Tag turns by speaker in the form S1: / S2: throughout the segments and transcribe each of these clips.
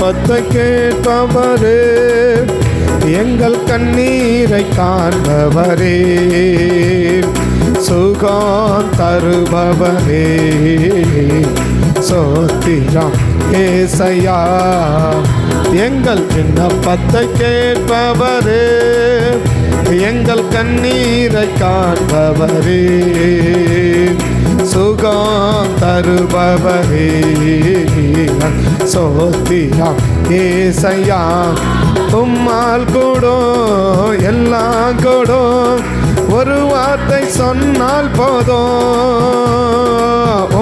S1: விண்ணப்பத்தை கேட்பவரே, எங்கள் கண்ணீரை காண்பவரே, சுகம் தருபவரே, சோத்திரம் ஏசையா. எங்கள் விண்ணப்பத்தை கேட்பவரே, எங்கள் கண்ணீரை காண்பவரே, சுகம் தருபவரே, சோத்திரம் ஏசையா. உம்மால் கூடும் எல்லாம் கூடும், ஒரு வார்த்தை சொன்னால் போதும்.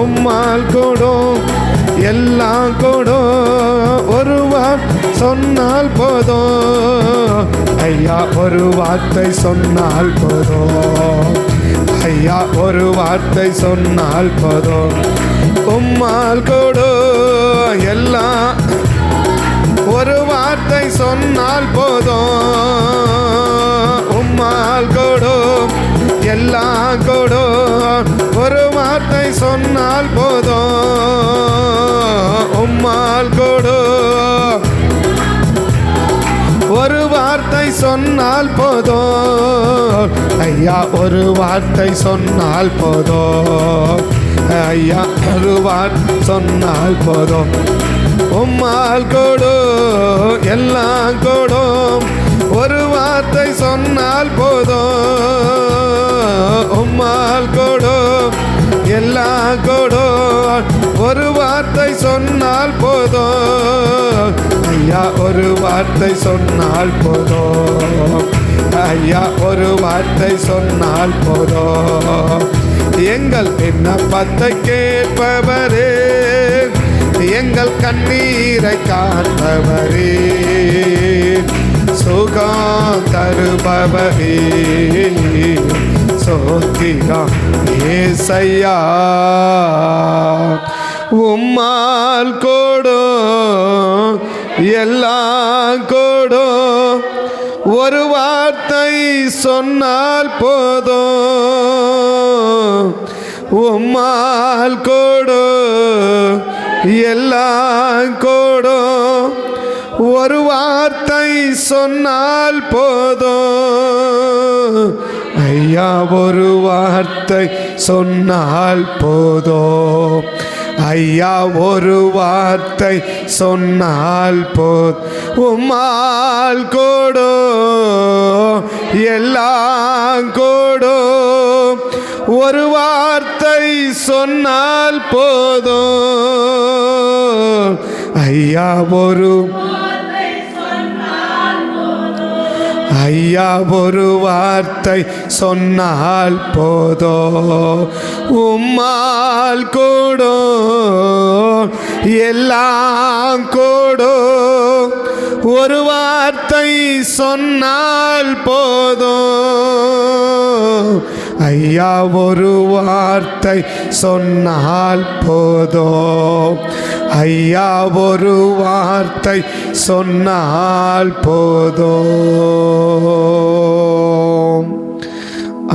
S1: உம்மால் கூடும் எல்லாம் கூடும், ஒரு வார்த்தை சொன்னால் போதும். ஐயா ஒரு வார்த்தை சொன்னால் போதும், ஐயா ஒரு வார்த்தை சொன்னால் போதும். உம்மால் கூடும் எல்லாம், ஒரு வார்த்தை சொன்னால் போதும். உம்மால் கூடும் எல்லாம் கூடும், ஒரு வார்த்தை சொன்னால் போதும். உம்மால் கூடும், ஒரு வார்த்தை சொன்னால் போதும். ஐயா ஒரு வார்த்தை சொன்னால் போதும், ஐயா ஒரு வார்த்தை சொன்னால் போதும். உம்மால் கூடும் எல்லாம் கூடும், ஒரு வார்த்தை சொன்னால் போதும். உம்மால் கூடும் எல்லாம் கூடும், ஒரு வார்த்தை சொன்னால் போதும். ஐயா ஒரு வார்த்தை சொன்னால் போதும், ஐயா ஒரு வார்த்தை சொன்னால் போதும். எங்கள் விண்ணப்பத்தை கேட்பவரே, எங்கள் கண்ணீரை காண்பவரே, சுகம் தருபவரே, சோத்திரம் ஏசையா. உம்மால் கூடும் எல்லாம் கூடும், ஒரு வார்த்தை சொன்னால் போதும். உம்மால் கூடும் எல்லாம் கூடும், ஒரு வார்த்தை சொன்னால் போதும். ஐயா ஒரு வார்த்தை சொன்னால் போதும், ஐயா ஒரு வார்த்தை சொன்னால் போதும். உம்மால் கூடும் எல்லாம் கூடும், ஒரு வார்த்தை சொன்னால் போதும். ஐயா ஒரு, ஐயா ஒரு வார்த்தை சொன்னால் போதும். உம்மால் கூடும் எல்லாம் கூடும், ஒரு வார்த்தை சொன்னால் போதும். ஐயா ஒரு வார்த்தை சொன்னால் போதும், ஐயா ஒரு வார்த்தை சொன்னால் போதும்.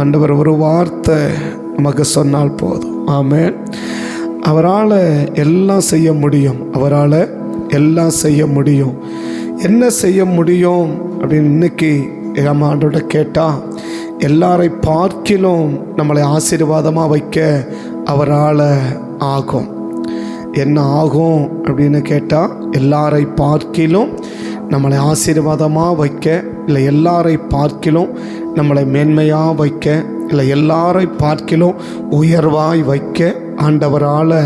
S1: ஆண்டவர் ஒரு வார்த்தை நமக்கு சொன்னால் போதும். ஆமென். அவரால் எல்லாம் செய்ய முடியும், அவரால் எல்லாம் செய்ய முடியும். என்ன செய்ய முடியும் அப்படின்னு இன்னைக்கு நம்ம ஆண்டோட கேட்டால், எல்லாரை பார்க்கிலும் நம்மளை ஆசீர்வாதமாக வைக்க அவரால் ஆகும். என்ன ஆகும் அப்படின்னு கேட்டால், எல்லாரை பார்க்கிலும் நம்மளை ஆசீர்வாதமாக வைக்க, இல்லை எல்லாரை பார்க்கிலும் நம்மளை மேன்மையாக வைக்க, இல்லை எல்லாரை பார்க்கிலும் உயர்வாய் வைக்க ஆண்டவரால்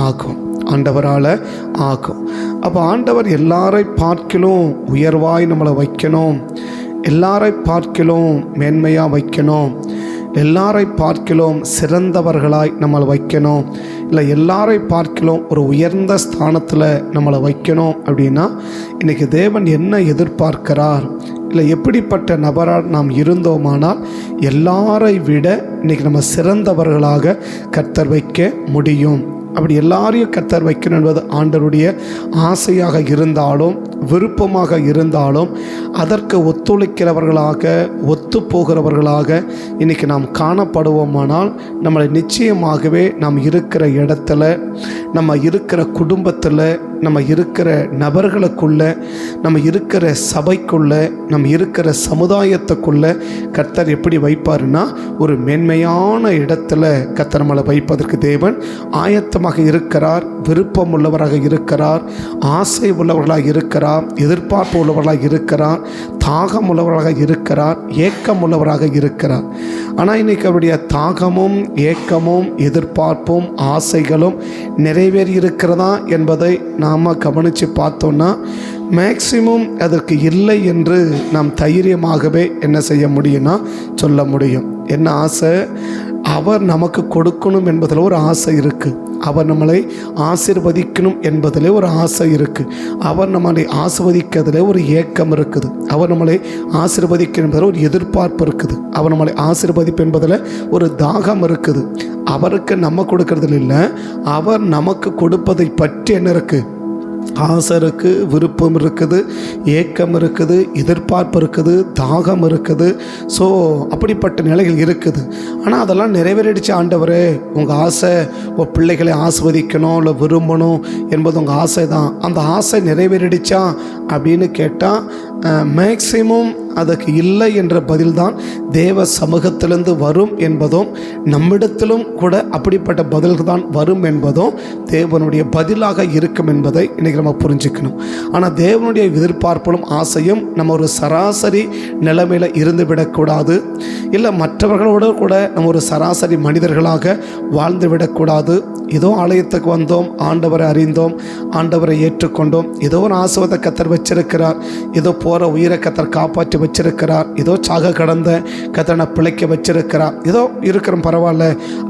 S1: ஆகும், ஆண்டவரால் ஆகும். அப்போ ஆண்டவர் எல்லாரை பார்க்கிலும் உயர்வாய் நம்மளை வைக்கணும், எல்லாரை பார்க்கிலும் மேன்மையாக வைக்கணும், எல்லாரை பார்க்கிலும் சிறந்தவர்களாய் நம்மளை வைக்கணும், இல்லை எல்லாரை பார்க்கிலும் ஒரு உயர்ந்த ஸ்தானத்தில் நம்மளை வைக்கணும். அப்படின்னா இன்றைக்கி தேவன் என்ன எதிர்பார்க்கிறார், இல்லை எப்படிப்பட்ட நபராக நாம் இருந்தோமானால் எல்லாரை விட இன்றைக்கி நம்ம சிறந்தவர்களாக கர்த்தர் வைக்க முடியும். அப்படி எல்லாரையும் கர்த்தர் வைக்கணும் என்பது ஆண்டவருடைய ஆசையாக இருந்தாலும் விருப்பமாக இருந்தாலும் அதற்கு ஒத்துழைக்கிறவர்களாக ஒத்துப்போகிறவர்களாக இன்றைக்கி நாம் காணப்படுவோமானால் நம்மளை நிச்சயமாகவே நாம் இருக்கிற இடத்துல, நம்ம இருக்கிற குடும்பத்தில், நம்ம இருக்கிற நபர்களுக்குள்ள, நம்ம இருக்கிற சபைக்குள்ள, நம்ம இருக்கிற சமுதாயத்துக்குள்ள கர்த்தர் எப்படி வைப்பாருன்னா ஒரு மேன்மையான இடத்துல கர்த்தர் நம்மளை வைப்பதற்கு தேவன் ஆயத்தமாக இருக்கிறார். விருப்பம் உள்ளவராக இருக்கிறார், ஆசை உள்ளவர்களாக இருக்கிறார், எதிர்பார்ப்பு உள்ளவர்களாக இருக்கிறார், தாகம் உள்ளவராக இருக்கிறார், ஏக்கம் உள்ளவராக இருக்கிறார். ஆனால் இன்றைக்கி அவருடைய தாகமும் ஏக்கமும் எதிர்பார்ப்பும் ஆசைகளும் நிறைவேறி இருக்கிறதா என்பதை நாம் கவனித்து பார்த்தோன்னா மேக்சிமம் அதற்கு இல்லை என்று நாம் தைரியமாகவே என்ன செய்ய முடியும்னா சொல்ல முடியும். என்ன ஆசை? அவர் நமக்கு கொடுக்கணும் என்பதில் ஒரு ஆசை இருக்குது. அவர் நம்மளை ஆசீர்வதிக்கணும் என்பதிலே ஒரு ஆசை இருக்குது. அவர் நம்மளை ஆசீர்வதிக்கிறதுல ஒரு ஏக்கம் இருக்குது. அவர் நம்மளை ஆசீர்வதிக்க என்பதில் ஒரு எதிர்பார்ப்பு இருக்குது. அவர் நம்மளை ஆசீர்வதிப்பு என்பதில் ஒரு தாகம் இருக்குது. அவருக்கு நம்ம கொடுக்கறதில் இல்லை, அவர் நமக்கு கொடுப்பதை பற்றி என்ன இருக்குது? ஆசை இருக்குது, விருப்பம் இருக்குது, ஏக்கம் இருக்குது, எதிர்பார்ப்பு இருக்குது, தாகம் இருக்குது. ஸோ அப்படிப்பட்ட நிலைகள் இருக்குது. ஆனால் அதெல்லாம் நிறைவேறிடுச்சு. ஆண்டவரே, உங்கள் ஆசை உங்கள் பிள்ளைகளை ஆஸ்வதிக்கணும் இல்லை விரும்பணும் என்பது உங்கள் ஆசை தான். அந்த ஆசை நிறைவேறிடுச்சா அப்படின்னு கேட்டால் மேக்சிமம் அதுக்கு இல்லை என்ற பதில்தான் தேவ சமூகத்திலிருந்து வரும் என்பதும், நம்மிடத்திலும் கூட அப்படிப்பட்ட பதில்கள் தான் வரும் என்பதும் தேவனுடைய பதிலாக இருக்கும் என்பதை இன்றைக்கி நம்ம புரிஞ்சுக்கணும். ஆனால் தேவனுடைய எதிர்பார்ப்பும் ஆசையும் நம்ம ஒரு சராசரி நிலைமையில் இருந்து விடக்கூடாது. இல்லை மற்றவர்களோடு கூட நம்ம ஒரு சராசரி மனிதர்களாக வாழ்ந்து விடக்கூடாது. ஏதோ ஆலயத்துக்கு வந்தோம், ஆண்டவரை அறிந்தோம், ஆண்டவரை ஏற்றுக்கொண்டோம், ஏதோ ஒரு ஆசீர்வாத கர்த்தர் வச்சிருக்கிறார், ஏதோ போகிற உயிரை கர்த்தர் காப்பாற்றி வச்சிருக்கிறார், ஏதோ சாக கடந்த கர்த்தனை பிழைக்க வச்சிருக்கிறார், ஏதோ இருக்கிற பரவாயில்ல,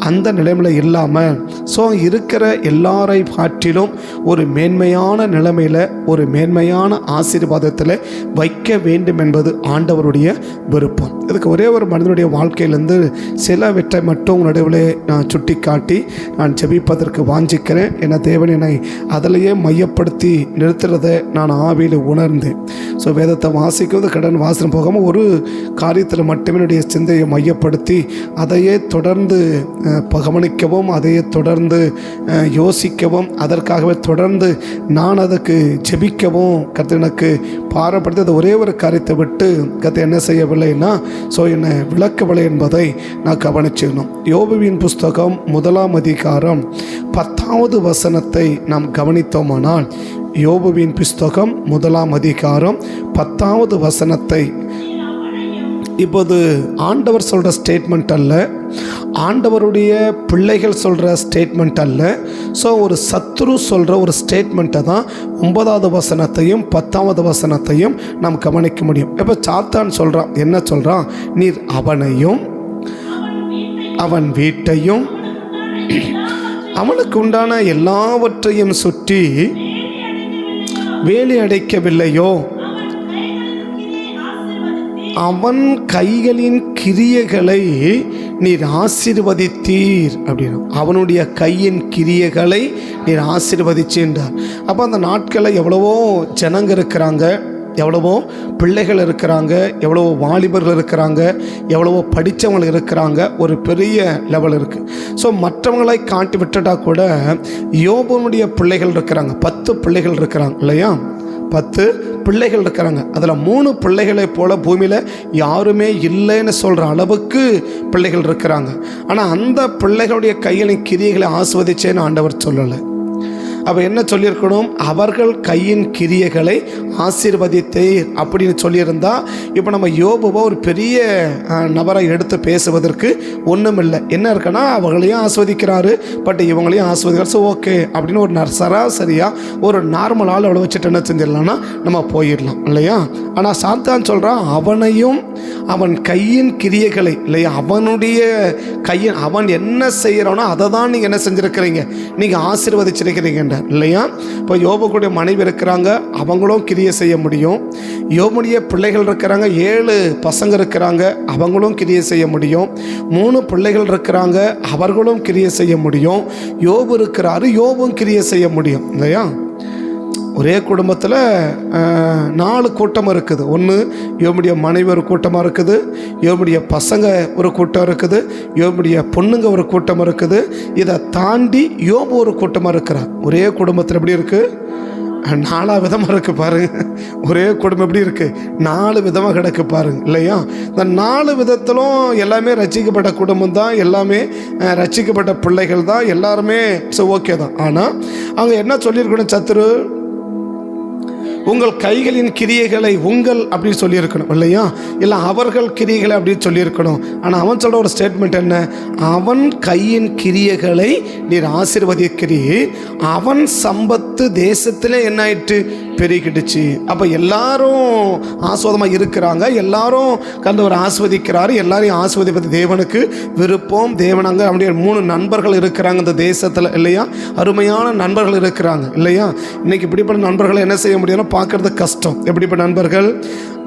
S1: அந்த நிலைமையில் இல்லாமல் ஸோ இருக்கிற எல்லாரை காட்டிலும் ஒரு மேன்மையான நிலைமையில் ஒரு மேன்மையான ஆசீர்வாதத்தில் வைக்க வேண்டும் என்பது ஆண்டவருடைய விருப்பம். இதுக்கு ஒரே ஒரு மனிதனுடைய வாழ்க்கையிலேருந்து சிலவற்றை மட்டும் நடுவில் நான் சுட்டி காட்டி நான் ஜெபிப்பதற்கு வாஞ்சிக்கிறேன். என தேவன் என்னை அதிலேயே மையப்படுத்தி நிறுத்துறதை நான் ஆவியில் உணர்ந்தேன். ஸோ வேதத்தை வாசிக்கிறது கடன் வாசனம் போகாமல் ஒரு காரியத்தில் மட்டுமே என்னுடைய சிந்தையை மையப்படுத்தி அதையே தொடர்ந்து கவனிக்கவும், அதையே தொடர்ந்து யோசிக்கவும், அதற்காகவே தொடர்ந்து நான் அதுக்கு ஜெபிக்கவும் கர்த்தர் எனக்கு பாரப்படுத்தி அது ஒரே ஒரு காரியத்தை விட்டு கர்த்தர் என்ன செய்யவில்லைன்னா ஸோ என்னை விளக்கவில்லை என்பதை நான் கவனிச்சுக்கணும். யோபுவின் புஸ்தகம் 1ஆம் அதிகாரம் 10வது வசனத்தை நாம் கவனித்தோமானால், யோபுவின் புஸ்தகம் 1ஆம் அதிகாரம் 10வது வசனத்தை இப்போது ஆண்டவர் சொல்கிற ஸ்டேட்மெண்ட் அல்ல, ஆண்டவருடைய பிள்ளைகள் சொல்கிற ஸ்டேட்மெண்ட் அல்ல. ஸோ ஒரு சத்துரு சொல்கிற ஒரு ஸ்டேட்மெண்ட்டை தான் 9வது வசனத்தையும் 10வது வசனத்தையும் நாம் கவனிக்க முடியும். இப்போ சாத்தான் சொல்கிறான், என்ன சொல்கிறான்? நீர் அவனையும் அவன் வீட்டையும் அவனுக்கு உண்டான எல்லாவற்றையும் சுற்றி வேலி அடைக்கவில்லையோ? அவன் கைகளின் கிரியைகளை நீர் ஆசீர்வதித்தீர் அப்படின்னா, அவனுடைய கையின் கிரியைகளை நீர் ஆசீர்வதிச்சேன்றார். அப்போ அந்த நாட்களில் எவ்வளவோ ஜனங்க இருக்கிறாங்க, எவ்வளவோ பிள்ளைகள் இருக்கிறாங்க, எவ்வளவோ வாலிபர்கள் இருக்கிறாங்க, எவ்வளவோ படித்தவங்க இருக்கிறாங்க, ஒரு பெரிய லெவல் இருக்குது. ஸோ மற்றவங்களை காட்டி விட்டுட்டா கூட யோபுனுடைய பிள்ளைகள் இருக்கிறாங்க, 10 பிள்ளைகள் இருக்கிறாங்க இல்லையா? 10 பிள்ளைகள் இருக்கிறாங்க. அதில் 3 பிள்ளைகளை போல பூமியில் யாருமே இல்லைன்னு சொல்கிற அளவுக்கு பிள்ளைகள் இருக்கிறாங்க. ஆனால் அந்த பிள்ளைகளுடைய கையில் கிரியைகளை ஆஸ்வதிச்சேன்னு ஆண்டவர் சொல்லலை. அப்போ என்ன சொல்லியிருக்கணும்? அவர்கள் கையின் கிரியைகளை ஆசீர்வதித்தீர் அப்படின்னு சொல்லியிருந்தா இப்போ நம்ம யோபுவை ஒரு பெரிய நபரை எடுத்து பேசுவதற்கு ஒன்றும் இல்லை. என்ன இருக்குன்னா, அவங்களையும் ஆஸ்வதிக்கிறாரு, பட் இவங்களையும் ஆஸ்வதிக்கிறார். ஸோ ஓகே அப்படின்னு ஒரு சராசரியாக ஒரு நார்மல் ஆள் அவ்வளோ வச்சுட்டு என்ன செஞ்சிடலாம்னா நம்ம போயிடலாம் இல்லையா? ஆனால் சாத்தான் சொல்கிறான், அவனையும் அவன் கையின் கிரியைகளை இல்லையா, அவனுடைய கையின் அவன் என்ன செய்கிறானோ அதை தான் நீங்கள் என்ன செஞ்சுருக்கிறீங்க, நீங்கள் ஆசீர்வதிச்சிருக்கிறீங்க இல்லையா? இப்போ யோபுடைய மனைவி இருக்கிறாங்க, அவங்களும் கிரியை செய்ய முடியும். யோபுடைய பிள்ளைகள் இருக்கிறாங்க, 7 பசங்க இருக்கிறாங்க, அவங்களும் கிரியை செய்ய முடியும். 3 பிள்ளைகள் இருக்கிறாங்க, அவர்களும் கிரியை செய்ய முடியும். யோபு இருக்கிறாரு, யோபும் கிரியை செய்ய முடியும் இல்லையா? ஒரே குடும்பத்தில் 4 கூட்டம் இருக்குது. ஒன்று யோபுடைய மனைவி ஒரு கூட்டமாக இருக்குது, யோபுடைய பசங்க ஒரு கூட்டம் இருக்குது, யோபுடைய பொண்ணுங்க ஒரு கூட்டம் இருக்குது. இதை தாண்டி யோபு ஒரு கூட்டமாக இருக்கிறார். ஒரே குடும்பத்தில் எப்படி இருக்குது? 4 விதமாக இருக்குது பாருங்க. ஒரே குடும்பம் எப்படி இருக்குது? 4 விதமாக கிடக்கு பாருங்க இல்லையா? இந்த 4 விதத்திலும் எல்லாமே ரட்சிக்கப்பட்ட குடும்பம் தான், எல்லாமே ரட்சிக்கப்பட்ட பிள்ளைகள் தான், எல்லாருமே ஓகே தான். ஆனால் அவங்க என்ன சொல்லியிருக்கணும்? சத்துரு உங்கள் கைகளின் கிரியைகளை உங்கள் அப்படின்னு சொல்லியிருக்கணும் இல்லையா? இல்லை அவர்கள் கிரியைகளை அப்படின்னு சொல்லியிருக்கணும். ஆனால் அவன் சொல்கிற ஒரு ஸ்டேட்மெண்ட் என்ன? அவன் கையின் கிரியைகளை நீர் ஆசீர்வதிக்கிறீர், அவன் சம்பத்து தேசத்தில் என்ன ஆயிட்டு? பெருகிடுச்சு. அப்போ எல்லாரும் ஆஸ்வாதமாக இருக்கிறாங்க, எல்லாரும் கண்டவர் ஆஸ்வதிக்கிறாரு, எல்லாரையும் ஆஸ்வதிப்பது தேவனுக்கு விருப்பம். தேவன் அங்கே அப்படியே 3 நண்பர்கள் இருக்கிறாங்க இந்த தேசத்தில் இல்லையா? அருமையான நண்பர்கள் இருக்கிறாங்க இல்லையா? இன்னைக்கு இப்படிப்பட்ட நண்பர்களை என்ன செய்ய முடியும்னா பார்க்கறது கஷ்டம். எப்படிப்பட்ட நண்பர்கள்?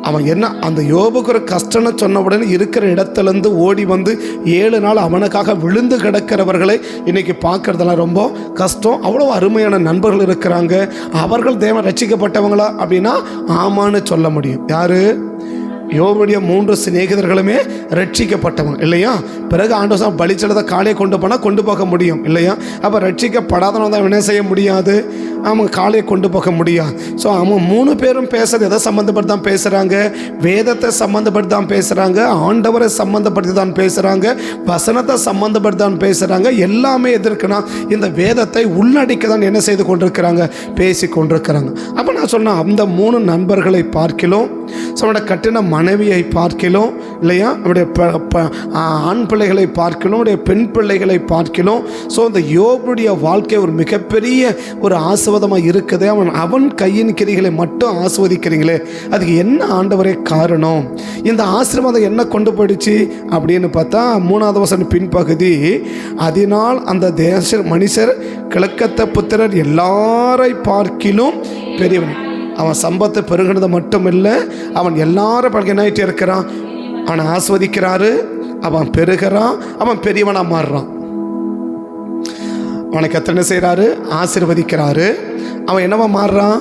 S1: அவன் என்ன அந்த யோபுக்கு ஒரு கஷ்டம்னு சொன்ன உடனே இருக்கிற இடத்துலேருந்து ஓடி வந்து 7 நாள் அவனுக்காக விழுந்து கிடக்கிறவர்களை இன்னைக்கு பார்க்கறதெல்லாம் ரொம்ப கஷ்டம். அவ்வளோ அருமையான நண்பர்கள் இருக்கிறாங்க. அவர்கள் தேவன் ரட்சிக்கப்பட்டவங்களா அப்படின்னா ஆமான்னு சொல்ல முடியும். யாரு? யோபுடைய 3 சிநேகிதர்களுமே ரட்சிக்கப்பட்டவங்க இல்லையா? பிறகு ஆண்டவர் பலிச்சலத்தை காலையை கொண்டு போக முடியும் இல்லையா? அப்போ ரட்சிக்கப்படாதவங்க தான் என்ன செய்ய முடியாது? அவங்க காலையை கொண்டு போக முடியாது. ஸோ அவங்க 3 பேரும் பேசுறது எதை சம்மந்தப்பட்டு தான் பேசுகிறாங்க? வேதத்தை சம்மந்தப்பட்டு தான் பேசுகிறாங்க, ஆண்டவரை சம்மந்தப்படுத்தி தான் பேசுகிறாங்க, வசனத்தை சம்மந்தப்பட்டு தான் பேசுகிறாங்க. எல்லாமே எதிர்க்குன்னா இந்த வேதத்தை உள்ளடக்கி தான் என்ன செய்து கொண்டிருக்கிறாங்க? பேசி கொண்டிருக்கிறாங்க. அப்போ நான் சொன்னேன், அந்த 3 நண்பர்களை பார்க்கிறோம், அவனோட கட்டின மனைவியை பார்க்கிறோம் இல்லையா? அவருடைய ஆண் பிள்ளைகளை பார்க்கிறோம், அவருடைய பெண் பிள்ளைகளை பார்க்கிறோம். ஸோ இந்த யோபுடைய வாழ்க்கை ஒரு மிகப்பெரிய ஒரு ஆசீர்வாதமாக இருக்குது. அவன் கையின் கிரிகளை மட்டும் ஆஸ்வதிக்கிறீங்களே, அதுக்கு என்ன ஆண்டவரே காரணம்? இந்த ஆசீர்வாதம் என்ன கொண்டு போயிடுச்சு அப்படின்னு பார்த்தா 3வது வசனம் பின்பகுதி, அதனால் அந்த தேச மனுஷர் கிழக்கத்த புத்திரர் எல்லாரை பார்க்கிலும் பெரியவன். அவன் சம்பத்தை பெருகினது மட்டும் இல்லை, அவன் எல்லாரும் பழக என்ன ஆகிட்டே இருக்கிறான்? அவனை ஆஸ்வதிக்கிறாரு, அவன் பெருகிறான், அவன் பெரியவனாக மாறுறான். அவனுக்கு எத்தனை செய்கிறாரு? ஆசீர்வதிக்கிறாரு. அவன் என்னவா மாறுறான்?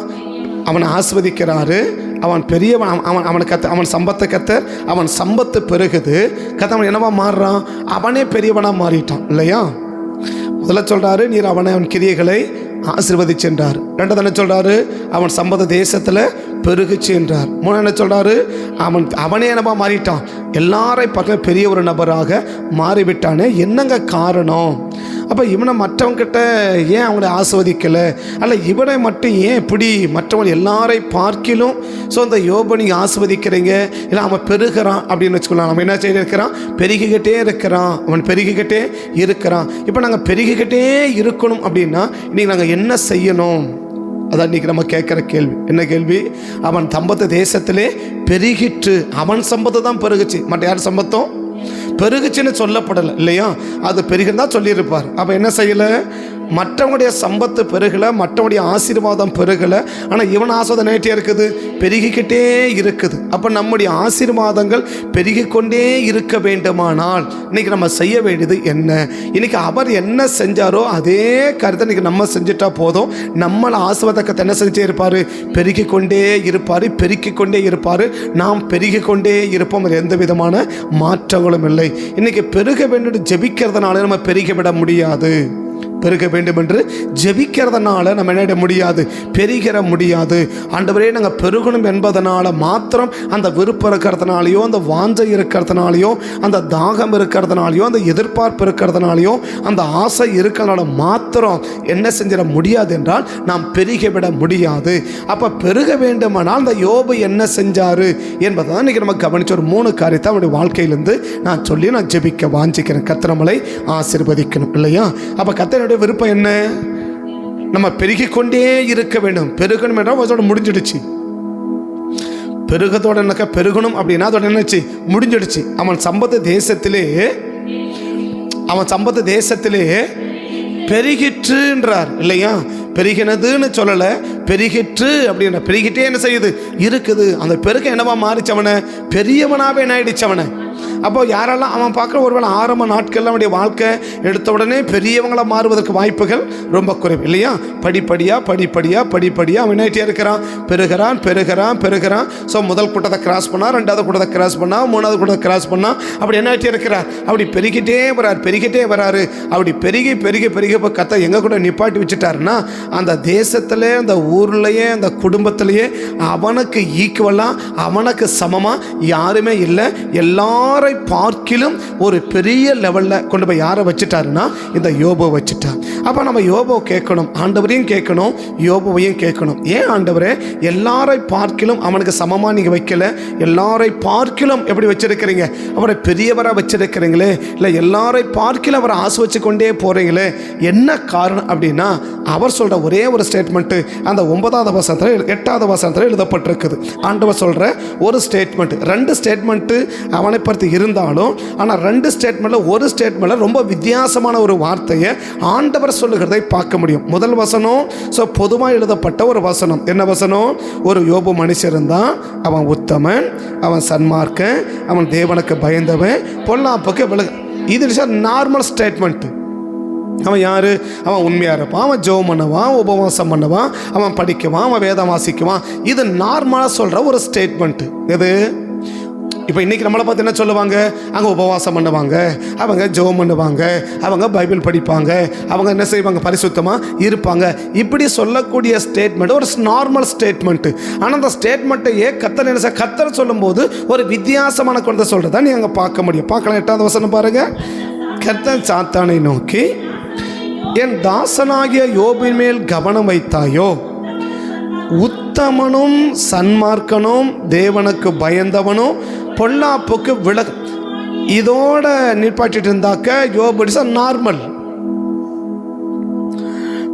S1: அவனை ஆஸ்வதிக்கிறாரு, அவன் பெரியவன், அவன் சம்பத்தை கத்தர், அவன் சம்பத்து பெருகுது, அவன் என்னவா மாறுறான்? அவனே பெரியவனாக மாறிட்டான் இல்லையா? முதல்ல சொல்கிறாரு, நீர் அவன் கிரியைகளை ஆசீர்வதிச்சென்றார். 2வது என்ன சொல்கிறாரு? அவன் சம்பத தேசத்தில் பெருகுச்சு என்றார். 3 என்ன சொல்கிறாரு? அவனே என்னவா மாறிட்டான்? எல்லாரையும் பார்க்க பெரிய ஒரு நபராக மாறிவிட்டானே. என்னங்க காரணம்? அப்போ இவனை மற்றவங்கிட்ட ஏன் அவங்கள ஆஸ்வதிக்கலை? அல்ல இவனை மட்டும் ஏன் இப்படி மற்றவங்க எல்லாரையும் பார்க்கிலும் ஸோ அந்த யோபை நீங்கள் ஆஸ்வதிக்கிறீங்க? இல்லை அவன் பெருகிறான் அப்படின்னு வச்சுக்கலாம். நம்ம என்ன செய்திருக்கிறான்? பெருகிக்கிட்டே இருக்கிறான், அவன் பெருகிக்கிட்டே இருக்கிறான். இப்போ நாங்கள் பெருகிக்கிட்டே இருக்கணும் அப்படின்னா இன்றைக்கி நாங்கள் என்ன செய்யணும்? அதான் இன்றைக்கி நம்ம கேட்குற கேள்வி. என்ன கேள்வி? அவன் சம்பத்து தேசத்திலே பெருகிற்று, அவன் சம்பத்து தான் பெருகுச்சு, மற்ற யார் சம்பத்தும் பெருகுச்சுன்னு சொல்லப்படலை இல்லையா? அது பெருகுதான் சொல்லியிருப்பார். அப்போ என்ன செய்யலை? மற்றவங்களுடைய சம்பத்து பெருகலை, மற்றவங்களுடைய ஆசீர்வாதம் பெருகலை, ஆனால் இவன் ஆசீர்வாதம் நேற்றே இருக்குது, பெருகிக்கிட்டே இருக்குது. அப்போ நம்முடைய ஆசீர்வாதங்கள் பெருகிக்கொண்டே இருக்க வேண்டுமானால் இன்றைக்கி நம்ம செய்ய வேண்டியது என்ன? இன்றைக்கி அவர் என்ன செஞ்சாரோ அதே கருத்தை இன்றைக்கி நம்ம செஞ்சுட்டா போதும். நம்மளை ஆசீர்வாதத்தை என்ன செஞ்சே இருப்பார்? பெருகிக்கொண்டே இருப்பார், பெருக்கிக்கொண்டே இருப்பார். நாம் பெருகிக்கொண்டே இருப்போம். அது எந்த விதமான மாற்றங்களும் இல்லை. இன்றைக்கி பெருக வேண்டும் ஜெபிக்கிறதுனால நம்ம பெருகிவிட முடியாது. பெருக வேண்டும் என்று ஜெபிக்கிறதுனால நம்ம என்ன முடியாது? பெருகிற முடியாது. ஆண்டவரே நாங்கள் பெருகணும் என்பதனால மாத்திரம், அந்த விருப்பம் இருக்கிறதுனாலையோ, அந்த வாஞ்சை இருக்கிறதுனாலையோ, அந்த தாகம் இருக்கிறதுனாலையோ, அந்த எதிர்பார்ப்பு இருக்கிறதுனாலையோ, அந்த ஆசை இருக்கிறதுனால மாத்திரம் என்ன செஞ்சிட முடியாது என்றால் நாம் பெருகிவிட முடியாது. அப்போ பெருக வேண்டுமானால் அந்த யோபு என்ன செஞ்சாரு என்பதை தான் இன்றைக்கி நம்ம கவனிச்ச ஒரு 3 காரியத்தை அவனுடைய வாழ்க்கையிலேருந்து நான் சொல்லி நான் ஜெபிக்க வாஞ்சிக்கிறேன். கர்த்தர் நம்மளை ஆசீர்வதிக்கணும் இல்லையா? அப்போ கர்த்தருடைய விருப்பம் என்ன? நம்ம பெருகிக்கொண்டே இருக்க வேண்டும். பெருகணும் என்றால் அதோட முடிஞ்சிடுச்சு. பெருகத்தோட என்னக்கா பெருகணும் அப்படின்னா அதோட என்னச்சு? முடிஞ்சிடுச்சு. அவன் சம்பத்த தேசத்திலே பெருகிற்றுன்றார் இல்லையா? பெருகினதுன்னு சொல்லலை, பெருகிற்று அப்படின்ற. பெருகிட்டே என்ன செய்யுது? இருக்குது. அந்த பெருக்க என்னவா மாறிச்சவனை? பெரியவனாவே என்ன ஆயிடுச்சவனை? அப்போ யாரெல்லாம் அவன் பார்க்குற ஒருவேளை ஆரம்ப நாட்களில் அவனுடைய வாழ்க்கை எடுத்த உடனே பெரியவங்களை மாறுவதற்கு வாய்ப்புகள் ரொம்ப குறைவு இல்லையா? படிப்படியாக அவன் என்னாயிட்டே இருக்கிறான், பெருகிறான். ஸோ முதல் கூட்டத்தை கிராஸ் பண்ணால், ரெண்டாவது கூட்டத்தை கிராஸ் பண்ணால், மூணாவது கூட்டத்தை கிராஸ் பண்ணால், அப்படி என்னாயிட்டே இருக்கிறார், அப்படி பெருகிட்டே வராரு. அப்படி பெருகி இப்போ கத்தை எங்கே கூட நிப்பாட்டி வச்சுட்டாருன்னா, அந்த தேசத்திலே, அந்த ஊர்லேயே, அந்த குடும்பத்திலேயே அவனுக்கு ஈக்குவலாக, அவனுக்கு சமமாக யாருமே இல்லை. எல்லாரை பார்க்கிலும் ஒரு பெரிய லெவலில் கொண்டு போய் யாரை வச்சுட்டாருன்னா இந்த யோபு வச்சுட்டார். அப்போ நம்ம யோபு கேட்கணும், ஆண்டவரையும் கேட்கணும், யோபுவையும் கேட்கணும். ஏன் ஆண்டவரே எல்லாரை பார்க்கிலும் அவனுக்கு சமமாக நீங்கள் வைக்கல, எல்லாரை பார்க்கிலும் எப்படி வச்சிருக்கிறீங்க, அவரை பெரியவராக வச்சிருக்கிறீங்களே, இல்லை எல்லாரை பார்க்கிலும் அவரை ஆசிர்வச்சு கொண்டே போகிறீங்களே, என்ன காரணம் அப்படின்னா அவர் சொல்கிற ஒரே ஒரு ஸ்டேட்மெண்ட்டு அந்த 9வது வசனத்தில் 8வது வசனத்தில் எழுதப்பட்டிருக்குது. ஆண்டவர் சொல்கிற ஒரு ஸ்டேட்மெண்ட், 2 ஸ்டேட்மெண்ட்டு அவனை பற்றி இருந்தாலும், ஆனால் 2 ஸ்டேட்மெண்ட்டில் ஒரு ஸ்டேட்மெண்ட்டில் ரொம்ப வித்தியாசமான ஒரு வார்த்தையை ஆண்டவர் சொல்லுகிறதை பார்க்க முடியும். முதல் வசனம் பொதுவாக எழுதப்பட்ட ஒரு வசனம். என்ன வசனம்? ஒரு யோபு மனுஷன் தான், அவன் உத்தமன், அவன் சன்மார்க்கன், அவன் தேவனுக்கு பயந்தவன், பொல்லாப்புக்கு விலக. இது நார்மல் ஸ்டேட்மெண்ட். அவன் யார்? அவன் உண்மையாக இருப்பான், அவன் ஜெபம் பண்ணுவான், உபவாசம் பண்ணுவான், அவன் படிக்குவான், அவன் வேதம் வாசிக்குவான். இது நார்மலாக சொல்கிற ஒரு ஸ்டேட்மெண்ட்டு. எது? இப்போ இன்றைக்கி நம்மளை பார்த்து என்ன சொல்லுவாங்க? அங்கே உபவாசம் பண்ணுவாங்க, அவங்க ஜெபம் பண்ணுவாங்க, அவங்க பைபிள் படிப்பாங்க, அவங்க என்ன செய்வாங்க? பரிசுத்தமாக இருப்பாங்க. இப்படி சொல்லக்கூடிய ஸ்டேட்மெண்ட் ஒரு நார்மல் ஸ்டேட்மெண்ட்டு. ஆனால் அந்த ஸ்டேட்மெண்ட்டையே கர்த்தர் சொல்லும்போது ஒரு வித்தியாசமான கொண்டு சொல்கிறத நீங்கள் பார்க்க முடியும். பார்க்கலாம். 8வது வசனம் பாருங்கள். கர்த்தர் சாத்தானை நோக்கி, என் தாசனாகிய யோபின் மேல் கவனம் வைத்தாயோ? உத்தமனும் சன்மார்க்கனும் தேவனுக்கு பயந்தவனும் பொல்லாப்புக்கு விலகு. இதோட நிற்பாட்டிட்டு இருந்தாக்க யோபு இஸ் நார்மல்.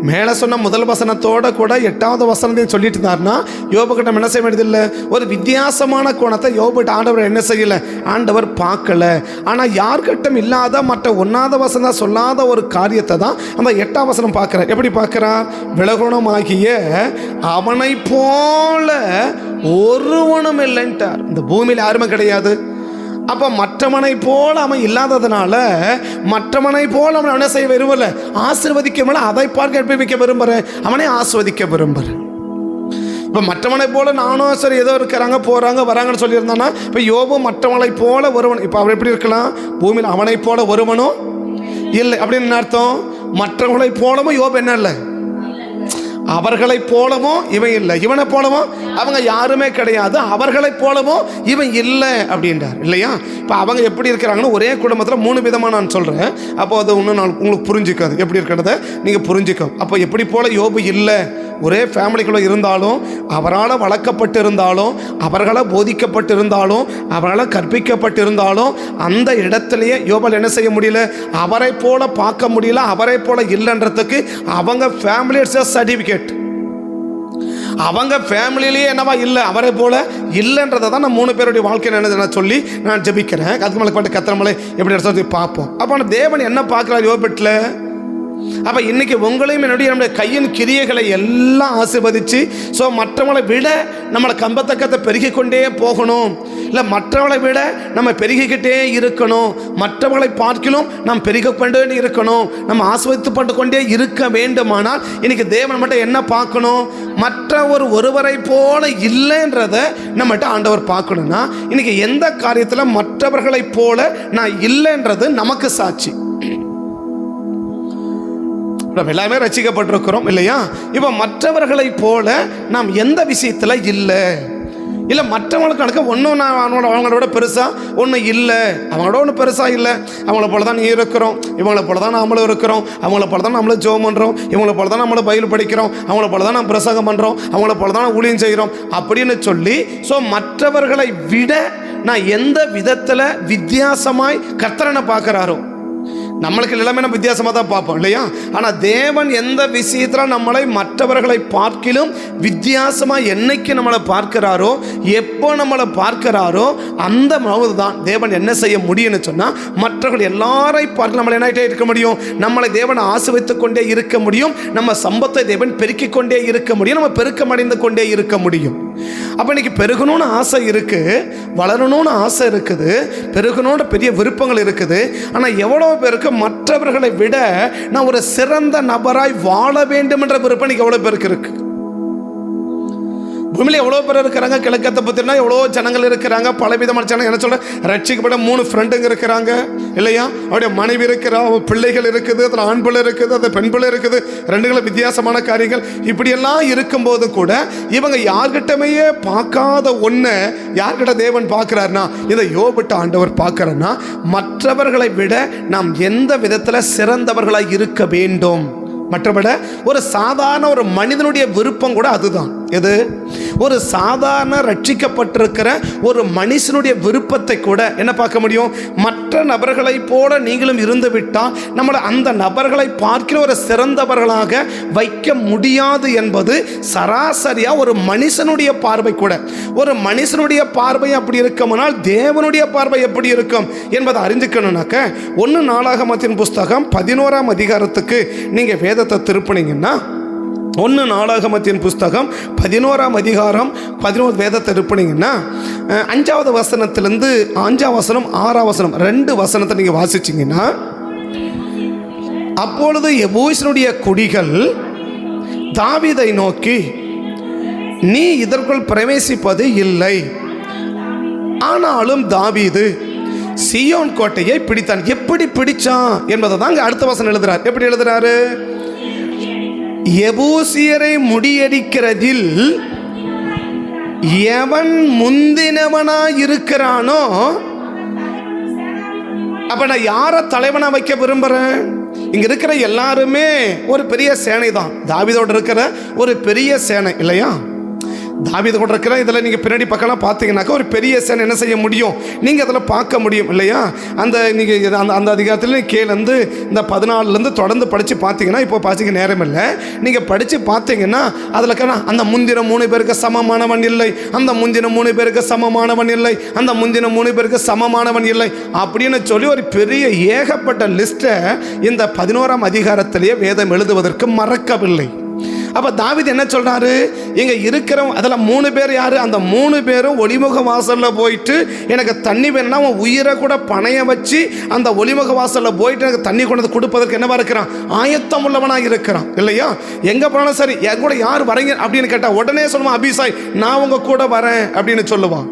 S1: மேலே சொன்ன முதல் வசனத்தோட கூட 8வது வசனத்தையும் சொல்லிட்டு இருந்தாருன்னா யோபுக்கிட்ட என்ன செய்ய வேண்டியதில்லை. ஒரு வித்தியாசமான கோணத்தை யோபுகிட்ட ஆண்டவர் என்ன செய்யலை, ஆண்டவர் பார்க்கல. ஆனால் யார்கிட்டும் இல்லாத மற்ற 1வது வசனம் சொல்லாத ஒரு காரியத்தை தான் அந்த 8வது வசனம் பார்க்குறார். எப்படி பார்க்குறான்? விலகுணமாகிய அவனை போல ஒருவனும் இல்லைன்ட்டார். இந்த பூமியில் யாருமே கிடையாது. அப்போ மற்றவனை போல் அவன் இல்லாததுனால மற்றவனை போல் அவன் என்ன செய்ய விரும்பல, ஆசீர்வதிக்க, அதை பார்க்க எப்படி வைக்க விரும்புகிறேன், அவனை ஆசீர்வதிக்க விரும்புகிறேன். இப்போ மற்றவனை போல நானும் சரி ஏதோ இருக்கிறாங்க போகிறாங்க வராங்கன்னு சொல்லியிருந்தானா, இப்போ யோபு மற்றவனை போல ஒருவன். இப்போ அவர் எப்படி இருக்கலாம்? பூமியில் அவனை போல ஒருவனும் இல்லை. அப்படின்னு அர்த்தம், மற்றவனை போலவும் யோபு என்ன இல்லை, அவர்களை போலவும் இவன் இல்லை, இவனை போலவும் அவங்க யாருமே கிடையாது, அவர்களை போலவும் இவன் இல்லை அப்படின்றார் இல்லையா? இப்போ அவங்க எப்படி இருக்கிறாங்கன்னு ஒரே குடும்பத்தில் 3 விதமாக நான் சொல்கிறேன். அப்போ அது இன்னும் நான் உங்களுக்கு புரிஞ்சுக்காது, எப்படி இருக்கிறத நீங்கள் புரிஞ்சுக்கோ. அப்போ எப்படி போல யோபு இல்லை, ஒரே ஃபேமிலிக்குள்ளே இருந்தாலும், அவரால் வளர்க்கப்பட்டு இருந்தாலும், அவர்களால் போதிக்கப்பட்டு இருந்தாலும், அவரால் கற்பிக்கப்பட்டு இருந்தாலும், அந்த இடத்துலையே யோபால் என்ன செய்ய முடியல, அவரை போல பார்க்க முடியல, அவரை போல இல்லைன்றதுக்கு அவங்க ஃபேமிலி சர்டிஃபிகேட். அவங்க ஃபேமிலியிலேயே என்னவா இல்லை, அவரை போல இல்லைன்றதை தான் நான் 3 பேருடைய வாழ்க்கை என்ன சொல்லி நான் ஜெபிக்கிறேன். அதுக்கு மேலே பாட்டு கத்திரமலை எப்படி சொல்லி பார்ப்போம். அப்போ தேவன் என்ன பார்க்குறார் யோபேட்டில்? அப்போ இன்றைக்கி உங்களையும் நம்முடைய கையின் கிரியைகளை எல்லாம் ஆசீர்வதித்து, ஸோ மற்றவங்களை விட நம்மளை கம்பத்தக்கத்தை பெருகி கொண்டே போகணும், இல்லை மற்றவங்களை விட நம்ம பெருகிக்கிட்டே இருக்கணும், மற்றவங்களை பார்க்கிலும் நாம் பெருக கொண்டே இருக்கணும், நம்ம ஆசீர்வதித்து பட்டு கொண்டே இருக்க வேண்டுமானால் இன்றைக்கி தேவன் மட்டும் என்ன பார்க்கணும், மற்ற ஒருவரை போல இல்லைன்றதை நம்மகிட்ட ஆண்டவர் பார்க்கணும்னா இன்றைக்கி எந்த காரியத்தில் மற்றவர்களை போல நான் இல்லைன்றது நமக்கு சாட்சி. எல்லாமே ரசிக்கப்பட்டிருக்கிறோம் இல்லையா? இப்போ மற்றவர்களை போல நாம் எந்த விஷயத்தில் இல்லை மற்றவங்களுக்கு கணக்கு ஒன்றும் நான் அவங்களோட பெருசாக ஒன்றும் இல்லை, அவங்களோட ஒன்றும் பெருசாக இல்லை, அவங்கள போல தான் நீ இருக்கிறோம், இவங்கள போல தான் நம்மளும் இருக்கிறோம், அவங்கள போல தான் நம்மளும் ஜெபம் பண்ணுறோம், இவங்கள போல தான் நம்மளும் பைபிள் படிக்கிறோம், அவங்கள போல தான் நம்ம பிரசங்கம் பண்ணுறோம், அவங்கள போல தான் ஊழியம் செய்கிறோம் அப்படின்னு சொல்லி, ஸோ மற்றவர்களை விட நான் எந்த விதத்தில் வித்தியாசமாய் கர்த்தரனை பார்க்குறாரோ, நம்மளுக்கு எல்லாமே நம்ம வித்தியாசமாக தான் பார்ப்போம் இல்லையா? ஆனால் தேவன் எந்த விஷயத்தில் நம்மளை மற்றவர்களை பார்க்கிலும் வித்தியாசமாக என்னைக்கு நம்மளை பார்க்கிறாரோ, எப்போ நம்மளை பார்க்கிறாரோ அந்த அளவு தான் தேவன் என்ன செய்ய முடியும்னு சொன்னால், மற்றவர்கள் எல்லாரை பார்க்க நம்மளை என்ன இருக்க முடியும், நம்மளை தேவன் ஆசீர்வதித்து கொண்டே இருக்க முடியும், நம்ம சம்பத்தை தேவன் பெருக்கிக் கொண்டே இருக்க முடியும், நம்ம பெருக்கமடைந்து கொண்டே இருக்க முடியும். அப்போ இன்னைக்கு பெருகணும்னு ஆசை இருக்குது, வளரணும்னு ஆசை இருக்குது, பெருகணுன்ற பெரிய விருப்பங்கள் இருக்குது. ஆனால் எவ்வளோ பேருக்கு மற்றவர்களை விட நான் ஒரு சிறந்த நபராய் வாழ வேண்டும் என்ற விருப்பம் இன்னைக்கு எவ்வளோ பேருக்கு இருக்குது? பூமியில் எவ்வளோ பேர் இருக்கிறாங்க, கிழக்கத்தை பற்றினா எவ்வளோ ஜனங்கள் இருக்கிறாங்க, பலவிதமான ஜனங்கள். என்ன சொல்கிறேன், ரட்சிக்கப்பட்ட 3 ஃப்ரெண்டுங்க இருக்கிறாங்க இல்லையா, அவருடைய மனைவி இருக்கிறா, பிள்ளைகள் இருக்குது, அதில் ஆண் பிள்ளை இருக்குது, அது பெண் பிள்ளை இருக்குது, ரெண்டுகளும் வித்தியாசமான காரியங்கள். இப்படியெல்லாம் இருக்கும்போது கூட இவங்க யார்கிட்டமே பார்க்காத ஒன்று யார்கிட்ட தேவன் பார்க்குறாருன்னா, இதை யோபிட்ட ஆண்டவர் பார்க்குறேன்னா, மற்றவர்களை விட நாம் எந்த விதத்தில் சிறந்தவர்களாக இருக்க வேண்டும். மற்றபடி ஒரு சாதாரண ஒரு மனிதனுடைய விருப்பம் கூட அதுதான். எது? ஒரு சாதாரண ரட்சிக்கப்பட்டிருக்கிற ஒரு மனுஷனுடைய விருப்பத்தை கூட என்ன பார்க்க முடியும், மற்ற நபர்களை போல நீங்களும் இருந்து விட்டால் நம்மளை அந்த நபர்களை பார்க்கிற ஒரு சிறந்தவர்களாக வைக்க முடியாது என்பது சராசரியாக ஒரு மனுஷனுடைய பார்வை கூட. ஒரு மனுஷனுடைய பார்வை அப்படி இருக்குமானால் தேவனுடைய பார்வை எப்படி இருக்கும் என்பதை அறிஞ்சுக்கணும்னாக்க 1 நாளாகமத்தின் புஸ்தகம் 11ஆம் அதிகாரத்துக்கு நீங்கள் வேதத்தை திருப்பினீங்கன்னா, 1 நாளாகமத்தின் புஸ்தகம் 11ஆம் அதிகாரம் 11 வேதத்தை இருப்பினீங்கன்னா 5வது வசனத்திலிருந்து 5ஆம் வசனம் 6ஆம் வசனம் 2 வசனத்தை நீங்கள் வாசிச்சிங்கன்னா, அப்பொழுது எபூசினுடைய குடிகள் தாவீதை நோக்கி, நீ இதற்குள் பிரவேசிப்பது இல்லை, ஆனாலும் தாவீது சீயோன் கோட்டையை பிடித்தான். எப்படி பிடிச்சான் என்பதை தான் அடுத்த வசனம் எழுதுறார். எப்படி எழுதுறாரு? எபூசியரை முடியடிக்கிறதில் எவன் முந்தினவனாய் இருக்கிறானோ, அப்ப நான் யாரை தலைவனா வைக்க விரும்புறேன்? இங்க இருக்கிற எல்லாருமே ஒரு பெரிய சேனை தான், தாவீதோடு இருக்கிற ஒரு பெரிய சேனை இல்லையா? தாவீது கூட இருக்கிற இதில் நீங்கள் பின்னாடி பக்கம்லாம் பார்த்தீங்கன்னாக்கா ஒரு பெரிய சேனை என்ன செய்ய முடியும், நீங்கள் அதில் பார்க்க முடியும் இல்லையா? அந்த நீங்கள் அந்த அதிகாரத்தில் கேளுந்து இந்த 14லேருந்து தொடர்ந்து படித்து பார்த்தீங்கன்னா, இப்போ பார்த்திங்க நேரம் இல்லை, நீங்கள் படித்து பார்த்தீங்கன்னா அதில் அந்த முந்தின 3 பேருக்கு சமமானவன் இல்லை, அந்த முந்தின 3 பேருக்கு சமமானவன் இல்லை, அந்த முந்தின 3 பேருக்கு சமமானவன் இல்லை அப்படின்னு சொல்லி ஒரு பெரிய ஏகப்பட்ட லிஸ்ட்டை இந்த 11ஆம் அதிகாரத்திலேயே வேதம் எழுதுவதற்கு மறக்கவில்லை. அப்போ தாவீது என்ன சொல்கிறாரு, இங்கே இருக்கிறவங்க அதில் 3 பேர் யார்? அந்த 3 பேரும் ஒளிமுக வாசலில் போயிட்டு எனக்கு தண்ணி வேணும்னா அவன் உயிரை கூட பணைய வச்சு அந்த ஒளிமுக வாசலில் போயிட்டு எனக்கு தண்ணி கொண்டு வந்து கொடுப்பதற்கு என்னவா இருக்கிறான், ஆயத்தம் உள்ளவனாக இருக்கிறான் இல்லையா? எங்கே போனாலும் சரி, என் கூட யார் வரீங்க அப்படின்னு கேட்டால் உடனே சொல்லுவான், அபிசாய் நான் உங்கள் கூட வரேன் அப்படின்னு சொல்லுவான்.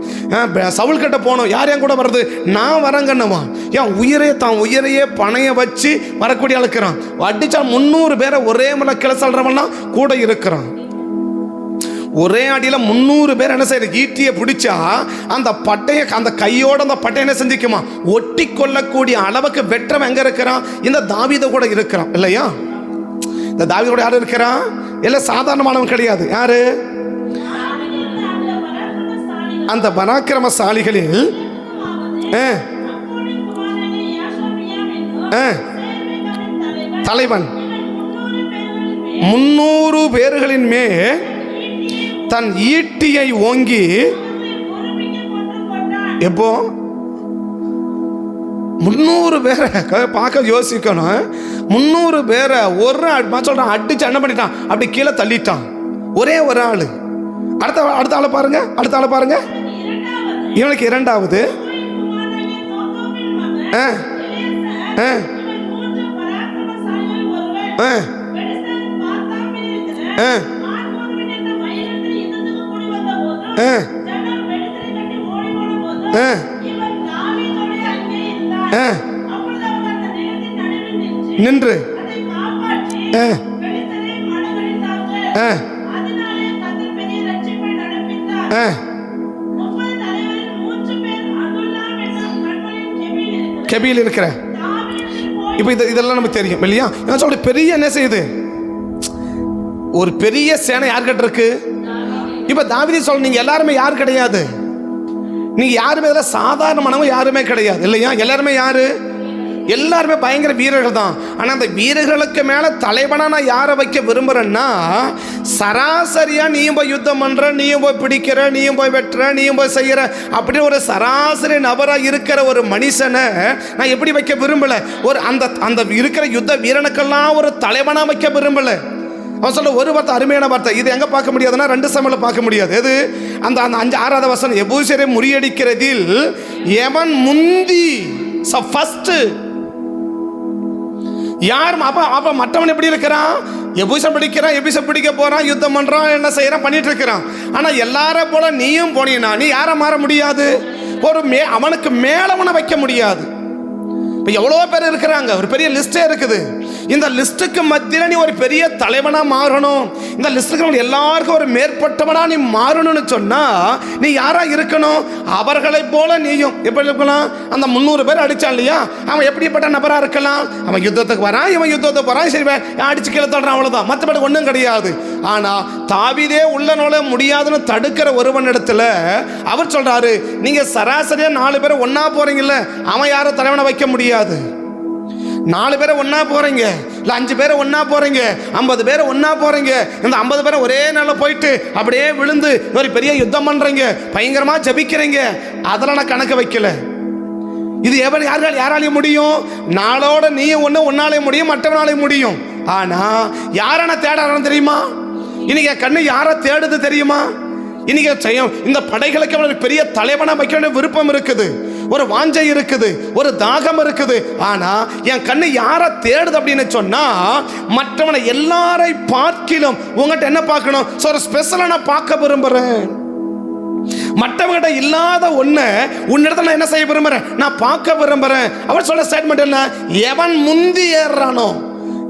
S1: சவுல் கிட்ட போனோம், யார் என் கூட வர்றது, நான் வரேங்கன்னுவான். ஏன் தான் உயிரையே பணைய வச்சு வரக்கூடிய இருக்கிறான். அடிச்சா 300 பேரை ஒரே முறை கிளசல்றவன்லாம் கூட இருக்கிறான். ஒரே அடியில் 300 பேர் என்ன செய்யற, ஈட்டியை பிடிச்சா அந்த பட்டையை அந்த கையோட அந்த பட்டை என்ன செஞ்சுக்குமா, ஒட்டி கொள்ளக்கூடிய அளவுக்கு வெற்றவன் எங்க இருக்கிறான், இந்த தாவீது கூட இருக்கிறான் இல்லையா? இந்த தாவீது கூட யாரு இருக்கிறான், எல்லாம் சாதாரணமானவன் கிடையாது. யாரு? அந்த பராக்கிரமசாலிகளில் தலைவன் 300 பேர்களின் மேல் தன் ஈட்டியை ஓங்கி, எப்போ 300 பேரை பார்க்க யோசிக்கணும். 300 பேரை ஒரு சொல்றான் அடிச்சு என்ன பண்ணிட்டான், அப்படி கீழே தள்ளிட்டான். ஒரே ஒரு ஆளு. அடுத்த ஆளை பாருங்க, அடுத்த ஆளை பாருங்க. இவனுக்கு 2வது நின்று கெபியில் இருக்கிற. இப்போ இதெல்லாம் நமக்கு தெரியும் இல்லையா? நான் சொல்ற பெரிய என்ன செய்யுது, ஒரு பெரிய சேனை யார்கிட்ட இருக்கு. இப்போ தாவீது சொல்ல, நீங்க எல்லாருமே யார் கிடையாது, நீங்க யாருமே இதில் சாதாரணமானவங்க யாருமே கிடையாது இல்லையா? எல்லாருமே யாரு, எல்லாருமே பயங்கர வீரர்கள் தான். ஆனால் அந்த வீரர்களுக்கு மேலே தலைவனாக நான் யாரை வைக்க விரும்புகிறேன்னா, சராசரியாக நீயும் போய் யுத்தம் பண்ணுற, நீயும் போய் பிடிக்கிற, நீயும் போய் வெட்டுற, நீயும் போய் செய்கிற, அப்படி ஒரு சராசரி நபராக இருக்கிற ஒரு மனுஷனை நான் எப்படி வைக்க விரும்பலை. ஒரு அந்த இருக்கிற யுத்த வீரனுக்கெல்லாம் ஒரு தலைவனாக வைக்க விரும்பலை. அவன் சொல்ல ஒரு வார்த்தை, அருமையான வார்த்தை. இது எங்க பார்க்க முடியாதுன்னா 2 சாமுவேல்ல பார்க்க முடியாது. எது? அந்த 5-6வது வசனம், எபூசியரை முறியடிக்கிறதில் எவன் முந்தி, ஃபர்ஸ்ட் யார்? அப்ப மற்றவன் எப்படி இருக்கிறான்? எபூசை பிடிக்கிறான், எபூசை பிடிக்க போறான், யுத்தம் பண்றான், என்ன செய்யறான், பண்ணிட்டு இருக்கிறான். ஆனா எல்லார போல நீயும் போனீனா நீ யாரை மாற முடியாது? அவனுக்கு மேலவனை வைக்க முடியாது. இப்போ எவ்வளோ பேர் இருக்கிறாங்க, ஒரு பெரிய லிஸ்டே இருக்குது. இந்த லிஸ்ட்டுக்கு மத்தியில் நீ ஒரு பெரிய தலைவனாக மாறணும், இந்த லிஸ்ட்டுக்கு எல்லாருக்கும் ஒரு மேற்பட்டவனாக நீ மாறணும்னு சொன்னால் நீ யாராக இருக்கணும்? அவர்களை போல நீயும் எப்படி இருக்கலாம்? அந்த 300 பேர் அடித்தான் இல்லையா, அவன் எப்படிப்பட்ட நபராக இருக்கலாம்? அவன் யுத்தத்துக்கு வரான், இவன் யுத்தத்துக்கு வரான், சரி அடிச்சு கீழே தள்ளுறான், அவ்வளோதான், மற்றபடி ஒன்றும் கிடையாது. ஆனால் தாவீதே உள்ள நுழைய முடியாதுன்னு தடுக்கிற ஒருவன் இடத்துல அவர் சொல்கிறாரு, நீங்கள் சராசரியாக 4 பேரை ஒன்றா போகிறீங்கல்ல, அவன் யாரும் தலைவனை வைக்க முடியாது. 4 பேரை ஒன்னா போறீங்க, இல்ல 5 பேரை ஒன்னா போறீங்க, 50 பேரை ஒன்னா போறீங்க. இந்த 50 பேரை ஒரே நாளில் போயிட்டு அப்படியே விழுந்து ஒரு பெரிய யுத்தம் பண்றீங்க, பயங்கரமா ஜபிக்கிறீங்க, அதெல்லாம் நான் கணக்கு வைக்கல. இது யாராலையும் முடியும்? நாளோட நீயும் ஒன்னாலே முடியும், மற்றவனாலே முடியும். ஆனா யாரான தேடுறான்னு தெரியுமா? இன்னைக்கு கண்ணு யாரை தேடுது தெரியுமா? இன்னைக்கு இந்த படைகளுக்கு பெரிய தலைவனா வைக்க வேண்டிய விருப்பம் இருக்குது, ஒரு வாஞ்சை இருக்குது, ஒரு தாகம் இருக்குது. ஆனா என் கண்ணு யாரை தேடுது அப்படின்னு சொன்னா மற்றவனை எல்லாரை பார்க்கிலும் உங்ககிட்ட என்ன பார்க்கணும்? ஒரு ஸ்பெஷலா நான் பார்க்க விரும்புறேன். மற்றவங்கிட்ட இல்லாத ஒண்ணு உன்னிடத்துல நான் என்ன செய்ய விரும்புறேன்? நான் பார்க்க விரும்புறேன். அவர் சொல்ற ஸ்டேட்மெண்ட் என்ன? எவன் முந்தி ஏறானோ,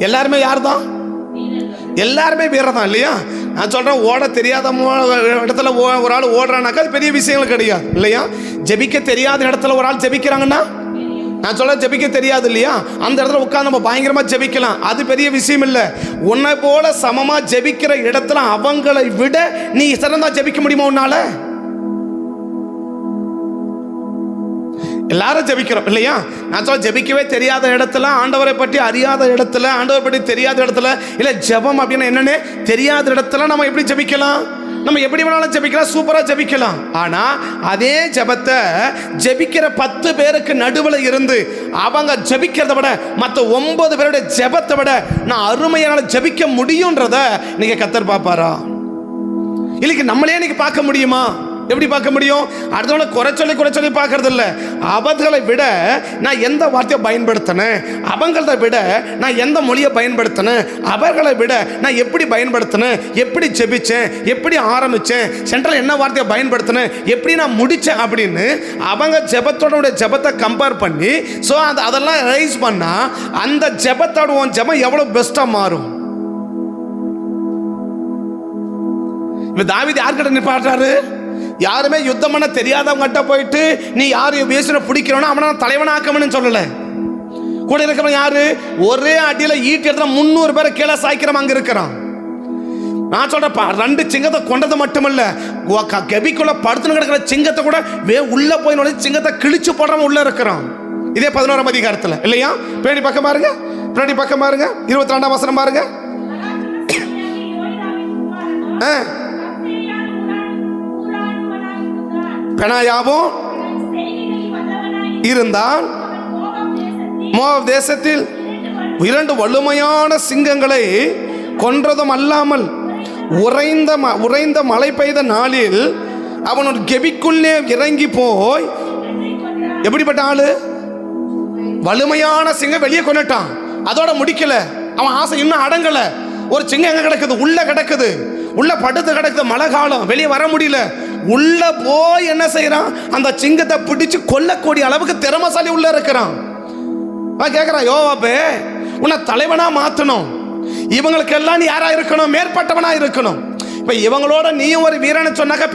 S1: எல்லாருமே யார் தான்? எல்லாருமே வீரர் தான் இல்லையா? நான் சொல்றேன், ஓட தெரியாத இடத்துல ஒரு ஆள் ஓடுறானாக்கா அது பெரிய விஷயங்கள் கிடையாது இல்லையா? ஜெபிக்க தெரியாத இடத்துல ஒரு ஆள் ஜெபிக்கிறாங்கன்னா, நான் சொல்ல ஜெபிக்க தெரியாது இல்லையா, அந்த இடத்துல உட்கார்ந்து நம்ம பயங்கரமா ஜெபிக்கலாம், அது பெரிய விஷயம் இல்லை. உன்னை போல சமமா ஜெபிக்கிற இடத்துல அவங்களை விட நீ சிறந்தா ஜெபிக்க முடியுமா உன்னால? எல்லாரும் ஜெபிக்கிறோம் இல்லையா? நான் சொல்ல ஜெபிக்கவே தெரியாத இடத்துல, ஆண்டவரை பற்றி அறியாத இடத்துல, ஆண்டவரை பற்றி தெரியாத இடத்துல, இல்லை ஜெபம் அப்படின்னா என்னன்னு தெரியாத இடத்துல நம்ம எப்படி ஜெபிக்கலாம்? நம்ம எப்படி வேணாலும் ஜெபிக்கலாம், சூப்பரா ஜெபிக்கலாம். ஆனா அதே ஜெபத்தை ஜெபிக்கிற 10 பேருக்கு நடுவில் இருந்து அவங்க ஜெபிக்கிறத விட மற்ற 9 பேருடைய ஜெபத்தை விட நான் அருமையான ஜெபிக்க முடியும்ன்றத நீங்க கர்த்தர் பார்ப்பாரா? இல்லைக்கு நம்மளே நீங்க பார்க்க முடியுமா? எப்படி பார்க்க முடியும்? அடுத்தவங்களை குறை சொல்லி பார்க்கறது இல்லை. அவர்களை விட நான் எந்த வார்த்தையை பயன்படுத்தினேன், அவங்கள விட நான் எந்த மொழியை பயன்படுத்தினேன், அவர்களை விட நான் எப்படி பயன்படுத்தினேன், எப்படி ஜெபிச்சேன், எப்படி ஆரம்பித்தேன், சென்ட்ரல் என்ன வார்த்தையை பயன்படுத்தினேன், எப்படி நான் முடித்தேன் அப்படின்னு அவங்க ஜெபத்தோட ஜெபத்தை கம்பேர் பண்ணி ஸோ அதெல்லாம் ரைஸ் பண்ணால் அந்த ஜெபத்தோட ஜெபம் எவ்வளோ பெஸ்ட்டாக மாறும். இப்போ தாவீது யார்கிட்ட நிப்பாட்டுறாரு? யாருமே யுத்தம் பண்ண தெரியாதவங்கிட்ட போயிட்டு நீ யாரு பேசுற பிடிக்கிறோன்னா அவனை தலைவனாக்கணும்னு சொல்லல. கூட இருக்கிறவன் யாரு? ஒரே அடியில ஈட்டி எடுத்த 300 பேரை கீழே சாய்க்கிறவன் அங்க இருக்கிறான். நான் சொல்றேன், 2 சிங்கத்தை கொண்டது மட்டுமல்ல, கெபிக்குள்ள படுத்துன்னு கிடக்கிற சிங்கத்தை கூட உள்ள போய் நுழைஞ்சு சிங்கத்தை கிழிச்சு போடுறவன் உள்ள இருக்கிறான். இதே 11ஆம் அதிகாரத்தில் இல்லையா? பின்னாடி பக்கம் பாருங்க, 22ஆம் வசனம் பாருங்க. பெனாயாவும் இருந்தால் மோவாப் தேசத்தில் 2 வலுமையான சிங்கங்களை கொன்றதும் அல்லாமல் உறைந்த மழை பெய்த நாளில் அவன் ஒரு கெபிக்குள்ளே இறங்கி போய், எப்படிப்பட்ட ஆளு? வலுமையான சிங்கம் வெளியே கொண்டுட்டான், அதோட முடிக்கல, அவன் ஆசை இன்னும் அடங்கல. ஒரு சிங்கம் எங்க கிடக்குது? உள்ள கிடக்குது, உள்ள படுத்து கிடக்குது, மழை காலம், வெளியே வர முடியல. உள்ள போய் என்ன செய்யறான்? அந்த சிங்கத்தை பிடிச்சு கொல்லக்கூடிய அளவுக்கு திறமசாலி உள்ள இருக்கிறான். கேட்கிறான், யோவாபே உன்னை தலைவனா மாத்தணும், இவங்களுக்கு எல்லாம் நீ யாரா இருக்கணும்? மேற்பட்டவனா இருக்கணும். இப்ப இவங்களோட நீயும் ஒரு வீரனை சொன்னாக்க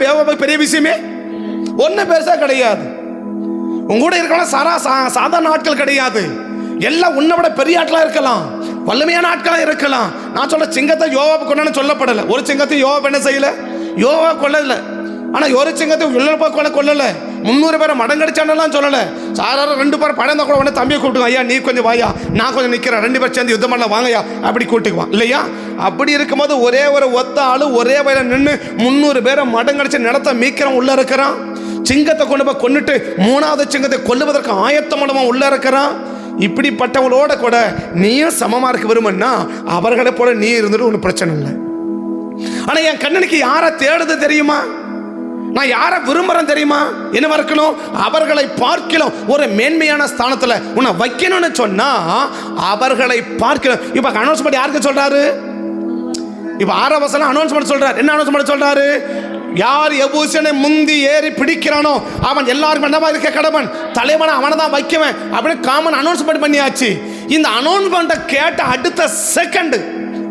S1: பெரிய விஷயமே ஒன்னும் பெருசா கிடையாது. உங்கூட இருக்கலாம் சாதாரண ஆட்கள் கிடையாது, எல்லாம் உன்னை விட பெரிய ஆட்களா இருக்கலாம், வல்லமையான ஆட்களா இருக்கலாம். நான் சொல்ற சிங்கத்தை யோவாபு கொண்டான்னு சொல்லப்படல. ஒரு சிங்கத்தை யோவாபு என்ன செய்யல? யோவாபு கொல்லல. ஆனா ஒரு சிங்கத்தை கொல்லல, 300 பேரை மடங்கடிச்சானெல்லாம் சொல்லல. சாதாரண 2 பேர் படம் கூட உடனே தம்பியை கூப்பிட்டுங்க, ஐயா நீ கொஞ்சம் வாயா, நான் கொஞ்சம் நிற்கிறேன், 2 பேர் சேர்ந்து யுத்தம் பண்ணலாம் வாங்கயா, அப்படி கூப்பிட்டுக்குவான் இல்லையா? அப்படி இருக்கும்போது ஒரே ஒரு ஒத்த ஆளு ஒரே வயல நின்று 300 பேரை மடங்கடிச்சு நிலத்தை மீக்கிறவன் உள்ள இருக்கிறான். சிங்கத்தை கொண்டு போய் கொண்டுட்டு 3வது சிங்கத்தை கொல்லுவதற்கு ஆயத்தமானவன் உள்ள இருக்கிறான். இப்படிப்பட்டவங்களோட கூட நீயும் சமமா இருக்க விரும்புன்னா அவர்களை போல நீ இருந்துட்டு ஒன்றும் பிரச்சனை இல்லை. ஆனா என் கண்ணனுக்கு யாரை தேடுது தெரியுமா? நான் யாரை விரும்புறேன் தெரியுமா? என்ன இருக்கணும்? அவர்களை பார்க்கலாம் ஒரு மேன்மையான ஸ்தானத்துல உன்னை வைக்கணும்னு சொன்னா அவர்களை பார்க்கலாம். இப்ப அனௌன்ஸ்மெண்ட் யாருக்கு சொல்றாரு? இப்ப 6ஆம் வசனம் அனௌன்ஸ்மெண்ட் சொல்றாரு. என்ன அனௌன்ஸ்மெண்ட் சொல்றாரு? யார் எபூசியனை முந்தி ஏறி பிடிக்கிறானோ அவன் எல்லாருக்கும் என்னவா இருக்க கடவன், தலைவனை அவனை தான் வைக்குவேன் அப்படின்னு காமன் அனௌன்ஸ்மெண்ட் பண்ணியாச்சு. இந்த அனௌன்ஸ்மெண்ட்டை கேட்ட அடுத்த செகண்ட்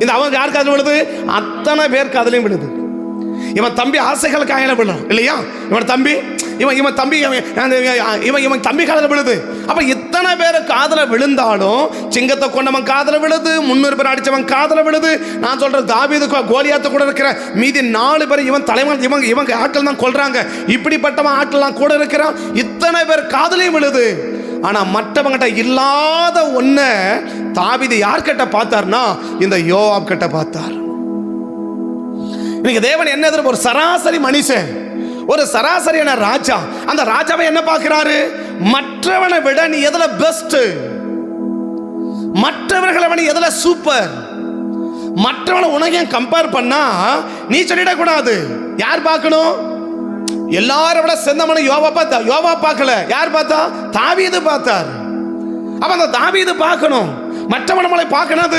S1: இந்த அவன் யாருக்கு அதில் விழுது? அத்தனை பேருக்கு அதுலையும் விழுது. இவன் தம்பி ஆசைகளுக்கு ஆயிரம் விழும் இல்லையா? இவன் தம்பி இவன் தம்பி இவன் தம்பி காதல விழுது. அப்ப இத்தனை பேரு காதல விழுந்தாலும் சிங்கத்தை கொண்டவன் காதல விழுது, 300 பேர் அடிச்சவன் காதல விழுது. நான் சொல்றேன் தாவீது கோலியாத்து கூட இருக்கிற மீதி 4 பேர் இவன் தலைவன் இவங்க ஆட்கள் தான் கொல்றாங்க. இப்படிப்பட்டவன் ஆட்கள் கூட இருக்கிறான். இத்தனை பேர் காதலையும் விழுது. ஆனா மற்றவங்கிட்ட இல்லாத ஒன்ன தாவீது யார் கிட்ட பார்த்தார்னா இந்த யோவாப் கிட்ட பார்த்தார். இன்னைக்கு தேவன் என்ன எதிர்ப்பு? ஒரு சராசரி மனுஷன், ஒரு சராசரியான ராஜா. அந்த ராஜாவை என்ன பார்க்கிறாரு? மற்றவனை விட நீ எதுல பெஸ்ட், மற்றவர்களை விட எதுல சூப்பர், மற்றவனை உனக்கு கம்பேர் பண்ணா நீ சொல்லிடக்கூடாது. யார் பார்க்கணும்? எல்லாரும் விட செந்தமன யோவா பார்க்கல. யார் பார்த்தா? தாவீது பார்த்தார். அப்ப அந்த தாவீது பார்க்கணும், மற்றவனை பார்க்கணும்,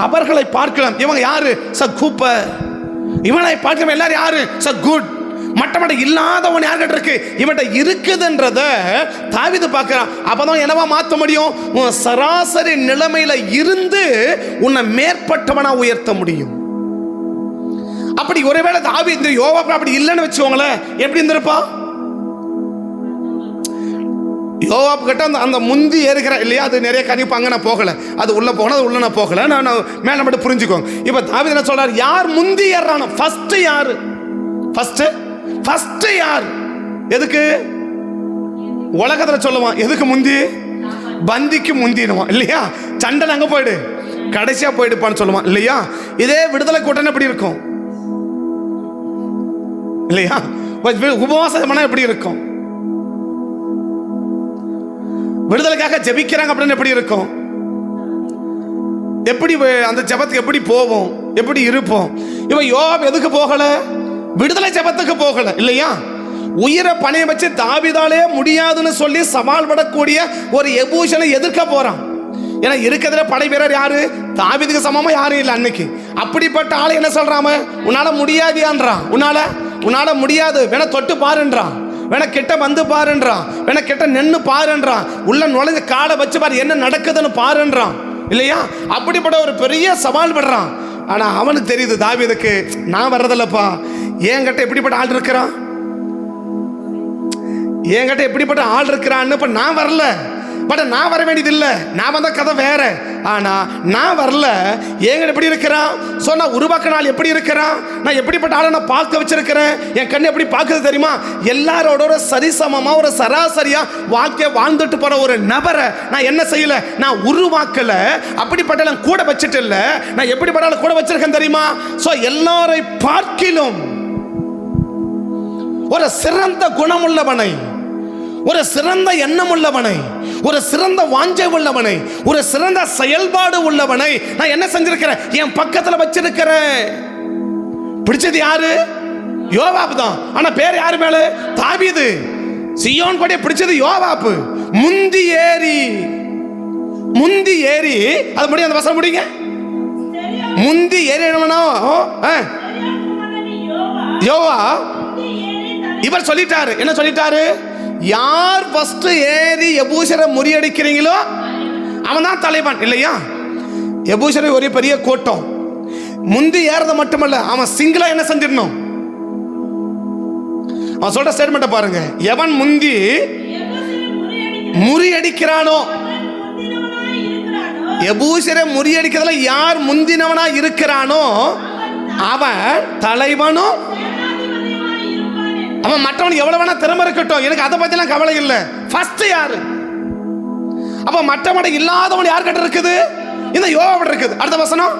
S1: அவர்களை பார்க்கலாம். இவங்க யாரு? சூப்பர். இவனை பார்க்க எல்லாரும் யாரு? குட். மற்றவன் இல்லாதவன் யார்கிட்ட இருக்கு? இவன்கிட்ட இருக்குதுன்றத தாவீது பார்க்கிறான். அப்பதான் என்னவா மாற்ற முடியும்? உன் சராசரி நிலைமையில இருந்து உன்னை மேற்பட்டவனா உயர்த்த முடியும். அப்படி ஒருவேளை தாவீது யோவாப் அப்படி இல்லைன்னு வச்சுக்கோங்களேன், எப்படி இருந்திருப்பா? யோவாப் கிட்ட அந்த முந்தி ஏறுகிற இல்லையா, அது நிறைய கணிப்பு அங்கே நான் போகலை, அது உள்ள போகணும், அது உள்ள நான் போகலை, நான் மேலே மட்டும் புரிஞ்சுக்கோங்க. இப்போ தாவீது என்ன சொல்றாரு? யார் முந்தி ஏறானோ ஃபர்ஸ்ட் யாரு? ஃபர்ஸ்ட் யார்? எதுக்கு உலகத்துல சொல்லுவான்? எதுக்கு முந்தி? பந்திக்கு முந்தினுவான் இல்லையா? சண்டை அங்கே போயிடு, கடைசியா போயிடுப்பான்னு சொல்லுவான் இல்லையா? இதே விடுதலை கூட்டம் எப்படி இருக்கும் இல்லையா? உபவாசம் பண்ணா எப்படி இருக்கும்? விடுதலைக்காக ஜெபிக்கிறாங்க அப்படின்னு எப்படி இருக்கும்? எப்படி அந்த ஜெபத்துக்கு எப்படி போவோம், எப்படி இருப்போம்? இவன் யோவாப் எதுக்கு போகல? விடுதலை ஜெபத்துக்கு போகல இல்லையா? உயிரை பணைய வச்சு தாவீதாலே முடியாதுன்னு சொல்லி சவால் படக்கூடிய ஒரு எபூசனை எதிர்க்க போறான். ஏன்னா இருக்கிறதுல படை வீரர் யாரு? தாவீதுக்கு சமமா யாரும் இல்லை அன்னைக்கு. அப்படிப்பட்ட ஆளை என்ன சொல்றாம? உன்னால முடியாதியான்றான். உன்னால முடியாது, வேணா தொட்டு பாருன்றான், வேணா கிட்ட வந்து பாருன்றான், வேணா கிட்ட நின்று பாருன்றான், உள்ள நுழைஞ்ச காலை வச்சு பாரு என்ன நடக்குதுன்னு பாருன்றான் இல்லையா? அப்படிப்பட்ட ஒரு பெரிய சவால் படுறான். ஆனா அவனுக்கு தெரியுது தாவீதுக்கு, நான் வர்றதில்லப்பா, என்கிட்ட எப்படிப்பட்ட ஆள் இருக்கிறான், என்கிட்ட எப்படிப்பட்ட ஆள் இருக்கிறான்னு. இப்ப நான் வரல, பட் நான் வர வேண்டியது இல்லை, நான் வந்த கதை வேற. ஆனா நான் வரல, என்கிட்ட எப்படி இருக்கிறான்? சொன்னா உருவாக்க நாள் எப்படி இருக்கிறான், நான் எப்படிப்பட்ட ஆளை நான் பார்க்க வச்சிருக்கிறேன். என் கண்ணு எப்படி பார்க்குது தெரியுமா? எல்லாரோட ஒரு சரிசமமா ஒரு சராசரியா வாழ்க்கை வாழ்ந்துட்டு போற ஒரு நபரை நான் என்ன செய்யல? நான் உருவாக்கல. அப்படிப்பட்ட நான் கூட வச்சுட்டு இல்லை, நான் எப்படிப்பட்ட ஆளை கூட வச்சிருக்கேன் தெரியுமா? சோ எல்லாரை பார்க்கிலும் ஒரு சிறந்த குணமுள்ளவனை, ஒரு சிறந்த எண்ணம் உள்ளவனை, ஒரு சிறந்த வாஞ்சை உள்ளவனை, ஒரு சிறந்த செயல்பாடு உள்ளவனை நான் என்ன செஞ்சிருக்கிறேன்? என் பக்கத்துல வச்சிருக்கிறேன். பிடிச்சது யாரு? யோவாப் தான். ஆனா பேர் யாரு மேல? தாவீது. சீயோன் கொடியை பிடிச்சது யோவாப். முந்தி ஏறி அது முடியும், அந்த வசனம் முடியுங்க. முந்தி ஏறி யோவா இவர் சொல்லிட்டாரு. என்ன சொல்லிட்டாரு? யார் ஃபர்ஸ்ட் ஏறி எபூசரை முறியடிக்கிறீங்களோ அவன் தான் தலைவன் இல்லையா? எபூசரை ஒரு பெரிய கூட்டம், முந்தி ஏறத மட்டுமல்ல, அவன் சிங்கிளா என்ன செஞ்சிடணும்? அவன் சொல்ற ஸ்டேட்மெண்ட்டை பாருங்க. எவன் முந்தி முறியடிக்கிறானோ, எபூசரை முறியடிக்கிறதுல யார் முந்தினவனா இருக்கிறானோ அவன் தலைவனும். அவன் மற்றவன் எவ்வளவு வேணா திறமை இருக்கட்டும், எனக்கு அதை பத்திலாம் கவலை இல்லை. ஃபர்ஸ்ட் யாரு? அப்ப மற்றவன் இல்லாதவன் யார் கிட்ட இருக்குது? இந்த யோவாப் இருக்குது. அடுத்த வசனம்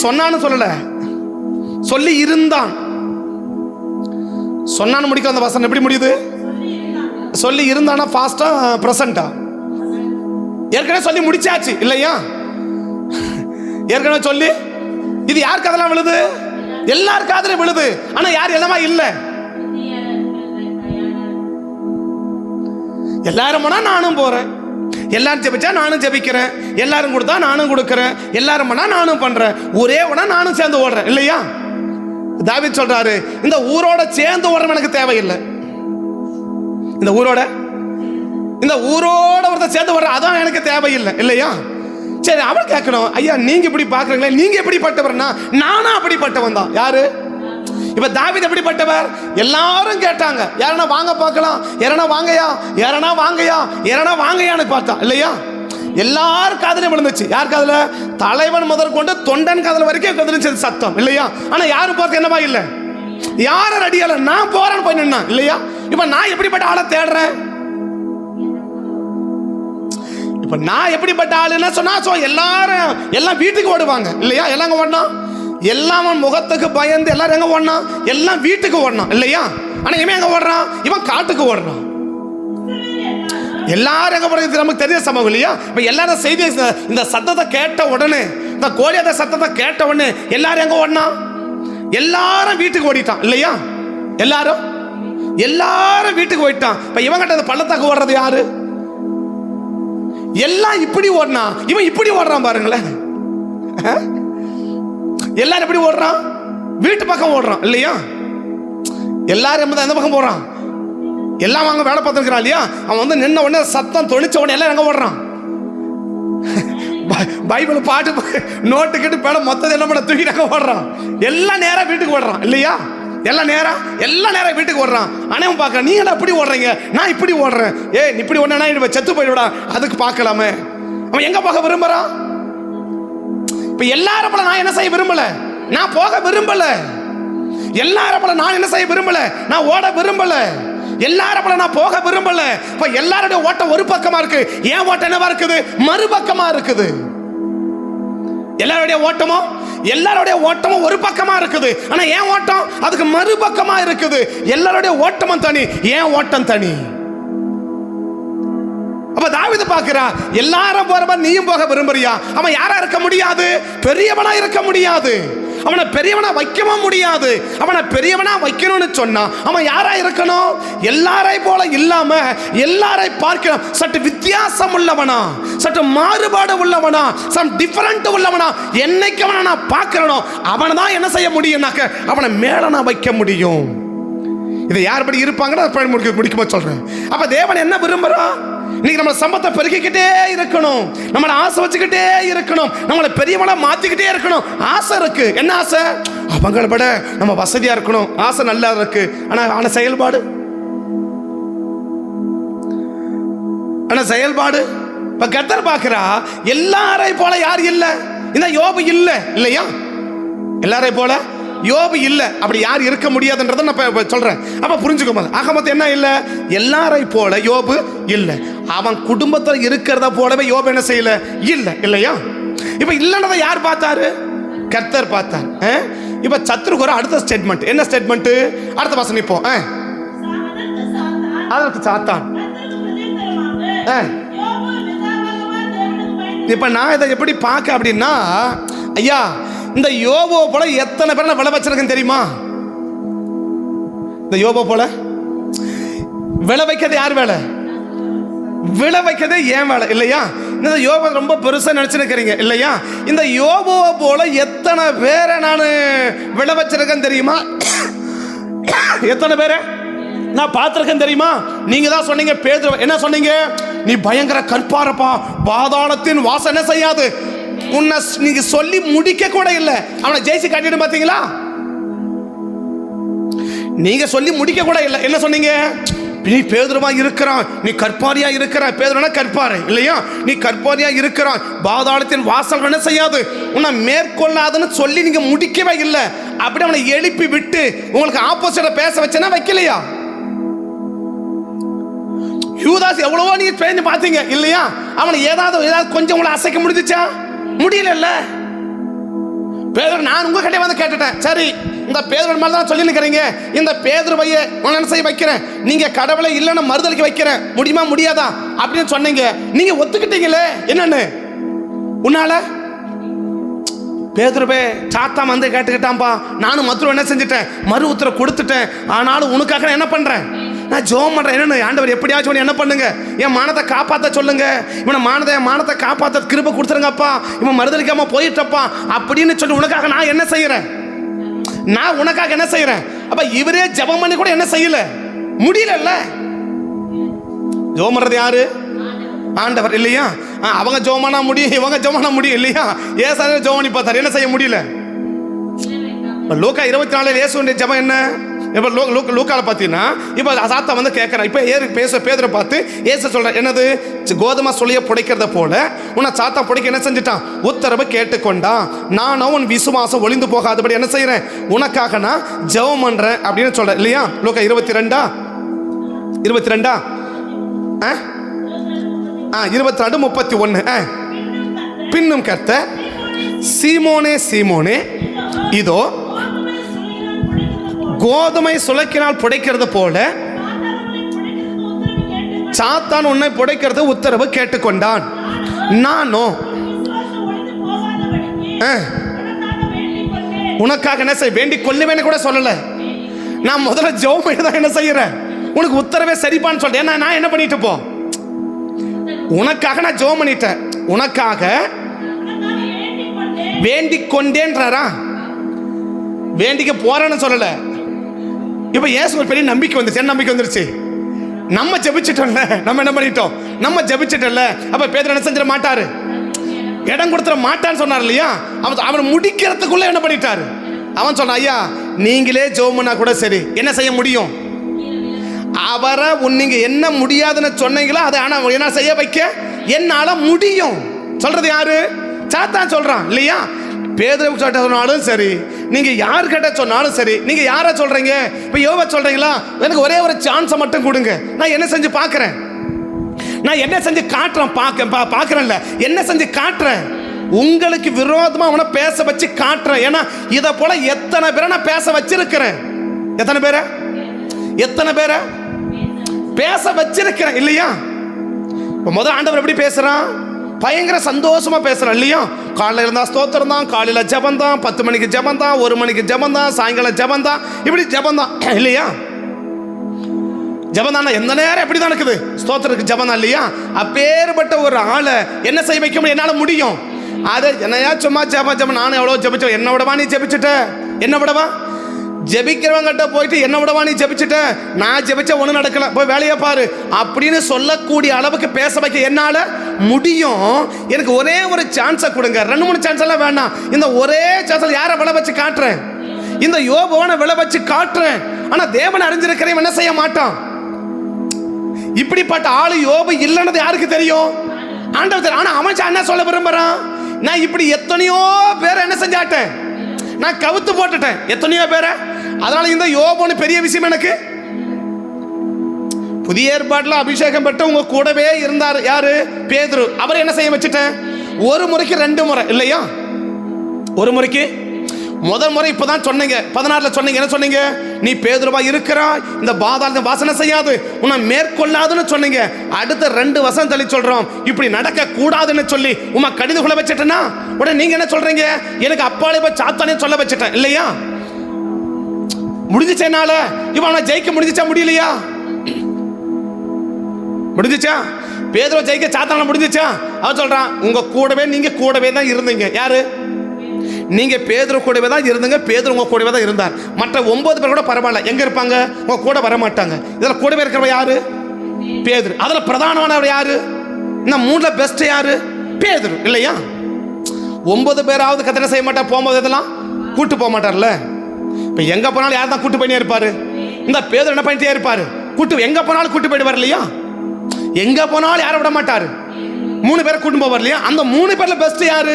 S1: சொன்னான்னு சொல்லல, சொல்லி இருந்தான். சொன்னான்னு முடிக்கிற அந்த வசனம் எப்படி முடியுது? சொல்லி இருந்தானா ஃபாஸ்டா பிரசண்டா? ஏற்கனவே சொல்லி முடிச்சாச்சு இல்லையா? ஏற்கனவே சொல்லி இது யார் காதெல்லாம் விழுது? எல்லார் காதல விழுது. ஆனா யார் எல்லாமா இல்ல. எல்லாரும் போனா நானும் போறேன், எல்லாரும் ஜெபிச்சா நானும் ஜெபிக்கிறேன், எல்லாரும் கொடுத்தா நானும் கொடுக்கிறேன், எல்லாரும் பண்ணா நானும் பண்றேன், ஒரே ஒண்ணா நானும் சேர்ந்து ஓடுறேன் இல்லையா? தாவீது சொல்றாரு, இந்த ஊரோட சேர்ந்து ஓடுறவன் எனக்கு தேவையில்லை. இந்த ஊரோட ஒருத்தர் சேர்ந்து ஓடுற அதான் எனக்கு தேவையில்லை இல்லையா? சரி, அவள் கேட்கணும், ஐயா நீங்க இப்படி பாக்குறீங்களே, நீங்க எப்படிப்பட்டவர்னா நானும் அப்படிப்பட்டவன் தான். யாரு? இப்ப தாவீது எப்படிப்பட்டவர்? எல்லாரும் கேட்டாங்க, யாரனா வாங்க பார்க்கலாம், யாரனா வாங்கயா, யாரனா வாங்கயா, யாரனா வாங்கயான்னு பார்த்தா இல்லையா? எல்லாரும் காதுல விழுந்துச்சு. யார் காதுல? தலைவன் முதற்கொண்டு தொண்டன் காதுல வரைக்கும் கதிரிச்சது சத்தம் இல்லையா? ஆனா யாரும் பார்த்து என்னவா இல்ல, யாரும் ரெடியால, நான் போறேன்னு போய் நின்னா இல்லையா? இப்ப நான் எப்படிப்பட்ட ஆளை தேடுறேன்? இப்ப நான் எப்படிப்பட்ட ஆளுன்னா சொன்னா எல்லாரும் எல்லாம் வீட்டுக்கு ஓடுவாங்க இல்லையா? எல்லாம் ஓடணும், எல்லாம் முகத்துக்கு பயந்து எல்லாரும் எங்க ஓடணும்? எல்லாம் வீட்டுக்கு ஓடணும் இல்லையா? ஆனா இவன் எங்க ஓடுறான்? இவன் காட்டுக்கு ஓடுறான். எல்லாரும் எங்க போறது நமக்கு தெரிய சம்பவம் இல்லையா? இப்ப எல்லாரும் செய்தி இந்த சத்தத்தை கேட்ட உடனே, இந்த கோலியாத சத்தத்தை கேட்ட உடனே எல்லாரும் எங்க ஓடனா? எல்லாரும் வீட்டுக்கு ஓடிட்டான் இல்லையா? எல்லாரும் வீட்டுக்கு ஓடிட்டான். இப்ப இவன் கிட்ட பள்ளத்தாக்கு ஓடுறது யாரு? எல்லாம் இப்படி ஓடனா, இவன் இப்படி ஓடுறான் பாருங்களேன். எல்லாரும் எப்படி ஓடுறான்? வீட்டு பக்கம் ஓடுறான் இல்லையா? எல்லாரும் எந்த பக்கம் போறான்? எல்லாம் வாங்க வேலை பார்த்துருக்கிறான் இல்லையா? அவன் வந்து நின்ன உடனே சத்தம் தொழிச்ச உடனே எல்லாம் எங்க ஓடுறான்? பைபிள் பாட்டு நோட்டு கேட்டு பேட மொத்தத்தை என்ன பண்ண தூக்கிட்டு ஓடுறான். எல்லாம் நேரா வீட்டுக்கு ஓடுறான் இல்லையா? எல்லாம் நேரம் வீட்டுக்கு ஓடுறான். அனைவன் பார்க்க, நீங்க அப்படி ஓடுறீங்க, நான் இப்படி ஓடுறேன். இப்படி ஒன்னா செத்து போயிடுடா, அதுக்கு பார்க்கலாமே. அவன் எங்க போக விரும்புறான்? இப்ப எல்லாரும் போல நான் என்ன செய்ய விரும்பல, நான் போக விரும்பல. எல்லாரும் போல நான் என்ன செய்ய விரும்பல, நான் ஓட விரும்பல. எல்லாரும் போல நான் போக விரும்பல. இப்ப எல்லாருடைய ஓட்டம் ஒரு பக்கமா இருக்கு, ஏன் ஓட்டம் என்னவா இருக்குது? மறுபக்கமா இருக்குது. எல்லாருடைய ஓட்டமும் ஒரு பக்கமா இருக்குது, ஆனா ஏன் ஓட்டம் அதுக்கு மறுபக்கமா இருக்குது. எல்லாருடைய ஓட்டமும் தனி, ஏன் ஓட்டம் தனி. அப்ப தாவீது பார்க்கிறா, எல்லாரும் போறப்ப நீயும் போக விரும்புறியா? அவன் யாரா இருக்க முடியாது? பெரியவனா இருக்க முடியாது. அவனை பெரியவனா வைக்கவும் முடியாது. அவனை பெரியவனா வைக்கணும்னு சொன்னா அவன் யாரா இருக்கணும்? எல்லாரை போல இல்லாம எல்லாரை பார்க்கணும், சற்று வித்தியாசம் உள்ளவனா, சற்று மாறுபாடு உள்ளவனா, சம் டிஃபரண்ட் உள்ளவனா. என்னைக்கு அவனை நான் பார்க்கிறனோ அவனை தான் என்ன செய்ய முடியும்னாக்க அவனை மேல நான் வைக்க முடியும். இதை யார் படி இருப்பாங்கன்னு முடிக்கும்போது சொல்றேன். அப்ப தேவன் என்ன விரும்புறான்? இன்னைக்கு நம்ம சம்பத்தை பெருக்கிக்கிட்டே இருக்கணும், நம்மளை ஆசை வச்சுக்கிட்டே இருக்கணும், நம்மளை பெரியவனா மாத்திக்கிட்டே இருக்கணும். ஆசை இருக்கு. என்ன ஆசை? அவங்களை விட நம்ம வசதியா இருக்கணும். ஆசை நல்லா இருக்கு, ஆனா செயல்பாடு இப்ப கர்த்தர் பார்க்கிறா, எல்லாரை போல யார் இல்ல? இந்த யோபு இல்லையா? எல்லாரை போல யோபு இல்ல. அப்படி யார் இருக்க முடியாதுன்றதை நான் சொல்றேன். அப்ப புரிஞ்சுக்கோங்க. ஆகமத்து என்ன இல்ல? எல்லாரை போல யோபு இல்ல. அவன் குடும்பத்தில் இருக்கிறத போலவே யோபு என்ன செய்யல? இல்லையா? இப்ப இல்லைன்றதை யார் பார்த்தாரு? கர்த்தர் பார்த்தார். இப்ப சத்ருக்கு ஒரு அடுத்த ஸ்டேட்மெண்ட். என்ன ஸ்டேட்மெண்ட்? அடுத்த வசனம். இப்போ அதற்கு சாத்தான். இப்ப நான் இதை எப்படி பார்க்க அப்படின்னா, ஐயா இந்த யோபோ போல எத்தனை பேர் விளை வச்சிருக்கேன் தெரியுமா? இந்த யோபோ போல விளை வைக்கிறது யார் வேலை? விளை வைக்கிறதே ஏன் வேலை இல்லையா? இந்த யோபோ ரொம்ப பெருசா நினைச்சிருக்கிறீங்க இல்லையா? இந்த யோபோ போல எத்தனை பேரை நான் விளை வச்சிருக்கேன் தெரியுமா? எத்தனை பேரை நான் பார்த்திருக்கேன் தெரியுமா? நீங்க தான் சொன்னீங்க, பேதுரு என்ன சொன்னீங்க? நீ பயங்கர கற்பாரப்பா, பாதாளத்தின் வாசம் என்ன செய்யாது. உன்னை நீங்க சொல்லி முடிக்க கூட இல்லை, அவனை ஜெயிச்சு காட்டிட்டு பாத்தீங்களா? நீங்க சொல்லி முடிக்க கூட இல்லை. என்ன சொன்னீங்க? நீ பேதுருவா இருக்கிறான், நீ கற்பாரியா இருக்கிறான். பேதுருனா கற்பாரை இல்லையா? நீ கற்பாரியா இருக்கிறான், பாதாளத்தின் வாசல் என்ன செய்யாது, உன்னை மேற்கொள்ளாதுன்னு சொல்லி நீங்க முடிக்கவே இல்லை. அப்படி அவனை எழுப்பி விட்டு உங்களுக்கு ஆப்போசிட்டா பேச வச்சனா வைக்கலையா? யூதாஸ் எவ்வளவோ நீங்க பேசி பாத்தீங்க இல்லையா? அவனை ஏதாவது கொஞ்சம் உங்களை அசைக்க முடிஞ்சுச்சா? முடியல. பேதுரு நான் உங்க கிட்ட வந்து கேட்டுட்டேன், சரி இந்த பேதுரு மேல தான் சொல்லி நிற்கிறீங்க. இந்த பேதுருவைய என்ன செய்ய வைக்கிறேன், நீங்க கடவுளை இல்லைன்னு மறுதலிக்க வைக்கிறேன், முடியுமா முடியாதா அப்படின்னு சொன்னீங்க. நீங்க ஒத்துக்கிட்டீங்களே என்னன்னு உன்னால. பேதுருவே சாத்தா வந்து கேட்டுக்கிட்டான்பா, நானும் மதுரை என்ன செஞ்சுட்டேன், மறு உத்தரவு கொடுத்துட்டேன். ஆனாலும் உனக்காக நான் என்ன பண்றேன், நான் ஜெபம் பண்றேன். என்னன்னு ஆண்டவர் எப்படியாச்சும் என்ன பண்ணுங்க, என் மானத்தை காப்பாற்ற சொல்லுங்க, இவனை மானத்தை காப்பாற்ற கிருபை கொடுத்துருங்கப்பா, இவன் மறுதலிக்காம போயிட்டப்பா அப்படின்னு சொல்லி உனக்காக நான் என்ன செய்யறேன், நான் உனக்காக என்ன செய்யறேன். அப்ப இவரே ஜெபம் பண்ணி கூட என்ன செய்யல, முடியல. ஜெபம் பண்றது யாரு, ஆண்டவர் இல்லையா. அவங்க ஜெபம் முடியும், இவங்க ஜெபம் முடியும் இல்லையா. ஏசாயா ஜெபம் பண்ணி பார்த்தாரு, என்ன செய்ய முடியல. லூக்கா 24 இயேசுடைய ஜெபம் என்ன, இப்போ லூக்கால பார்த்தீங்கன்னா இப்போ சாத்தா வந்து கேட்குறான். இப்போ பேதுரை பார்த்து ஏசு சொல்கிறேன், என்னது கோதுமை சுளைய புடைக்கிறத போல உன்னை சாத்தா புடைக்க என்ன செஞ்சுட்டான், உத்தரவு கேட்டுக்கொண்டான். நானும் உன் விசுவாசம் ஒளிந்து போகாதபடி என்ன செய்கிறேன், உனக்காக நான் ஜெபம் பண்ணுறேன் அப்படின்னு சொல்கிறேன் இல்லையா. லூக்கா 22 22:31. பின்னும் கர்த்தர், சீமோனே சீமோனே, இதோ கோதுமை சுளைக்கினால் புடைக்கிறது போல சாத்தான் உன்னை புடைக்கிறது உத்தரவு கேட்டுக்கொண்டான். நானும் உனக்காக என்ன செய்ய வேண்டிக் கொள்ளுவேன்னு கூட சொல்லல. நான் முதல்ல ஜெபம் பண்ணி தான் என்ன செய்யறேன், உனக்கு உத்தரவே சரிப்பான்னு சொல்றேன். நான் என்ன பண்ணிட்டு போ, உனக்காக நான் ஜெபம் பண்ணிட்டேன், உனக்காக வேண்டிக் கொண்டேன்றாரா, வேண்டிக்க போறேன்னு சொல்லல. இப்ப இயேசு ஒரு பெரிய நம்பிக்கை வந்துச்சு. என்ன நம்பிக்கை வந்துருச்சு, நம்ம ஜெபிச்சிட்டோம்ல, நம்ம என்ன பண்ணிட்டோம், நம்ம ஜெபிச்சிட்டோம்ல. அப்ப பேதுரு என்ன செஞ்சிட மாட்டாரு, இடம் கொடுத்துட மாட்டான்னு சொன்னார் இல்லையா. அவன் முடிக்கிறதுக்குள்ள என்ன பண்ணிட்டாரு, அவன் சொன்னான், ஐயா நீங்களே ஜெபம் பண்ணா கூட சரி, என்ன செய்ய முடியும், அவரை நீங்க என்ன முடியாதுன்னு சொன்னீங்களோ அதை ஆனா என்ன செய்ய வைக்க என்னால முடியும். சொல்றது யாரு, சாத்தான் சொல்றான் இல்லையா. பேதுரு சொன்னாலும் சரி, நீங்க யார் கிட்ட சொன்னாலும் சரி, நீங்க யாரை சொல்றீங்க, இப்ப யோபா சொல்றீங்களா, எனக்கு ஒரே ஒரு சான்ஸை மட்டும் கொடுங்க, நான் என்ன செஞ்சு பார்க்கிறேன், நான் என்ன செஞ்சு காட்டுறேன், பார்க்கிறேன்ல, என்ன செஞ்சு காட்டுறேன், உங்களுக்கு விரோதமா அவனை பேச வச்சு காட்டுறேன். ஏன்னா இதை போல எத்தனை பேரை நான் பேச வச்சிருக்கிறேன், எத்தனை பேரை பேச வச்சிருக்கிறேன் இல்லையா. முதல் ஆண்டவர் எப்படி பேசுறான், பயங்கர சந்தோஷமா பேசுறான் இல்லையா. காலையில் இருந்தா ஸ்தோத்திரம் தான், காலையில் ஜெபம் தான், 10 மணிக்கு ஜெபம் தான், 1 மணிக்கு ஜெபம் தான், சாயங்காலம் ஜெபம் தான், இப்படி ஜெபம் தான் இல்லையா. ஜெபம் தானே எந்த நேரம் எப்படி தான் இருக்குது, ஸ்தோத்திரத்துக்கு ஜெபம் தான் இல்லையா. அப்பேற்பட்ட ஒரு ஆளை என்ன செய்ய வைக்க முடியும், என்னால முடியும். அது என்னையா சும்மா ஜெபம், நானும் எவ்வளோ ஜெபிச்சோம், என்ன விடவா நீ ஜெபிச்சுட்ட, என்ன விடவா, ஜெபிக்கிறவங்கிட்ட போயிட்டு என்ன விடவா நீ ஜெபிச்சுட்ட, நான் ஜெபிச்ச ஒன்றும் நடக்கல, போய் வேலையை பாரு அப்படின்னு சொல்லக்கூடிய அளவுக்கு பேச வைக்க என்னால முடியும். எனக்கு ஒரே ஒரு சான்ஸை கொடுங்க, 2-3 சான்ஸ் எல்லாம் வேண்டாம், இந்த ஒரே சான்ஸில் யாரை விளை வச்சு காட்டுறேன், இந்த யோபுவான விளை வச்சு காட்டுறேன். ஆனா தேவன் அறிஞ்சிருக்கிறேன் என்ன செய்ய மாட்டான். இப்படிப்பட்ட ஆளு யோபு இல்லைன்னு யாருக்கு தெரியும், ஆண்டவர் தெரியும். ஆனா அவன் என்ன சொல்ல விரும்புறான், நான் இப்படி எத்தனையோ பேரை என்ன செஞ்சாட்டேன், நான் கவுத்து போட்டுட்டேன் எத்தனையோ பேரை. அதனால இந்த யோபுன்னு பெரிய விஷயம் எனக்கு. புதிய ஏற்பாட்டில் அபிஷேகம் பெற்று உங்க கூடவே இருந்தார் யாரு, பேதுரு. அவர் என்ன செய்ய வச்சுட்டேன், ஒரு முறைக்கு 2 முறை இல்லையா, ஒரு முறைக்கு. முதல் முறை இப்பதான் சொன்னீங்க, 16ல சொன்னீங்க, என்ன சொன்னீங்க, நீ பேதுருவா இருக்கிறாய், இந்த பாதாளத்தை வாசனை செய்யாது, உன்னை மேற்கொள்ளாதுன்னு சொன்னீங்க. அடுத்த 2 வருஷம் தள்ளி சொல்றோம், இப்படி நடக்க கூடாதுன்னு சொல்லி உமா கடிந்து கொள்ள வச்சுட்டேன்னா, உடனே நீங்க என்ன சொல்றீங்க, எனக்கு அப்பாலே போய் சாத்தானே சொல்ல வச்சுட்டேன் இல்லையா. முடிஞ்சிச்சேனால இவன் ஜெயிக்க முடிஞ்சிச்சா, முடியலையா, முடிஞ்சிச்சா. பேதுருவை ஜெயிக்க சாத்தான முடிஞ்சிச்சா. அவன் சொல்றான், உங்க கூடவே நீங்க கூடவே தான் இருந்தீங்க. யாரு, நீங்க பேதுரு கூடவே தான் இருந்தீங்க, பேதுரு உங்க கூடவே தான் இருந்தார். மற்ற 9 பேர் கூட பரவாயில்ல, எங்க இருப்பாங்க, உங்க கூட வர மாட்டாங்க. இதுல கூடவே இருக்கிறவ யாரு, பேதுரு. அதுல பிரதானமானவர் யாரு, இந்த 3ல பெஸ்ட் யாரு, பேதுரு இல்லையா. 9 பேராவது கத்தனை செய்ய மாட்டார், போகும்போது இதெல்லாம் கூட்டு போக மாட்டார்ல. இப்ப எங்க போனாலும் யார் தான் கூட்டு பண்ணியே இருப்பாரு, இந்த பேதுரு என்ன பண்ணிட்டே இருப்பாரு, கூட்டு எங்க போனாலும் கூட்டு போயிடுவார் இல்லையா. எங்க போனாலும் யாரை விட மாட்டாரு, 3 பேரை கூட்டு போவார் இல்லையா. அந்த 3 பேர்ல பெஸ்ட் யாரு,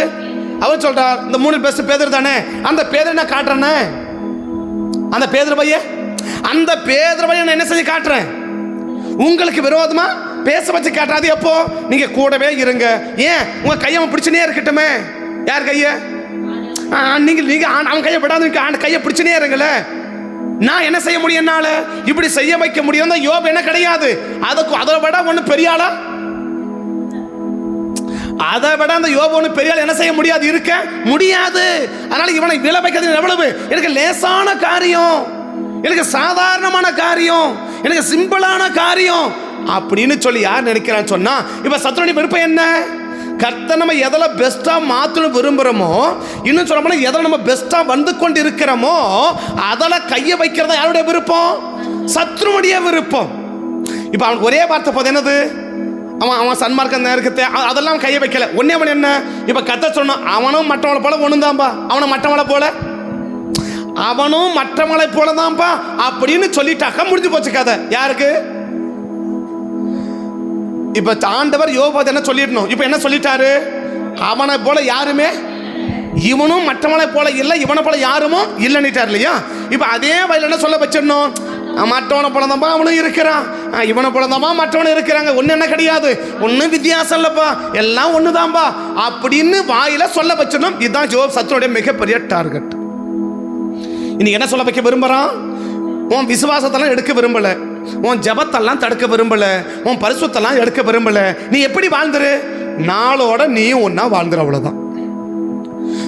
S1: அவர் சொல்றார், இந்த 3 பெஸ்ட் பேதுரு தானே. அந்த பேதுரு நான் காட்டுறேனே, அந்த பேதுரு பையன், அந்த பேதுரு பையன் என்ன செஞ்சு காட்டுறேன், உங்களுக்கு விரோதமா பேச வச்சு காட்டுறாது. எப்போ, நீங்க கூடவே இருங்க. ஏன், உங்க கையை பிடிச்சுனே இருக்கட்டுமே. யார் கைய, நீங்க அவன் கையை விடாது கையை பிடிச்சுனே இருங்களே. நான் என்ன செய்ய முடியும்? என்னால இப்படி செய்ய வைக்க முடியும் தான். யோபு என்ன கிடையாது, அதை விட ஒண்ணு பெரிய ஆளா, அதை விட அந்த யோபு ஒண்ணு பெரிய ஆள் என்ன செய்ய முடியாது, இருக்க முடியாது. அதனால இவனை விழ வைக்கிறது எவ்வளவு எனக்கு லேசான காரியம், எனக்கு சாதாரணமான காரியம், எனக்கு சிம்பிளான காரியம் அப்படின்னு சொல்லி யார் நினைக்கிறான்னு சொன்னா, இப்ப சத்துருடைய விருப்பம் என்ன? கர்த்தர் நம்ம எதில் பெஸ்ட்டாக மாற்றணும் விரும்புகிறோமோ, இன்னும் சொல்ல போனால் எதில் நம்ம பெஸ்ட்டாக வந்து கொண்டு இருக்கிறோமோ அதில் கையை வைக்கிறதா யாருடைய விருப்பம்? சத்ருடைய விருப்பம். இப்போ அவனுக்கு ஒரே வார்த்தை போது என்னது, அவன் சன்மார்க்கம் இருக்குது, அதெல்லாம் கையை வைக்கல. ஒன்னே அவன் என்ன, இப்போ கர்த்தர் சொன்னான் அவனும் மற்றவளை போல ஒண்ணுதான்பா, அவனும் மற்றவளை போல, அவனும் மற்றவளை போல தான்ப்பா அப்படின்னு சொல்லிட்டாக்க முடிஞ்சு போச்சு கதை. யாருக்கு? இப்ப ஆண்டவர் யோபு என்ன சொல்லிடணும், இப்ப என்ன சொல்லிட்டாரு, அவனை போல யாருமே, இவனும் மற்றவனை போல இல்லை, இவனை போல யாருமோ இல்லைன்னுட்டார் இல்லையா. இப்ப அதே வயல என்ன சொல்ல வச்சிடணும், மற்றவனை போலதான்பா அவனும் இருக்கிறான், இவனை போலதான்பா மற்றவனும் இருக்கிறாங்க, ஒன்னு என்ன கிடையாது, ஒன்னும் வித்தியாசம் இல்லப்பா, எல்லாம் ஒண்ணுதான்பா அப்படின்னு வாயில சொல்ல வச்சிடணும். இதுதான் யோபு சத்துருடைய மிகப்பெரிய டார்கெட். இன்னைக்கு என்ன சொல்ல வைக்க விரும்புறான், உன் விசுவாசத்தெல்லாம் எடுக்க விரும்பல, உன் ஜபத்தெல்லாம் தடுக்க விரும்பல, உன் பரிசுத்தெல்லாம் எடுக்க விரும்பல, நீ எப்படி வாழ்ந்துரு, நாளோட நீயும் ஒன்னா வாழ்ந்துரு, அவ்வளவுதான்.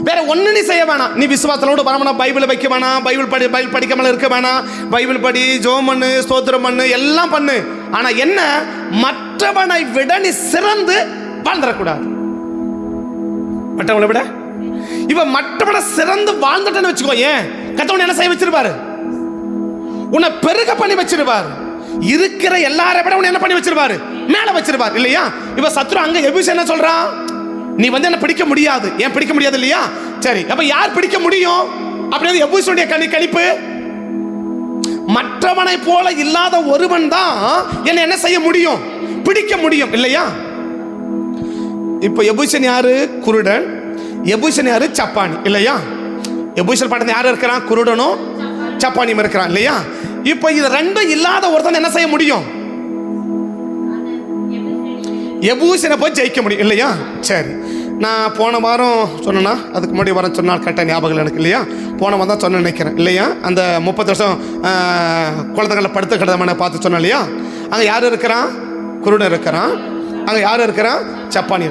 S1: வேற ஒண்ணு நீ செய்ய வேணாம். நீ விசுவாசத்தோடு வரணும், பைபிளை வைக்க வேணாம், பைபிள் படிக்காமல இருக்க வேணாம், பைபிள் படி, ஜெபம் பண்ணு, ஸ்தோத்திரம் பண்ணு, எல்லாம் பண்ணு. ஆனா என்ன, மற்றவனை விட நீ சிறந்து வாழ்ந்துடக்கூடாது. மற்றவனை விட இப்ப மற்றவனை சிறந்து வாழ்ந்துட்டேன்னு வச்சுக்கோ, ஏன் கர்த்தர் என்ன செய்ய வச்சிருப்பாரு, உன்னை பெருக பண்ணி வச்சிருவார், இருக்கிற எல்லாரை விட உன்னை என்ன பண்ணி வச்சிருவாரு, மேல வச்சிருவார் இல்லையா. இப்ப சத்ரு அங்க எபூஸ் என்ன சொல்றான், நீ வந்து என்ன பிடிக்க முடியாது, ஏன் பிடிக்க முடியாது இல்லையா. சரி, அப்ப யார் பிடிக்க முடியும் அப்படியே எபூசுடைய கணிப்பு, மற்றவனை போல இல்லாத ஒருவன் தான் என்ன செய்ய முடியும், பிடிக்க முடியும் இல்லையா. இப்ப எபூசன் யாரு, குருடன். எபூசன் யாரு, சப்பானி இல்லையா. எபூசன் பட்டணம் யாரு இருக்கிறான், குருடனும் சப்பானியும் இருக்கிறான் இல்லையா. இப்ப இது ரெண்டும் இல்லாத ஒருத்தன் என்ன செய்ய முடியும், எபூசனை போய் ஜெயிக்க முடியும் இல்லையா. சரி, நான் போன வாரம் சொன்னா, அதுக்கு முன்னாடி வாரம் சொன்னால் கரெக்டாக ஞாபகம் எனக்கு இல்லையா, போன வாரம் தான் சொன்ன நினைக்கிறேன் இல்லையா. அந்த 30 வருஷம் குழந்தைகளை படுத்த கிடமான பார்த்து சொன்னேன் இல்லையா. அங்கே யார் இருக்கிறான், குருடன் இருக்கிறான். அங்கே யார் இருக்கிறான், சப்பானி.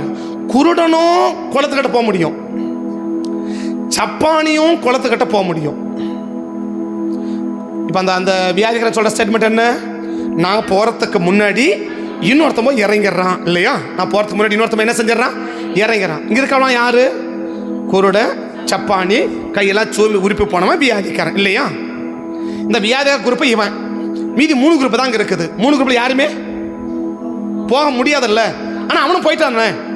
S1: குருடனும் குளத்துக்கிட்ட போக முடியும், சப்பானியும் குளத்துக்கிட்ட போக முடியும். இப்போ அந்த வியாதிகரன் சொல்ற ஸ்டேட்மெண்ட் என்ன, நான் போறதுக்கு முன்னாடி இன்னொருத்தன் போய் இறங்கிடுறான் இல்லையா. நான் போறதுக்கு முன்னாடி இன்னொருத்தன் என்ன செஞ்சிடறான், இறங்கிறான். இங்க இருக்கலாம் யாரு, குருட, சப்பானி, கையெல்லாம் சூம்பி உறுப்பி போனவன் வியாதிக்காரன் இல்லையா. இந்த வியாதிகார குரூப் இவன், மீதி 3 குரூப் தான் இருக்குது. 3 குரூப்ல யாருமே போக முடியாதுல்ல. ஆனா அவனும் போயிட்டான்,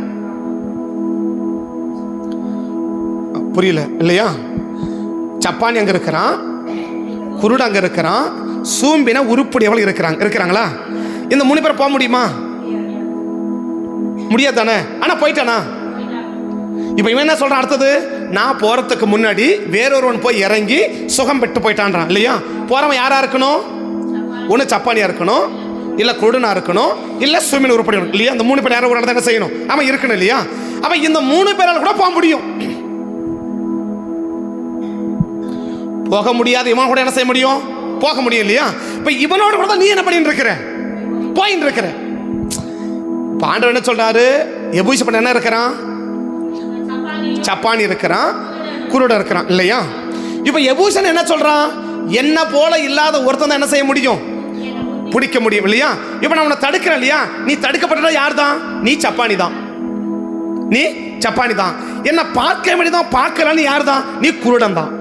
S1: புரியல இல்லையா. சப்பானி அங்க இருக்கிறான், குருடு அங்க இருக்கிறான், சூம்பின உருப்படியவள் இருக்கிறாங்களா. இந்த 3 பேர் போக முடியுமா, முடியாது தானே. ஆனா போயிட்டானா. இப்ப இவன் என்ன சொல்றான், அடுத்தது நான் போறதுக்கு முன்னாடி வேறொருவன் போய் இறங்கி சுகம் பெற்று போயிட்டான்றான் இல்லையா. போறவன் யாரா இருக்கணும், ஒண்ணு சப்பானியா இருக்கணும், இல்ல குருடனா இருக்கணும், இல்ல சூம்பின உருப்படி இல்லையா. அந்த 3 பேர் யாரோ ஒரு இடத்துல என்ன செய்யணும், அவன் இருக்கணும் இல்லையா. அப்ப இந்த 3 பேரால் கூட போக முடியும். போக முடியாது, இவன் கூட என்ன செய்ய முடியும், போக முடியும் இல்லையா. இப்ப இவனோட கூட நீ என்ன பண்ணிட்டு இருக்கிற, போயிட்டு இருக்கிற. ஆண்டவர் என்ன சொல்றாரு, எபூஸ் பண்ண என்ன இருக்கிறான், சப்பானி இருக்கிறான், குருட இருக்கிறான் இல்லையா. இப்ப எபூசன் என்ன சொல்றான், என்ன போல இல்லாத ஒருத்தன் என்ன செய்ய முடியும், பிடிக்க முடியும் இல்லையா. இப்ப நான் உன்னை தடுக்கிறேன் இல்லையா, நீ தடுக்கப்பட்டதா யார் தான், நீ சப்பானி தான், நீ சப்பானி தான். என்ன பார்க்க வேண்டியதான், பார்க்கலான்னு யார் தான், நீ குருடன் தான்.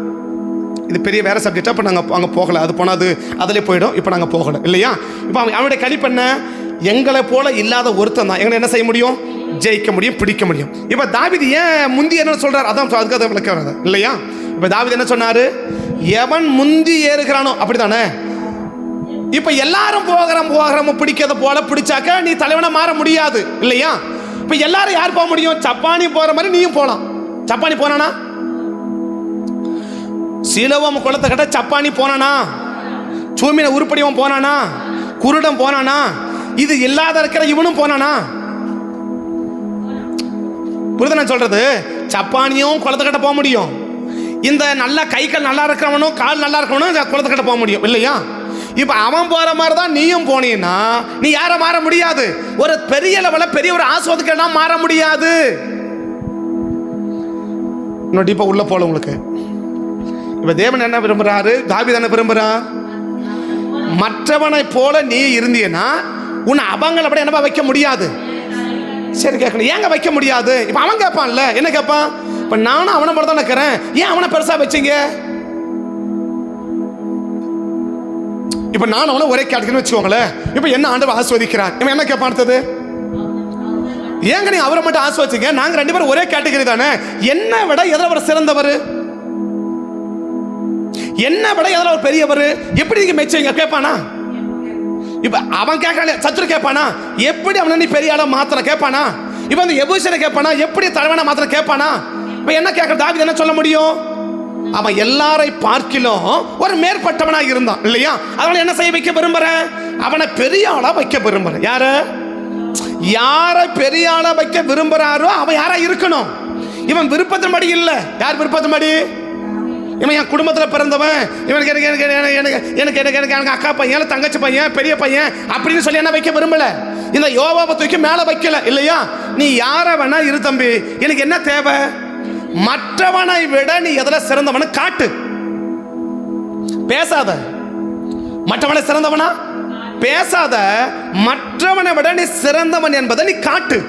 S1: இது பெரிய வேற சப்ஜெக்டா. இப்போ நாங்கள் அங்கே போகலை, அது போனால் அது அதிலே போயிடும். இப்போ நாங்கள் போகலை இல்லையா. இப்போ அவனுடைய கணிப்பு என்ன, எங்களை போல இல்லாத ஒருத்தன் தான் எங்களை என்ன செய்ய முடியும், ஜெயிக்க முடியும், பிடிக்க முடியும். இப்போ தாவீது ஏன் முந்தி என்ன சொல்றாரு, அதான் அதுக்கு விளக்க வராது இல்லையா. இப்போ தாவீது என்ன சொன்னாரு, எவன் முந்தி ஏறுகிறானோ அப்படித்தானே. இப்போ எல்லாரும் போகிறோம் பிடிக்கிறத போல பிடிச்சாக்க நீ தலைவனை மாற முடியாது இல்லையா. இப்போ எல்லாரும் யார் போக முடியும், சப்பானி போற மாதிரி நீயும் போகலாம். சப்பானி போனானா, சீலவம் குளத்தை கட்ட சப்பானி போனானா, சூமின உருப்படிவன் போனானா, குருடம் போனானா, இது இல்லாத இருக்கிற இவனும் போனானா. புரியுது நான் சொல்றது, சப்பானியும் குளத்தை கட்ட போக முடியும், இந்த நல்ல கை கால் நல்லா இருக்கிறவனும் கால் நல்லா இருக்கிறவனும் குளத்துக்கிட்ட போக முடியும் இல்லையா? இப்போ அவன் போகிற மாதிரி தான் நீயும் போனீன்னா நீ யாரை மாற முடியாது. ஒரு பெரிய லெவலில் பெரிய ஒரு ஆஸ்வாதக்கெல்லாம் மாற முடியாது. இன்னும் டீப்பாக உள்ள போல உங்களுக்கு. இப்போ தேவன் என்ன விரும்புகிறாரு? தாவீது என்ன விரும்புகிறார்? மற்றவனை போல நீ இருந்தீன்னா உன்னை அவங்களை விட என்னப்பா வைக்க முடியாது. சரி கேட்கணும், ஏங்க வைக்க முடியாது? இப்போ அவன் கேட்பான்ல, என்ன கேட்பான்? இப்போ நானும் அவனை போல தான் இருக்கிறேன், ஏன் அவனை பெருசாக வச்சிங்க? இப்போ நான் அவனை ஒரே கேட்டகரின்னு வச்சுக்கோங்களேன். இப்போ என்ன ஆண்டவர் ஆஸ்வதிக்கிறான், இவன் என்ன கேட்பான் அடுத்தது? ஏங்க நீ அவரை மட்டும் ஆஸ்வதிச்சிங்க, நாங்கள் 2 பேரும் ஒரே கேட்டகரி தானே, என்ன விட எதில் அவர் சிறந்தவர், என்ன விட எதில் அவர் பெரியவர், எப்படி நீங்க மெச்சுவீங்க கேட்பானா? இப்ப அவன் கேட்கல, சத்துரு கேட்பானா? எப்படி அவனை நீ பெரிய ஆளா மாத்திர கேட்பானா? இப்ப அந்த எபூசியனை கேட்பானா? எப்படி தலைவனா மாத்திர கேட்பானா? இப்ப என்ன கேட்கற? தாவீது என்ன சொல்ல முடியும்? அவன் எல்லாரை பார்க்கிலும் ஒரு மேற்பட்டவனா இருந்தான் இல்லையா? அதனால என்ன செய்ய வைக்க விரும்புறேன்? அவனை பெரிய ஆளா வைக்க விரும்புறேன். யாரை பெரிய ஆளா வைக்க விரும்புறாரோ அவன் யாரா இருக்கணும். இவன் விருப்பத்தின்படி இல்லை. யார் விருப்பத்தின்படி? இவன் என் குடும்பத்தில் பிறந்தவன், இவனுக்கு எனக்கு எனக்கு எனக்கு எனக்கு எனக்கு எனக்கு எனக்கு அக்கா பையன், தங்கச்சி பையன், பெரிய பையன் அப்படின்னு சொல்லி என்ன வைக்க விரும்பல. இந்த யோவாவை தூக்கி மேலே வைக்கல இல்லையா? நீ யாரை வேணா இரு தம்பி, எனக்கு என்ன தேவை? மற்றவனை விட நீ எதில் சிறந்தவனு காட்டு. பேசாத. மற்றவனை சிறந்தவனா பேசாத. மற்றவனை விட நீ சிறந்தவன் என்பதை நீ காட்டு.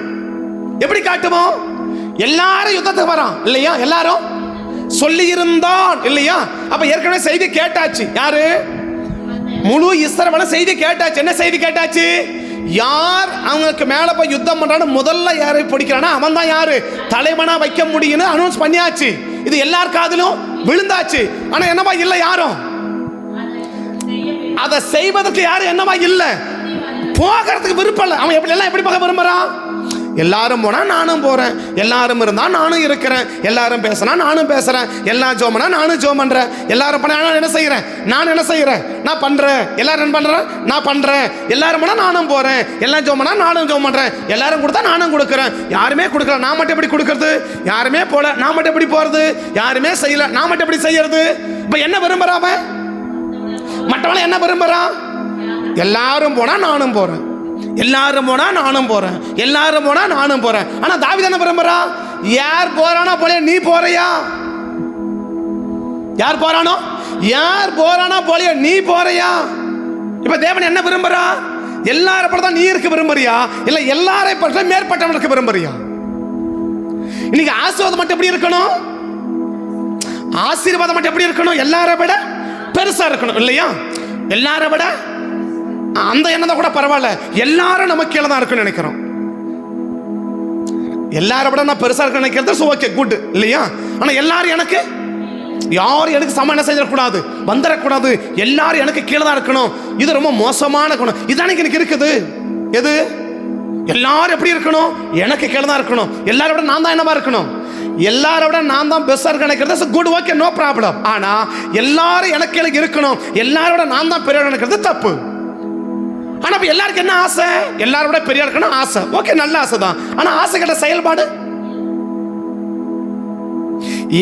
S1: எப்படி காட்டுவோம்? எல்லாரும் யுத்தத்துக்கு வரான் இல்லையா? எல்லாரும் சொல்லி இருந்தான் இல்லையா? அப்ப ஏற்கனவே செய்தி கேட்டாச்சு. யாரு? முழு இஸ்ரவேல் செய்தி கேட்டாச்சு. என்ன செய்தி கேட்டாச்சு? யார் அவங்களுக்கு மேல போய் யுத்தம் பண்றான்னு முதல்ல யாரை பிடிக்கிறானா அவன் தான் யாரு தலைவனா வைக்க முடியும்னு அனௌன்ஸ் பண்ணியாச்சு. இது எல்லார் காதிலும் விழுந்தாச்சு. ஆனா என்னவா இல்லை, யாரும் அதை செய்வதற்கு யாரும் என்னவா இல்லை, போகிறதுக்கு விருப்பம் இல்லை. அவன் எப்படி எல்லாம் எப்படி போக விரும்புறான்? எல்லாரும் போனா நானும் போறேன், எல்லாரும் இருந்தா நானும் இருக்கிறேன், எல்லாரும் பேசினா நானும் பேசுறேன், எல்லாம் ஜோமனா நானும் ஜோம் பண்றேன், எல்லாரும் பண்ண என்ன செய்யறேன், நான் என்ன செய்யறேன், நான் பண்றேன், எல்லாரும் என்ன பண்றேன், நான் பண்றேன், எல்லாரும் போனா நானும் போறேன், எல்லாம் ஜோமனா நானும் ஜோம் பண்றேன், எல்லாரும் கொடுத்தா நானும் கொடுக்குறேன், யாருமே கொடுக்கல நான் மட்டும் எப்படி கொடுக்கறது, யாருமே போல நான் மட்டும் எப்படி போறது, யாருமே செய்யல நான் மட்டும் எப்படி செய்யறது. இப்ப என்ன விரும்புறான்? மற்றவளை என்ன விரும்புறான்? எல்லாரும் போனா நானும் போறேன், எல்லாரும் போனா நானும் போறேன், எல்லாரும் போனா நானும் போறேன். ஆனா தாவீது என்ன விரும்புறா? யார் போறானோ போல நீ போறியா? யார் போறானோ யார் போறானோ போல நீ போறியா? இப்ப தேவன் என்ன விரும்புறா? எல்லாரை போல தான் நீ இருக்க விரும்புறியா, இல்ல எல்லாரை போல மேற்பட்டவனுக்கு விரும்புறியா? இன்னைக்கு ஆசீர்வாதம் மட்டும் எப்படி இருக்கணும்? ஆசீர்வாதம் மட்டும் எப்படி இருக்கணும்? எல்லாரை விட பெருசா இருக்கணும் இல்லையா? எல்லாரை விட அந்த எண்ணம் கூட பரவாயில்ல, எல்லாரும் நமக்கு கீழே தான் இருக்குன்னு நினைக்கிறோம். எல்லாரை விட நான் பெருசா இருக்க நினைக்கிறது ஓகே குட் இல்லையா? ஆனா எல்லாரும் எனக்கு, யாரும் எனக்கு சம என்ன செஞ்சிடக்கூடாது, வந்துடக்கூடாது, எல்லாரும் எனக்கு கீழே தான் இருக்கணும். இது ரொம்ப மோசமான குணம். இதுதான் எனக்கு இருக்குது. எது? எல்லாரும் எப்படி இருக்கணும்? எனக்கு கீழே தான் இருக்கணும். எல்லாரை விட நான் தான் என்னவா இருக்கணும்? எல்லாரை விட நான் தான் பெஸ்டா இருக்க நினைக்கிறது குட், ஓகே, நோ ப்ராப்ளம். ஆனா எல்லாரும் எனக்கு கீழே இருக்கணும், எல்லாரை விட நான் தான் பெரிய நினைக்கிறது தப்பு. ஆனா எல்லாருக்கும் என்ன ஆசை? எல்லாரும் விட பெரிய இருக்கணும் ஆசை. ஓகே, நல்ல ஆசை தான். ஆனா ஆசை கிட்ட செயல்பாடு.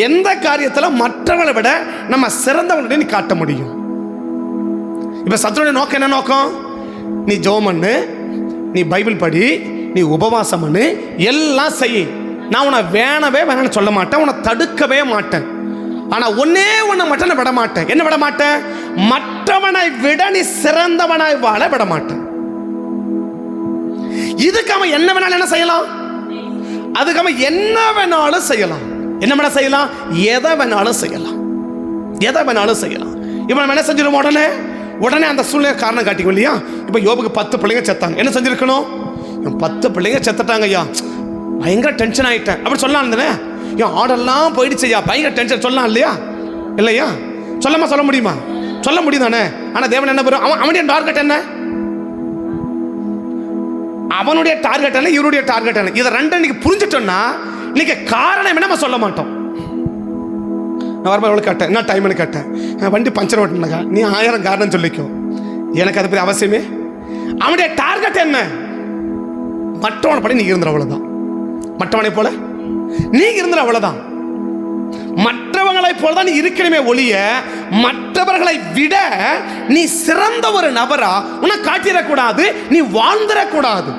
S1: எந்த காரியத்துல மற்றவங்களை விட நம்ம சிறந்தவங்களை நீ காட்ட முடியும்? இப்ப சத்துருடைய நோக்கம் என்ன நோக்கம்? நீ ஜெபம் பண்ணு, நீ பைபிள் படி, நீ உபவாசம் பண்ணு, எல்லாம் செய். நான் உன்னை வேணவே வேணான்னு சொல்ல மாட்டேன், உன்னை தடுக்கவே மாட்டேன். ஆனா ஒன்னே ஒண்ணு மட்டும் நான் விட மாட்டேன். என்ன விட மாட்டேன்? மற்றவனை விட நீ சிறந்தவனாய் வாழ விட மாட்டேன். இதுக்கு அவன் என்ன வேணாலும் என்ன செய்யலாம், அதுக்கு அவன் என்ன வேணாலும் செய்யலாம். என்ன வேணா செய்யலாம், எதை வேணாலும் செய்யலாம், எதை வேணாலும் செய்யலாம். இப்ப நம்ம என்ன செஞ்சிருவோம்? உடனே அந்த சூழ்நிலை காரணம் காட்டிக்கும் இல்லையா? இப்ப யோபுக்கு 10 பிள்ளைங்க செத்தாங்க. என்ன செஞ்சிருக்கணும்? 10 பிள்ளைங்க செத்துட்டாங்க ஐயா, பயங்கர டென்ஷன் ஆயிட்டேன் அப்படி சொல்லலாம் இருந்தேன். என் ஆர்டர்லாம் போயிடுச்சு, பயங்கர டென்ஷன் சொல்லலாம் இல்லையா? இல்லையா? சொல்ல முடியுமா? சொல்ல முடியும் தானே. ஆனா தேவன் என்ன வரும்? அவனுடைய டார்கெட் என்ன? அவனுடைய டார்கெட் என்ன, இவருடைய டார்கெட் என்ன? இதை ரெண்டு இன்னைக்கு புரிஞ்சுட்டோம்னா இன்னைக்கு காரணம் என்ன நம்ம சொல்ல மாட்டோம். நான் வரும்போது எவ்வளோ கேட்டேன், என்ன டைம்னு கேட்டேன், வண்டி பஞ்சர் ஓட்டினாக்கா, நீ 1000 காரணம் சொல்லிக்கோ, எனக்கு அதை பற்றி அவசியமே. அவனுடைய டார்கெட் என்ன? மற்றவனை படி நீ இருந்துற, அவ்வளோதான். மற்றவனை போல நீ இருந்துற, அவ்வளோதான். மற்றவங்க இவங்களை போலதான் நீ இருக்கணுமே ஒழிய மற்றவர்களை விட நீ சிறந்த ஒரு நபரா உனக்கு காட்டிடக்கூடாது, நீ வாழ்ந்துடக்கூடாது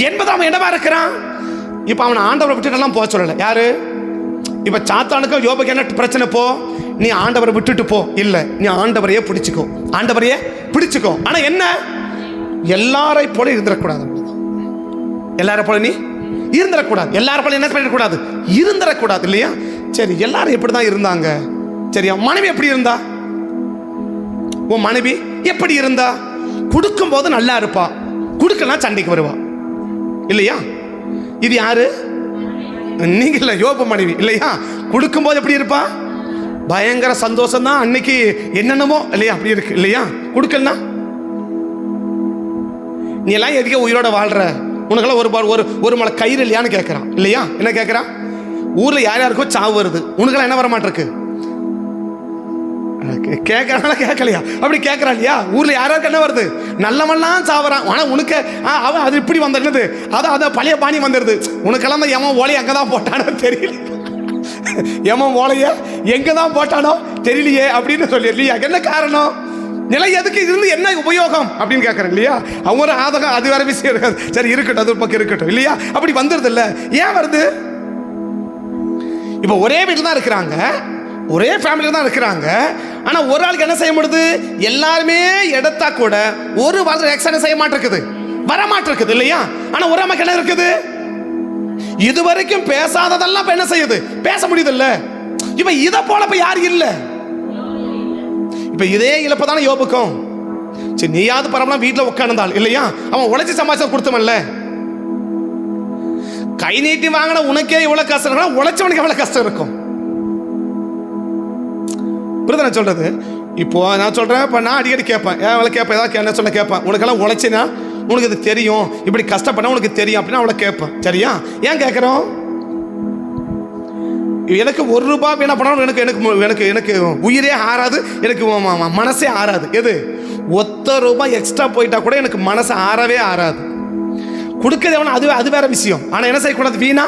S1: என்பது அவன் என்னவா இருக்கிறான். இப்ப அவனை ஆண்டவரை விட்டுட்டெல்லாம் போக சொல்லல. யாரு? இப்ப சாத்தானுக்கும் யோபுக்கு என்ன பிரச்சனை? போ, நீ ஆண்டவரை விட்டுட்டு போ. இல்ல, நீ ஆண்டவரையே பிடிச்சுக்கோ, ஆண்டவரையே பிடிச்சுக்கோ. ஆனா என்ன, எல்லாரை போல இருந்துடக்கூடாது. எல்லாரை போல நீ இருந்துடக்கூடாது. எல்லாரை போல என்ன பண்ணிடக்கூடாது? இருந்துடக்கூடாது இல்லையா? சரி, எல்லாரும் எப்படிதான் இருந்தாங்க? சரியா, மனைவி எப்படி இருந்தா? உன் மனைவி எப்படி இருந்தா? கொடுக்கும் போது நல்லா இருப்பா, கொடுக்கலாம் சண்டைக்கு வருவா இல்லையா? இது யாரு? நீங்க இல்ல, யோபு மனைவி இல்லையா? கொடுக்கும் போது எப்படி இருப்பா? பயங்கர சந்தோஷம் தான், அன்னைக்கு என்னென்னமோ இல்லையா, அப்படி இருக்கு இல்லையா? கொடுக்கலனா நீ எல்லாம் எதுக்கே உயிரோட வாழ்ற? உனக்கெல்லாம் ஒரு மலை கயிறு இல்லையான்னு கேட்கறான் இல்லையா? என்ன கேட்கறான்? ஊர்ல யார் யாருக்கோ சாவு வருது, உனக்கெல்லாம் என்ன வர மாட்டிருக்கு? கேட்கறாங்களா கேட்கலையா? அப்படி கேட்கறான் இல்லையா? ஊர்ல யாராருக்கு என்ன வருது? நல்லவெல்லாம் சாவறான், ஆனா உனக்கு அவன் அது இப்படி வந்துடுது, அதான் பழைய பாணி வந்துடுது. உனக்கெல்லாம் எமன் ஓலையை அங்கதான் போட்டானோ தெரியல, எமன் ஓலைய எங்கதான் போட்டானோ தெரியலையே அப்படின்னு சொல்லி இல்லையா? என்ன காரணம்? நிலை எதுக்கு இருந்து என்ன உபயோகம் அப்படின்னு கேட்கறாங்க இல்லையா? அவங்க ஆதகம், அது வேற விஷயம் இருக்காது. சரி இருக்கட்டும், அது ஒரு பக்கம் இருக்கட்டும் இல்லையா? அப்படி வந்துடுது இல்ல? ஏன் வருது? இப்ப ஒரே வீட்டில் தான் இருக்கிறாங்க, ஒரே ஃபேமிலியில் தான் இருக்கிறாங்க. ஆனா ஒரு ஆளுக்கு என்ன செய்ய முடியுது? எல்லாருமே எடுத்தா கூட ஒரு வாழ்க்கை எக்ஸ்ட்ரா செய்ய மாட்டிருக்குது, வர மாட்டிருக்குது இல்லையா? ஆனா ஒரு அம்மாக்கு என்ன இருக்குது? இதுவரைக்கும் பேசாததெல்லாம் இப்ப என்ன செய்யுது? பேச முடியுது இல்ல? இப்ப இதை போல இப்ப யாரும் இல்ல. இப்ப இதே இழப்பு தானே யோபுக்கும். சரி, நீயாவது பரவாயில்ல வீட்டில் உட்கார்ந்தால் இல்லையா? அவன் உழைச்சி சமாச்சாரம் கொடுத்தவன்ல, கை நீட்டி வாங்கின உனக்கே இவ்வளவு கஷ்டம், உழைச்சவனுக்கு எவ்வளவு கஷ்டம் இருக்கும்? புரியுது நான் சொல்றது? இப்போ நான் சொல்றேன், இப்போ நான் அடிக்கடி கேட்பேன், அவளை கேட்பேன், ஏதாவது என்ன சொல்ல கேட்பேன், உனக்கெல்லாம் உழைச்சினா உனக்கு இது தெரியும், இப்படி கஷ்டப்பட உனக்கு தெரியும் அப்படின்னு அவளை கேட்பேன். சரியா? ஏன் கேட்குறோம்? எனக்கு ₹1 வீணா பண்ணாலும் எனக்கு எனக்கு எனக்கு எனக்கு உயிரே ஆறாது, எனக்கு மனசே ஆறாது. எது? ₹1 எக்ஸ்ட்ரா போயிட்டா கூட எனக்கு மனசு ஆறவே ஆறாது. கொடுக்கறது எவனா அது வேற விஷயம். ஆனால் என்ன செய்யக்கூடாது? வீணா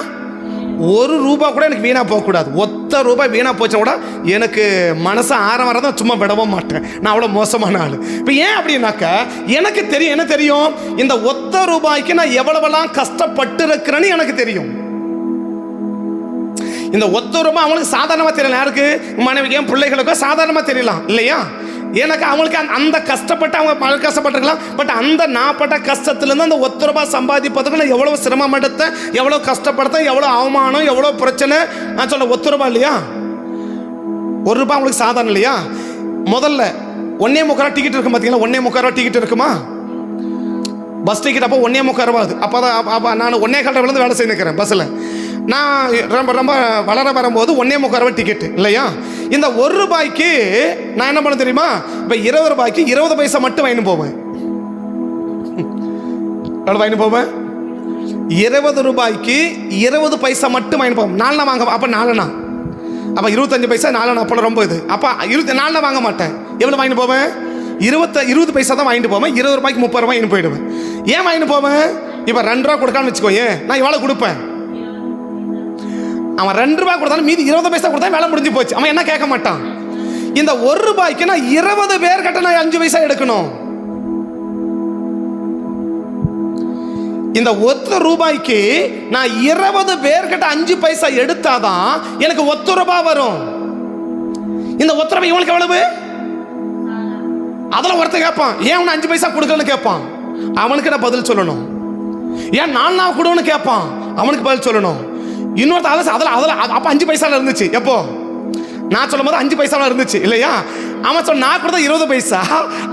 S1: ₹1 கூட எனக்கு வீணா போகக்கூடாது. ₹1 வீணா போச்சா கூட எனக்கு மனசு ஆற வரதான், சும்மா விடவும் மாட்டேன். நான் அவ்வளோ மோசமான ஆள். இப்போ ஏன் அப்படின்னாக்கா எனக்கு தெரியும், என்ன தெரியும்? இந்த ₹1 நான் எவ்வளவெல்லாம் கஷ்டப்பட்டு இருக்கிறேன்னு எனக்கு தெரியும். இந்த ₹1 அவங்களுக்கு சாதாரணமாக தெரியல. யாருக்கு? மனைவிக்கு, பிள்ளைகளுக்கோ சாதாரணமாக தெரியலாம் இல்லையா? எனக்கு அவங்களுக்கு அந்த கஷ்டப்பட்டு அவங்க பல கஷ்டப்பட்டுருக்கலாம். பட் அந்த நான் பட்ட கஷ்டத்துலேருந்து அந்த ₹1 சம்பாதிப்பதுக்கு நான் எவ்வளோ சிரமம் எடுத்தேன், எவ்வளோ கஷ்டப்படுத்தேன், எவ்வளோ அவமானம், எவ்வளோ பிரச்சனை. நான் சொல்ல ₹1 இல்லையா? ₹1 அவங்களுக்கு சாதாரணம் இல்லையா? முதல்ல 1.25 டிக்கெட் இருக்கும் பார்த்தீங்களா? 1.25 டிக்கெட் இருக்குமா? பஸ் டிக்கெட் அப்போ 1.25 அப்போ தான். அப்போ நான் 1.25 வேலை செய்ய நிற்கிறேன் பஸ்ஸில். நான் ரொம்ப ரொம்ப வளர வரும்போது 1.25 டிக்கெட்டு இல்லையா? இந்த ₹1 நான் என்ன பண்ண தெரியுமா? இப்போ ₹20 20 பைசா மட்டும் வாங்கிட்டு போவேன். எவ்வளோ வாங்கிட்டு போவேன்? ₹20 20 பைசா மட்டும் வாங்கிட்டு போவேன். 4 வாங்க. அப்போ 4 அப்போ 25 பைசா 4 அப்போ ரொம்ப இது. அப்போ 4 வாங்க மாட்டேன். எவ்வளோ வாங்கிட்டு போவேன்? 20 பைசா தான் வாங்கிட்டு போவேன். ₹20 ₹30 வாங்கிட்டு போயிடுவேன். ஏன் வாங்கிட்டு போவேன்? இப்போ ₹2 கொடுக்கான்னு வச்சுக்கோயே, நான் எவ்வளோ கொடுப்பேன்? அவன் ₹2 கொடுத்தாலும் மீதி 20 பைசா கொடுத்தா வேலை முடிஞ்சு போச்சு. அவன் என்ன கேட்க மாட்டான். இந்த ₹1 நான் 20 பேர் கிட்ட நான் 5 பைசா எடுக்கணும். இந்த ₹1 நான் 20 பேர் கிட்ட 5 பைசா எடுத்தாதான் எனக்கு ₹1 வரும். இந்த ₹1 இவனுக்கு எவ்வளவு? அதில் ஒருத்தர் கேட்பான், ஏன் உன்னை 5 பைசா கொடுக்கலன்னு கேட்பான். அவனுக்கு நான் பதில் சொல்லணும். ஏன் 4 கொடுன்னு கேட்பான். அவனுக்கு பதில் சொல்லணும். இன்னொருத்த அதில் அப்போ 5 பைசாவில் இருந்துச்சு. எப்போ நான் சொல்லும் போது 5 பைசாவில் இருந்துச்சு இல்லையா? அவன் சொன்ன நான் கொடுத்தா 20 பைசா,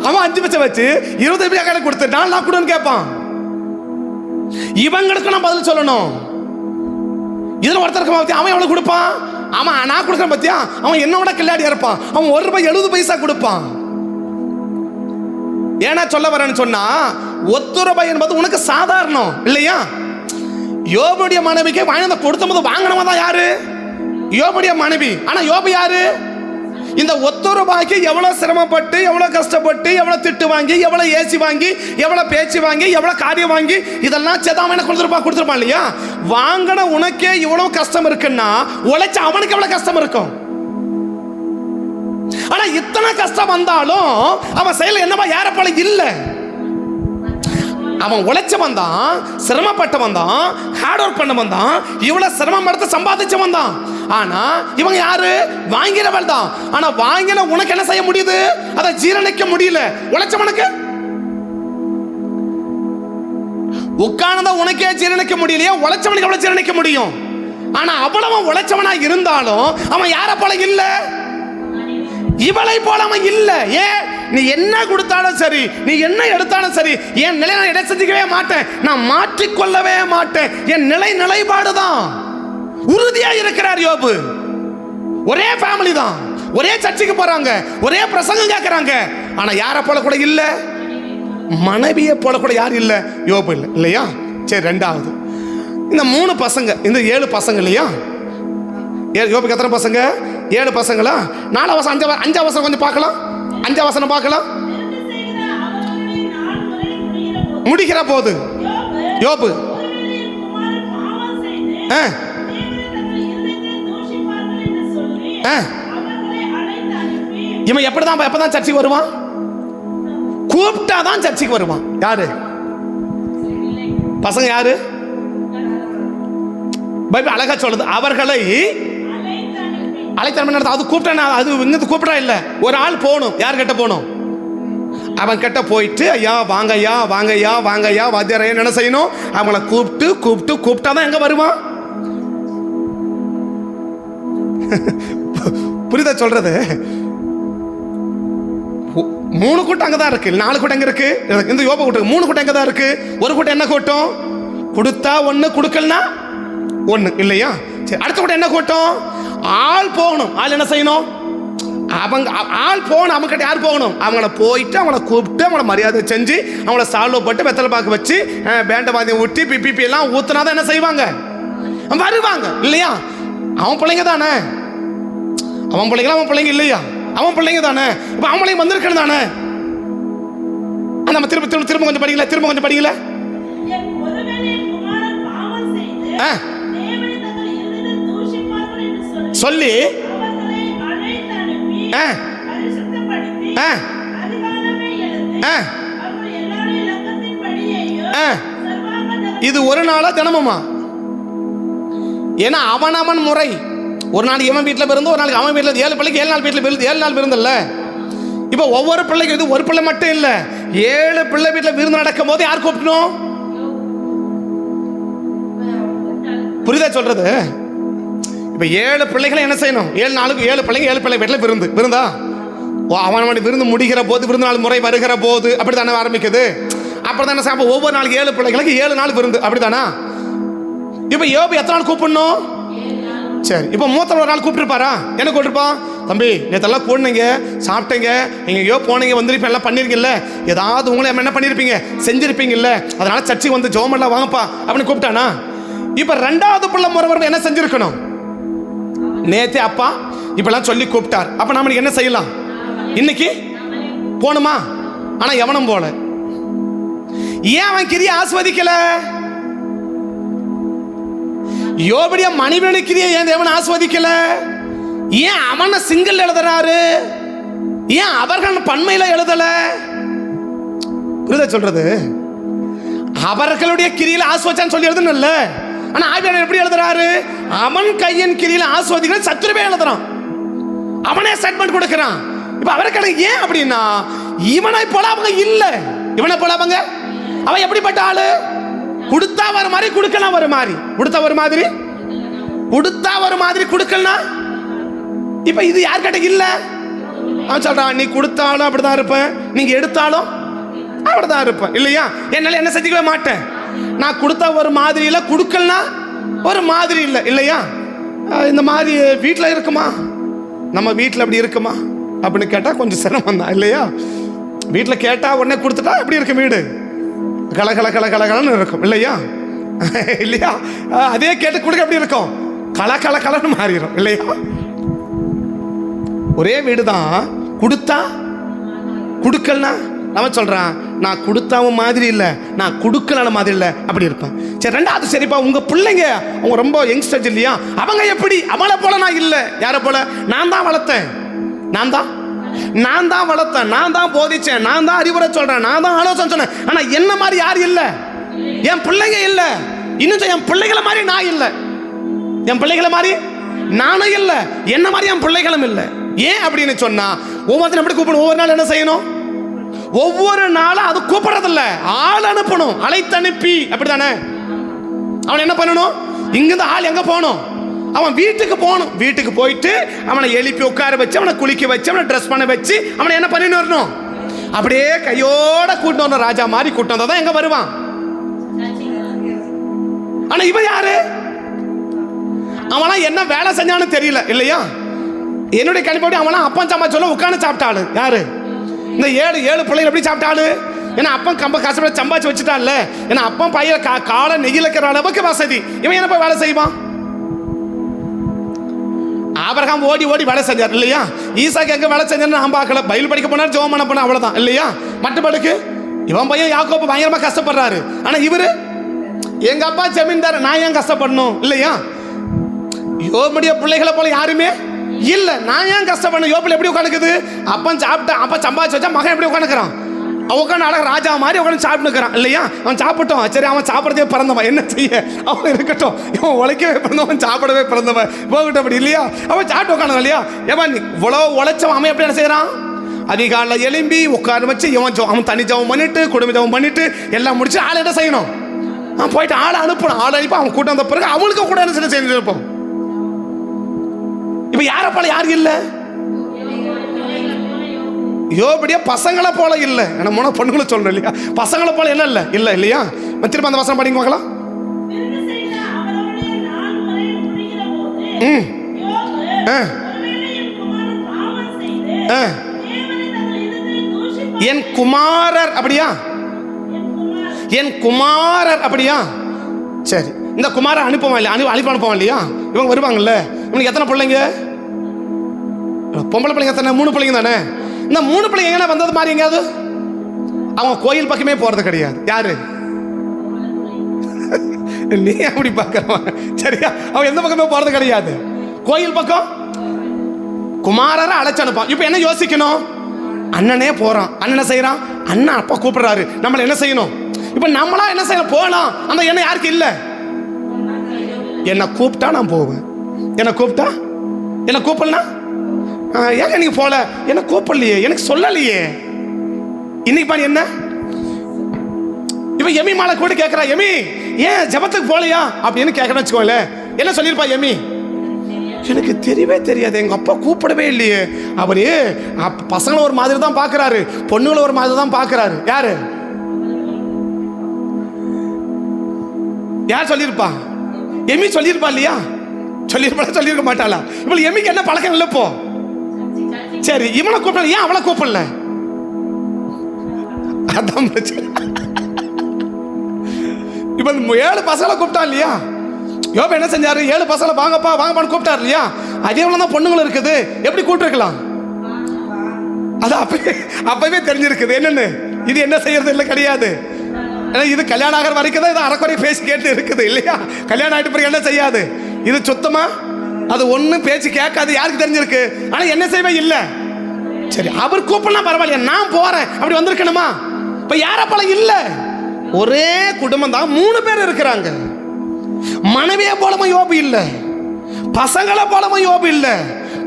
S1: அவன் 5 பைசா வச்சு 20 பைசா கொடுத்து நான் கொடுன்னு கேட்பான். இவங்களுக்கு நான் பதில் சொல்லணும். இதில் ஒருத்தருக்கு பத்தியா அவன் எவ்வளோ கொடுப்பான்? அவன் நான் கொடுக்குறேன் பத்தியா, அவன் என்னோட கில்லாடியா இருப்பான். அவன் ₹1 70 பைசா கொடுப்பான். ஏன்னா சொல்ல வரேன்னு சொன்னா ₹1 என்பது உனக்கு சாதாரணம் இல்லையா? யோபுடைய மனைவிக்கு வாங்கினதை கொடுத்த போது வாங்கினவன் தான் யாரு? யோபுடைய மனைவி. ஆனா யோபு யாரு? இந்த ₹1 எவ்வளவு சிரமப்பட்டு, எவ்வளவு கஷ்டப்பட்டு, எவ்வளவு திட்டு வாங்கி, எவ்வளவு ஏசி வாங்கி, எவ்வளவு பேச்சு வாங்கி, எவ்வளவு காரியம் வாங்கி, இதெல்லாம் சேதாம கொடுத்துருப்பான் இல்லையா? வாங்கின உனக்கே இவ்வளவு கஷ்டம் இருக்குன்னா உழைச்ச அவனுக்கு எவ்வளவு கஷ்டம் இருக்கும்? ஆனா இத்தனை கஷ்டம் வந்தாலும் அவன் செயல் என்னவா யார போல இல்லை. அவன் உழைச்சவன் தான், சிரமப்பட்டவன் தான், ஹார்ட் ஒர்க் பண்ணவன் தான், இவ்வளவு சிரமம் எடுத்து சம்பாதிச்சவன் தான். ஆனா இவங்க யாரு? வாங்கினவள் தான். ஆனா வாங்கின உனக்கு என்ன செய்ய முடியுது? அதை ஜீரணிக்க முடியல. உழைச்சவனுக்கு உட்கார்ந்த உனக்கே ஜீரணிக்க முடியலையே, உழைச்சவனுக்கு எவ்வளவு ஜீரணிக்க முடியும்? ஆனா அவ்வளவு உழைச்சவனா இருந்தாலும் அவன் யார போல இல்ல, இவளை போல அவன் இல்ல. ஏன்? நீ என்ன கொடுத்தாலும் சரி, நீ என்ன எடுத்தாலும் சரி, என் நிலை நான் இடம் செஞ்சுக்கவே மாட்டேன், நான் மாற்றிக்கொள்ளவே மாட்டேன். என் நிலைப்பாடுதான். உறுதியா இருக்கிறார் யோபு. ஒரே ஃபேமிலி தான், ஒரே சர்ச்சுக்கு போறாங்க, ஒரே பிரசங்கம் கேட்கறாங்க. ஆனா யார போல கூட இல்ல, மனைவியை போல கூட யாரும் இல்ல, யோபு இல்லை. இல்லையா? சரி, ரெண்டாவது இந்த 3 பசங்க, இந்த 7 பசங்க இல்லையா? யோபுக்கு எத்தனை பசங்க? 7 பசங்களா? 4 வருஷம் 5 வருஷம் கொஞ்சம் பார்க்கலாம். 5 வசனம் பார்க்கலாம். முடிகிற போது யோபு இவன் எப்பதான் சர்ச்சைக்கு வருவான்? கூப்பிட்டாதான் சர்ச்சைக்கு வருவான். யாரு பசங்க? யாரு? பைபிள் அழகா சொல்லுது, அவர்களை அழைத்தன. அது கூப்பிட்டா, அது இங்க கூப்பிட்டா இல்ல, ஒரு ஆள் போகணும். யார் கிட்ட போகணும்? அவன் கிட்ட போயிட்டு, ஐயா வாங்கய்யா வாங்கய்யா வாங்கய்யா வாத்தியாரையா என்ன செய்யணும்? அவங்கள கூப்பிட்டாதான் எங்க வருவான். புரியுதா சொல்றது? 3 கூட்டம் அங்கதான் இருக்கு, 4 கூட்டம் எங்க இருக்கு? இந்த யோபு கூட்டம் 3 கூட்டம் எங்கதான் இருக்கு. ஒரு கூட்டம் என்ன கூட்டம்? கொடுத்தா 1, கொடுக்கலனா 1. இல்லையா? சரி, அடுத்த கூட்டம் என்ன கூட்டம்? ஆள் போகணும். ஆள் என்ன செய்யணும்? அவங்க ஆள் போகணும். அவங்க கிட்ட யார் போகணும்? அவங்கள போயிட்டு அவங்கள கூப்பிட்டு அவங்கள மரியாதை செஞ்சு அவங்கள சால்வ் போட்டு வெத்தலை பாக்கு வச்சு பேண்ட பாதி ஊட்டி பிபி எல்லாம் ஊத்துனாதான் என்ன செய்வாங்க? வருவாங்க. இல்லையா? அவன் பிள்ளைங்க தானே, அவன் பிள்ளைங்க இல்லையா? அவன் பிள்ளைங்க தானே. இப்ப அவன் பிள்ளைங்க வந்திருக்கணும் தானே. நம்ம திரும்ப கொஞ்சம் படிக்கல, திரும்ப கொஞ்சம் படிக்கல. சொல்லி இது ஒரு நாளா தினமுமா? ஏன்னா அவன் முறை. ஒரு நாளைக்கு இவன் வீட்டில் பிறந்து, ஒரு நாளைக்கு அவன் வீட்டில் 7 பிள்ளைக்கு 7 நாள் வீட்டில் பிறந்து 7 நாள் பிறந்தல்ல. இப்போ ஒவ்வொரு பிள்ளைக்கும் இது ஒரு பிள்ளை மட்டும் இல்லை, 7 பிள்ளை வீட்டில் விருந்து நடக்கும் போது யார் கூப்பிடணும்? புரியுதா சொல்றது? இப்ப 7 பிள்ளைகளை என்ன செய்யணும்? 7 நாளுக்கு 7 பிள்ளைங்க 7 பிள்ளை வீட்டில் விருந்தா? அவன் விருந்து முடிகிற போது, விருந்து நாள் முறை வருகிற போது அப்படித்தானே ஆரம்பிக்குது. அப்படித்தானே சாப்பிட ஒவ்வொரு நாளைக்கு 7 பிள்ளைகளுக்கு 7 நாள் விருந்து. அப்படித்தானா? இப்ப யோபு எத்தனை நாள் கூப்பிடணும்? சரி, இப்ப மூத்த ஒரு நாள் கூப்பிட்டுருப்பாரா? என்ன கூப்பிட்டுருப்பான்? தம்பி நேற்றெல்லாம் கூடுனீங்க, சாப்பிட்டீங்க, எங்கேயோ போனீங்க, வந்திருப்பீங்க, எல்லாம் பண்ணிருக்கீங்கல்ல, ஏதாவது உங்களை என்ன பண்ணிருப்பீங்க, செஞ்சிருப்பீங்கல்ல, அதனால சர்ச்சைக்கு வந்து ஜோமெல்லாம் வாங்கப்பா அப்படின்னு கூப்பிட்டானா? இப்ப 2வது பிள்ளை முறை என்ன செஞ்சிருக்கணும்? நேத்தே அப்பா இப்பெல்லாம் சொல்லி கூப்பிட்டார், அப்ப நாம என்ன செய்யலாம்? இன்னைக்கு போணுமா? ஆனா எவனும் போல. ஏன் அவன் கிரியை ஆஸ்வதிக்கல? யோபுடைய மனைவியோட கிரியை ஏன் தேவன் ஆஸ்வதிக்கல? ஏன் அவனை சிங்கிள் எழுதுறாரு? ஏன் அவர்கள் பன்மையில எழுதல? புரியுதா சொல்றது? அவர்களுடைய கிரியில ஆஸ்வதிச்சான்னு சொல்லி எழுதணும்ல. ஆனா ஆவியானவர் எப்படி எழுதுறாரு? அவன் கையின் கிரியில ஆஸ்வதிக்கிற சத்துருவே எழுதுறான், அவனே ஸ்டேட்மெண்ட் கொடுக்கிறான். இப்ப அவருக்கு ஏன் அப்படின்னா, இவனை போல அவங்க இல்ல. இவனை போல அவங்க, அவன் எப்படிப்பட்ட ஆளு? கொடுத்தா வர மாதிரி, கொடுக்கலாம் வர மாதிரி. கொடுத்தா ஒரு மாதிரி, கொடுத்தா ஒரு மாதிரி, கொடுக்கலனா இப்ப இது யார்கிட்ட இல்ல. அவன் சொல்றான், நீ கொடுத்தாலும் அப்படிதான் இருப்பேன், நீங்க எடுத்தாலும் அப்படிதான் இருப்பேன். இல்லையா? என்னால என்ன செஞ்சுக்கவே மாட்டேன். நான் கொடுத்தா ஒரு மாதிரி இல்ல, கொடுக்கலனா ஒரு மாதிரி இல்ல. இல்லையா? இந்த மாதிரி வீட்டில் இருக்குமா? நம்ம வீட்டில் அப்படி இருக்குமா அப்படின்னு கேட்டா கொஞ்சம் சிரமம் தான். இல்லையா? வீட்டில் கேட்டா உடனே கொடுத்துட்டா எப்படி இருக்கும்? வீடு கலகலன்னு இருக்கும். இல்லையா? இல்லையா? அதே கேட்டு கொடுக்க எப்படி இருக்கும்? கலன்னு மாறிடும். இல்லையா? ஒரே வீடு தான், கொடுத்தா கொடுக்கலனா நம்ம சொல்றான், நான் கொடுத்தாவும் மாதிரி இல்லை, நான் கொடுக்கலான மாதிரி இல்லை, அப்படி இருப்பேன். சரி, 2வது சரிப்பா, உங்க பிள்ளைங்க அவங்க ரொம்ப யங்ஸ்டர்ஸ் இல்லையா, அவங்க எப்படி? அவளை போல நான் இல்லை. யாரை போல? நான் தான் வளர்த்தேன், நான் தான் நான் தான் வளர்த்தேன், நான் தான் போதிச்சேன், நான் தான் அறிவுரை சொல்றேன், நான் தான் ஆலோசனை சொன்னேன். ஆனா என்ன மாதிரி யாரும் இல்லை, என் பிள்ளைங்க இல்லை. இன்னும் என் பிள்ளைகளை மாதிரி நான் இல்லை, என் பிள்ளைகளை மாதிரி நானும் இல்லை, என்ன மாதிரி என் பிள்ளைகளும் இல்லை. ஏன் அப்படின்னு சொன்னா ஒவ்வொருத்தரும் எப்படி கூப்பிடணும், ஒவ்வொரு நாள் என்ன செய்யணும், ஒவ்வொரு நாளும் அது கூப்பிடுறதில்ல, ஆள் அனுப்பணும், அழைத்து அனுப்பி. அப்படித்தானே? அவன் என்ன பண்ணணும், இங்கிருந்து ஆள் எங்க போகணும், அவன் வீட்டுக்கு போகணும். வீட்டுக்கு போயிட்டு அவனை எழுப்பி உட்கார வச்சு, அவனை குளிக்க வச்சு, அவனை ட்ரெஸ் பண்ண வச்சு, அவனை என்ன பண்ணிட்டு வரணும், அப்படியே கையோட கூட்டிட்டு வரணும். ராஜா மாதிரி கூட்டம் வந்தா தான் எங்க வருவான். ஆனா இவன் யாரு, அவனா என்ன வேலை செஞ்சான்னு தெரியல இல்லையா? என்னுடைய கணிப்படி அவனா அப்பன் சம்பாதிச்சு சொல்ல உட்காந்து சாப்பிட்டாளு யாரு, இந்த ஏழு பிள்ளைகள் எப்படி சாப்பிட்டாளு. ஏன்னா அப்பன் கம்ப கஷ்டப்பட சம்பாதிச்சு வச்சுட்டான்ல. ஏன்னா அப்பன் பையன் காலை நெகிழக்கிற அளவுக்கு வசதி. இவன் என்ன போய் வேலை செய்வான்? ஆபிரகாம் ஓடி ஓடி வேலை செஞ்சார் இல்லையா? ஈசாக்கு எங்க வேலை செஞ்சான்னு நான் பார்க்கல. பைபிள் படிக்க போனார், ஜெபம் பண்ண போனா, அவ்வளவுதான் இல்லையா? மற்றபடிக்கு இவன் பையன் யாக்கோபு பயங்கரமா கஷ்டப்படுறாரு. ஆனா இவரு எங்க அப்பா ஜமீன்தார், நான் ஏன் கஷ்டப்படணும் இல்லையா? யோபுடைய பிள்ளைகளை போல யாருமே இல்ல, நான் ஏன் கஷ்டப்படணும்? யோபுல எப்படி உட்காந்துக்குது, அப்பன் சாப்பிட்டா, அப்பா சம்பாதிச்சு வச்சா, மகன் எப்படி உட்காந்துக்கிறான், உட்காந்து அழக ராஜா மாதிரி உட்காந்து சாப்பிட்டுக்கிறான் இல்லையா? அவன் சாப்பிட்டோம், சரி அவன் சாப்பிடவே பிறந்தவன், என்ன செய்ய, அவன் இருக்கட்டும். இவன் உழைக்கவே பிறந்தவன், சாப்பிடவே பிறந்தவன், போகட்டும் அப்படி இல்லையா? அவன் சாப்பிட்டு உட்காந்து இல்லையா? ஏவன் இவ்வளவு உழைச்சவன், அவன் எப்படி என்ன செய்யறான், அதிகாலையில் எழும்பி உட்கார வச்சு அவன் தனி ஜபம் பண்ணிட்டு, குடும்ப ஜபம் பண்ணிட்டு எல்லாம் முடிச்சு ஆள் என்ன செய்யணும், அவன் போயிட்டு ஆளை அனுப்பணும். ஆள் அனுப்பி அவன் கூட்டம் வந்த பிறகு அவனுக்கு கூட என்ன செஞ்சு இருப்போம். இப்ப யாரை போல யாரு இல்ல, யோபுடைய பசங்களை போல இல்ல. என்ன பொண்ணுங்களை சொல்றேன் இல்லையா? பசங்களை போல என்ன இல்ல இல்ல இல்லையா? திரும்ப அந்த வசனம் படிங்க பார்க்கலாம். என் குமாரர் அப்படியா, என் குமாரர் அப்படியா? சரி, இந்த குமாரர் அனுப்புவான் இல்லையா, அனுப்புவான் இல்லையா? இவங்க வருவாங்கல்ல. இவனுக்கு எத்தனை பிள்ளைங்க, பொம்பளை பிள்ளைங்க எத்தனை, 3 பிள்ளைங்க தானே. இந்த 3 பிள்ளைங்க எங்கன்னா வந்தது மாதிரி எங்கேயாவது அவங்க கோயில் பக்கமே போறது கிடையாது. யாரு நீ அப்படி பார்க்கறவன் சரியா? அவன் எந்த பக்கமே போறது கிடையாது, கோயில் பக்கம். குமாரரை அழைச்சு அனுப்பான். இப்ப என்ன யோசிக்கணும், அண்ணனே போறான், அண்ணன் செய்யறான், அண்ணன் அப்பா கூப்பிடுறாரு, நம்மள என்ன செய்யணும்? இப்ப நம்மளா என்ன செய்யணும், போகலாம். அந்த எண்ணம் யாருக்கு இல்ல? என்ன கூப்பிட்டா நான் போவேன், என்ன கூப்பிட்டா, என்ன கூப்பிடலனா ஏங்க நீங்க போல, என்ன கூப்பிடலையே, எனக்கு சொல்லலையே. இன்னைக்கு பாரு என்ன, இப்ப எமி மாலை கூட கேட்கிறா, எமி ஏன் ஜபத்துக்கு போலையா அப்படின்னு கேட்கறேன்னு வச்சுக்கோங்களே, என்ன சொல்லிருப்பா எமி? எனக்கு தெரியவே தெரியாது, எங்க அப்பா கூப்பிடவே இல்லையே. அவரு பசங்களை ஒரு மாதிரி தான் பாக்குறாரு, பொண்ணுங்களை ஒரு மாதிரி தான் பாக்குறாரு. யாரு யார் சொல்லிருப்பா? எமி சொல்லிருப்பா இல்லையா? சொல்லிருக்க மாட்டாளா? இவளுக்கு எமிக்கு என்ன பழக்கம் இல்லை போ. சரி, இவனை கூப்பிடல, ஏன் அவளை கூப்பிடல? அதான் பிரச்சனை. இப்ப 7 பசங்களை கூப்பிட்டா இல்லையா? யோபு என்ன செஞ்சாரு, 7 பசங்களை வாங்கப்பா வாங்கப்பான்னு கூப்பிட்டாரு இல்லையா? அதே தான் பொண்ணுங்களும் இருக்குது, எப்படி கூப்பிட்டுருக்கலாம்? அதான் அப்பவே தெரிஞ்சிருக்குது என்னன்னு, இது என்ன செய்யறது இல்லை கிடையாது. இது கல்யாணம் ஆகிற வரைக்கும் தான் இது அரைக்குறை பேசி கேட்டு இருக்குது இல்லையா? கல்யாணம் ஆகிட்டு பிறகு என்ன செய்யாது, இது சுத்தமா அது ஒன்றும் பேச்சு கேட்காது. யாருக்கு தெரிஞ்சிருக்கு? ஆனா என்ன செய்வே இல்லை. சரி, அவர் கூப்பிடலாம் பரவாயில்லையா, நான் போறேன் அப்படி வந்திருக்கணுமா? இப்ப யார போல இல்ல, ஒரே குடும்பம் தான், 3 பேர் இருக்கிறாங்க. மனைவியை போலமா யோபு இல்ல, பசங்களை போலமா யோபு இல்ல,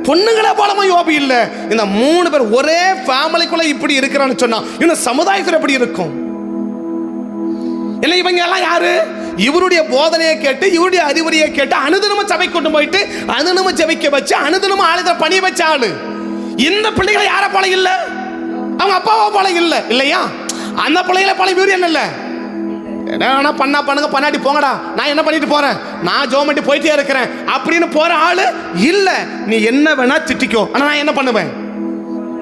S1: பொண்ணுங்களை போலமா யோபு இல்ல. இந்த 3 பேர் ஒரே ஃபேமிலிக்குள்ள இப்படி இருக்கிறான்னு சொன்னா இன்னும் சமுதாயத்தில் எப்படி இருக்கும்? இல்லை, இவங்க எல்லாம் யாரு? இவருடைய போதனையை கேட்டு, இவருடைய அறிவுரையை கேட்டு, அனுதினமும் சபை கொண்டு போயிட்டு அனுதினமும் ஜெபிக்க வச்சு, அனுதினமும் ஆளுத பணி வச்ச ஆளு. இந்த பிள்ளைகளை யார போல இல்ல, அவங்க அப்பாவா போல இல்ல இல்லையா? அந்த பிள்ளைகளை போல இவரு என்ன இல்ல, என்ன பண்ணா பண்ணுங்க, பண்ணாடி போங்கடா, நான் என்ன பண்ணிட்டு போறேன், நான் ஜோமட்டி போயிட்டே இருக்கிறேன் அப்படின்னு போற ஆளு இல்ல. நீ என்ன வேணா திட்டிக்கோ, ஆனா நான் என்ன பண்ணுவேன்,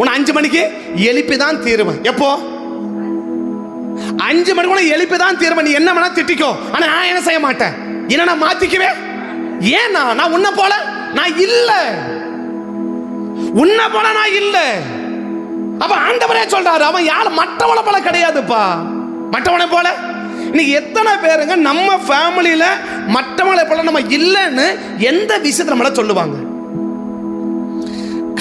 S1: உன்னை 5 மணிக்கு எழுப்பி தான் தீருவேன். எப்போ? 5 மணிக்குள்ள எழுப்பி தான் தீருவேன். நீ என்ன வேணா திட்டிக்கோ, ஆனா நான் என்ன செய்ய மாட்டேன், என்ன நான் மாத்திக்குவே. ஏன்னா நான் உன்னை போல நான் இல்ல, உன்னை போல நான் இல்ல. அப்ப ஆண்டவரே சொல்றாரு, அவன் யாரு மற்றவனை போல கிடையாதுப்பா. மற்றவனை போல இன்னைக்கு எத்தனை பேருங்க நம்ம ஃபேமிலியில மற்றவங்களை போல நம்ம இல்லைன்னு எந்த விஷயத்தை நம்மள சொல்லுவாங்க?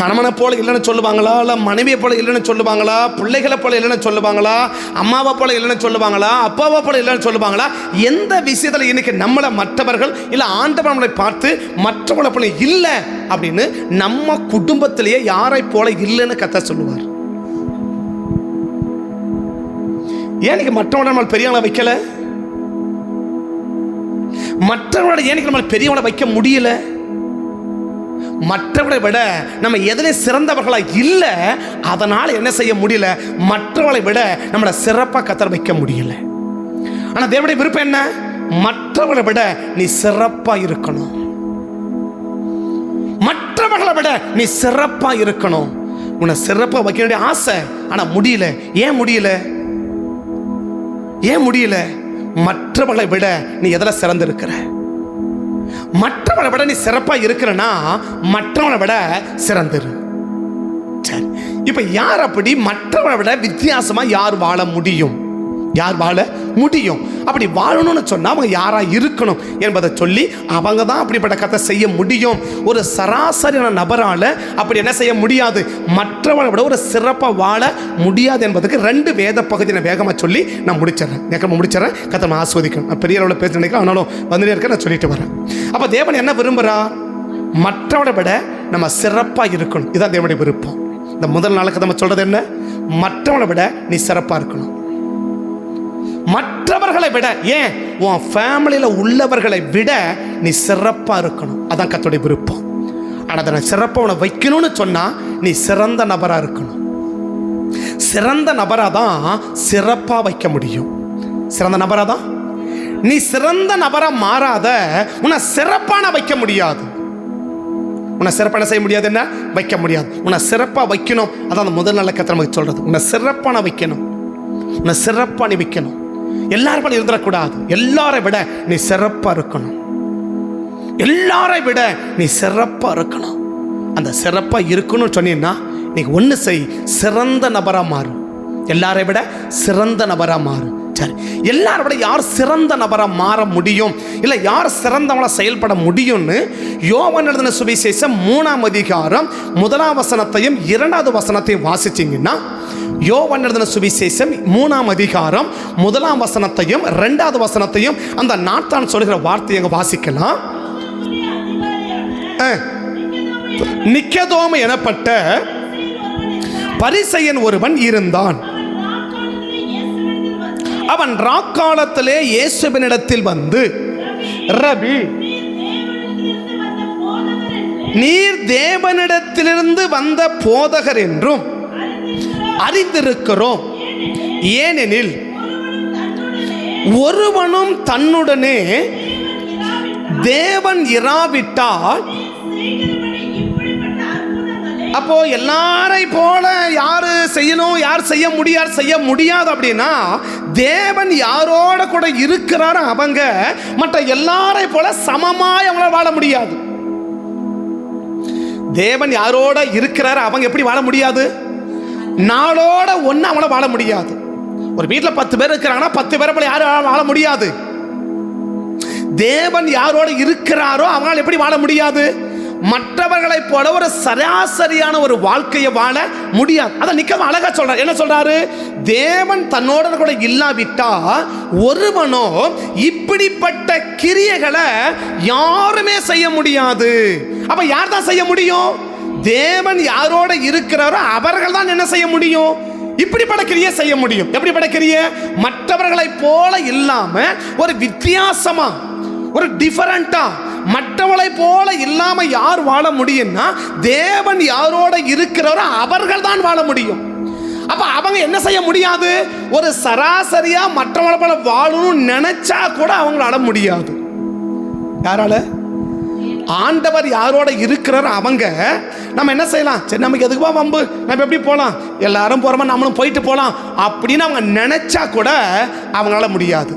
S1: கணவனை போல இல்லைன்னு சொல்லுவாங்களா, இல்லை மனைவியை போல இல்லைன்னு சொல்லுவாங்களா, பிள்ளைகளை போல இல்லைன்னு சொல்லுவாங்களா, அம்மாவை போல இல்லைன்னு சொல்லுவாங்களா, அப்பாவை போல இல்லைன்னு சொல்லுவாங்களா? எந்த விஷயத்தில் இன்னைக்கு நம்மளை மற்றவர்கள் இல்லை ஆண்டவர் நம்மளை பார்த்து மற்றவர்களை போல இல்லை அப்படின்னு நம்ம குடும்பத்திலேயே யாரை போல இல்லைன்னு கர்த்தர் சொல்லுவார். ஏன் நீங்க மற்றவங்களை நம்ம பெரியவங்களை வைக்கல? மற்றவங்களோட ஏன் நம்ம பெரியவங்களை வைக்க முடியல? மற்றவர்களை விட நம்ம எதிலே சிறந்தவர்களா இல்ல, அதனால என்ன செய்ய முடியல? மற்றவர்களை விட நம்மளை சிறப்பா கர்த்தர் வைக்க முடியல. ஆனா தேவனுடைய விருப்பம் என்ன? மற்றவர்களை விட நீ சிறப்பா இருக்கணும். மற்றவர்களை விட நீ சிறப்பா இருக்கணும். உன்னை சிறப்பா வைக்க வேண்டிய ஆசை, ஆனா முடியல. ஏன் முடியல? ஏன் முடியல? மற்றவர்களை விட நீ எதில் சிறந்து இருக்கிற? மற்றவர்களை விட நீ சிறப்பா இருக்கிறனா மற்றவர்களை விட சிறந்துரு. சரி, இப்ப யார் அப்படி மற்றவர்களை விட வித்தியாசமா யார் வாழ முடியும்? யார் வாழ முடியும்? அப்படி வாழணும்னு சொன்னா அவங்க யாரா இருக்கணும் என்பதை சொல்லி அவங்க தான் அப்படிப்பட்ட கதை செய்ய முடியும். ஒரு சராசரியான நபரால அப்படி என்ன செய்ய முடியாது, மற்றவரை விட ஒரு சிறப்பா வாழ முடியாது என்பதுக்கு 2 வேத பகுதியை நான் வேகமா சொல்லி நான் முடிச்சிடறேன். கதை நான் ஆஸ்வதிக்கணும். நான் பெரிய அளவில் பேச நினைக்கிறேன், ஆனாலும் வந்துட்டே இருக்க நான் சொல்லிட்டு வரேன். அப்ப தேவன் என்ன விரும்புறார்? மற்றவரை விட நம்ம சிறப்பா இருக்கணும். இதான் தேவனுடைய விருப்பம். இந்த முதல் நாளுக்கு நம்ம சொல்றது என்ன? மற்றவரை விட நீ சிறப்பா இருக்கணும். மற்றவர்களை விட, ஏன் உன் ஃபேமிலியில உள்ளவர்களை விட நீ சிறப்பா இருக்கணும். அதான் கர்த்தருடைய விருப்பம். ஆனா அதை சிறப்பா உன்னை வைக்கணும்னு சொன்னா நீ சிறந்த நபரா இருக்கணும். சிறந்த நபரா தான் சிறப்பா வைக்க முடியும். சிறந்த நபரா தான் நீ சிறந்த நபரா மாறாத உன்னை சிறப்பான வைக்க முடியாது. உன்னை சிறப்பான செய்ய முடியாது, என்ன வைக்க முடியாது. உன்னை சிறப்பா வைக்கணும். அதான் அந்த முதல் நாள் கர்த்தர் நமக்கு சொல்றது. உன்னை சிறப்பான வைக்கணும். உன்னை சிறப்பா நீ வைக்கணும். எல்லாரும் போல இருந்துடக்கூடாது. எல்லாரை விட நீ சிறப்பா இருக்கணும். எல்லாரை விட நீ சிறப்பா இருக்கணும். அந்த சிறப்பா இருக்கணும்னு சொன்னீங்கன்னா நீ ஒன்று செய், சிறந்த நபரா மாறும். எல்லாரை விட சிறந்த நபரா மாறும். சரி, எல்லாரை விட யார் சிறந்த நபரா மாற முடியும், இல்லை யார் சிறந்தவங்களா செயல்பட முடியும்னு யோவான் எழுதின சுவிசேஷம் 3ஆம் அதிகாரம் 1ஆம் வசனத்தையும் 2வது வசனத்தையும் வாசிச்சீங்கன்னா, யோவான் எழுதின சுவிசேஷம் 3ஆம் அதிகாரம் 1ஆம் வசனத்தையும் 2வது வசனத்தையும் அந்த நாத்தான் சொல்கிற வார்த்தையை அங்க வாசிக்கலாம். நிக்கதோமு எனப்பட்ட பரிசேயன் ஒருவன் இருந்தான். அவன் ராக்காலத்திலே இயேசுவினிடத்தில் வந்து, ரபி, நீர் தேவனிடத்திலிருந்து வந்த போதகர் என்றும் அறிந்திருக்கிறோம். ஏனெனில் ஒருவனும் தன்னுடனே தேவன் இராவிட்டால், அப்போ எல்லாரை போல யாரு செய்யணும், யார் செய்ய முடியாது அப்படின்னா தேவன் யாரோட கூட இருக்கிறாரோ அவங்க மற்ற எல்லாரை போல சமமாய் அவங்கள வாழ முடியாது. தேவன் யாரோட இருக்கிறாரோ அவங்க எப்படி வாழ முடியாது? நாளோட ஒண்ணு அவங்கள வாழ முடியாது. ஒரு வீட்டில் 10 பேர் இருக்கிறாங்கன்னா 10 பேரை போல யாரும் வாழ முடியாது. தேவன் யாரோட இருக்கிறாரோ அவங்களால எப்படி வாழ முடியாது? மற்றவர்களை போல ஒரு சராசரியான ஒரு வாழ்க்கையை வாழ முடியாது. அதை நிக்கதோமு அழகா சொல்றாரு. என்ன சொல்றாரு? தேவன் தன்னோட கூட இல்லாவிட்டா ஒருவனோ இப்படிப்பட்ட கிரியைகளை யாருமே செய்ய முடியாது. அப்ப யார் தான் செய்ய முடியும்? தேவன் யாரோட இருக்கிறாரோ அவர்கள் தான் என்ன செய்ய முடியும்? இப்படிப்பட்ட கிரியை செய்ய முடியும். எப்படிப்பட்ட கிரியை? மற்றவர்களை போல இல்லாம ஒரு வித்தியாசமா, ஒரு டிஃபரண்டா, மற்றவளை போல இல்லாம யார் வாழ முடியும்னா தேவன் யாரோட இருக்கிறாரோ அவர்கள் தான் வாழ முடியும். அப்ப அவங்க என்ன செய்ய முடியாது? ஒரு சராசரியா மற்றவளை போல வாழணும்னு நினைச்சா கூட அவங்களால முடியாது. யாரால? ஆண்டவர் யாரோட இருக்கிறாரோ அவங்க. நம்ம என்ன செய்யலாம்? சரி, நமக்கு எதுக்குவா வம்பு, நம்ம எப்படி போகலாம், எல்லாரும் போறோமா நம்மளும் போயிட்டு போகலாம் அப்படின்னு அவங்க நினைச்சா கூட அவங்களால முடியாது.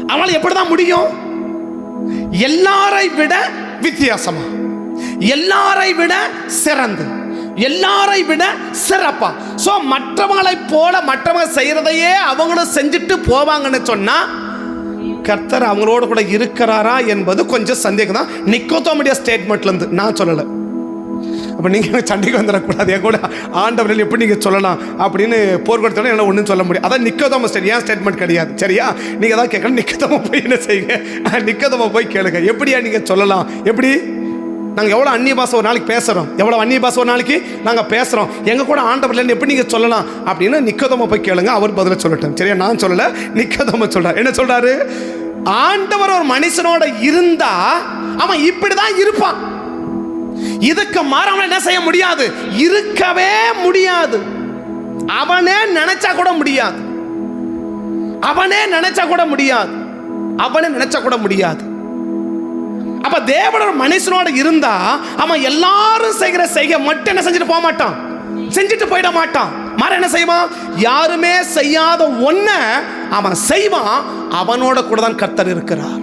S1: அவங்களால எப்படிதான் முடியும்? எல்லாரை விட வித்தியாசமா, எல்லாரை விட சிறந்து, எல்லாரை விட சிறப்பா. சோ மற்றவங்களை போல மற்றவங்க செய்யறதையே அவங்களும் செஞ்சுட்டு போவாங்கன்னு சொன்னா கர்த்தர் அவங்களோட கூட இருக்கிறாரா என்பது கொஞ்சம் சந்தேகம் தான். நிக்கதோமுடைய ஸ்டேட்மெண்ட்ல இருந்து நான் சொல்லல. அப்போ நீங்கள் சண்டைக்கு வந்துடக்கூடாது. என் கூட ஆண்டவர்கள் எப்படி நீங்கள் சொல்லலாம் அப்படின்னு போர்க்கொடுத்தோட என்னால் ஒன்றும் சொல்ல முடியும். அதான் நிக்கோதேமு ஏன் ஸ்டேட்மெண்ட் கிடையாது. சரியா? நீங்கள் தான் கேட்கணும். நிக்கோதேமு போய் என்ன செய்யுங்க, நிக்கோதேமு போய் கேளுங்க. எப்படியா நீங்கள் சொல்லலாம்? எப்படி? நாங்கள் எவ்வளோ அந்நிய பாஷை ஒரு நாளைக்கு பேசுகிறோம், எவ்வளோ அந்நிய பாஷை ஒரு நாளைக்கு நாங்கள் பேசுகிறோம், எங்கள் கூட ஆண்டவர்லேருந்து எப்படி நீங்கள் சொல்லலாம் அப்படின்னு நிக்கோதேமு போய் கேளுங்க. அவர் பதில சொல்லட்டும். சரியா? நான் சொல்லலை, நிக்கோதேமு சொல்கிறார். என்ன சொல்கிறாரு? ஆண்டவர் ஒரு மனுஷனோட இருந்தா அவன் இப்படி தான் இருப்பான். இதுக்கு மாறாம என்ன செய்ய முடியாது, இருக்கவே முடியாது. அவனே நினைச்சா கூட முடியாது. அவனே நினைச்சா கூட முடியாது. அவனே நினைச்சா கூட முடியாது. அப்ப தேவன் ஒரு மனுஷனோட இருந்தா அவன் எல்லாரும் செய்கிற செய்கை மட்டும் என்ன செஞ்சுட்டு போக மாட்டான், செஞ்சுட்டு போயிட மாட்டான். மாற என்ன செய்வான்? யாருமே செய்யாத ஒன்ன அவன் செய்வான். அவனோட கூட தான் கர்த்தர் இருக்கிறார்.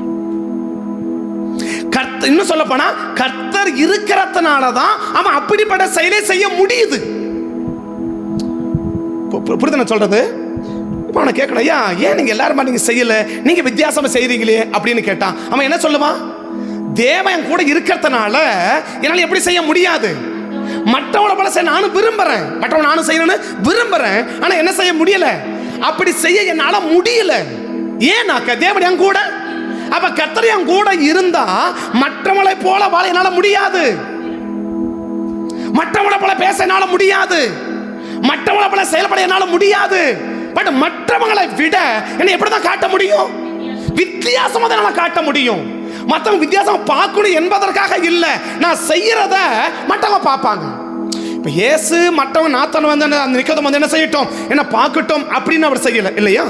S1: கர்த்தர், இன்னும் சொல்ல போனா கர்த்தர் இருக்கிறதுனாலதான் அவன் அப்படிப்பட்ட செயலை செய்ய முடியுது. புரியுது நான் சொல்றது? இப்போ அவனை கேட்கணும், ஐயா ஏன் நீங்க எல்லாரும் நீங்க செய்யல, நீங்க வித்தியாசமா செய்றீங்களே அப்படின்னு கேட்டான். அவன் என்ன சொல்லுவான்? தேவன் கூட இருக்கிறதுனால என்னால எப்படி செய்ய முடியாது. மற்றவங்கள போல செய்ய நானும் விரும்புறேன், மற்றவங்க நானும் செய்யணும்னு விரும்புறேன், ஆனா என்ன செய்ய முடியல, அப்படி செய்ய என்னால முடியல. ஏன்னாக்க தேவன் என் கூட. அப்ப கர்த்தர் என் கூட இருந்தா மற்றவங்களை போல வாழ என்னால முடியாது, மற்றவங்களை போல பேச என்னால முடியாது, மற்றவங்களை போல செயல்பட என்னால முடியாது. பட் மற்றவங்களை விட என்ன எப்படிதான் காட்ட முடியும்? வித்தியாசமா தான் நான் காட்ட முடியும். மற்றவங்க வித்தியாசம் பார்க்கணும் என்பதற்காக இல்ல, நான் செய்யறத மற்றவங்க பார்ப்பாங்க. இப்ப இயேசு மற்றவங்க நாத்தன் வந்து அந்த நிக்கோதேமு வந்து என்ன செய்யட்டும், என்ன பார்க்கட்டும் அப்படின்னு அவர் செய்யல இல்லையா?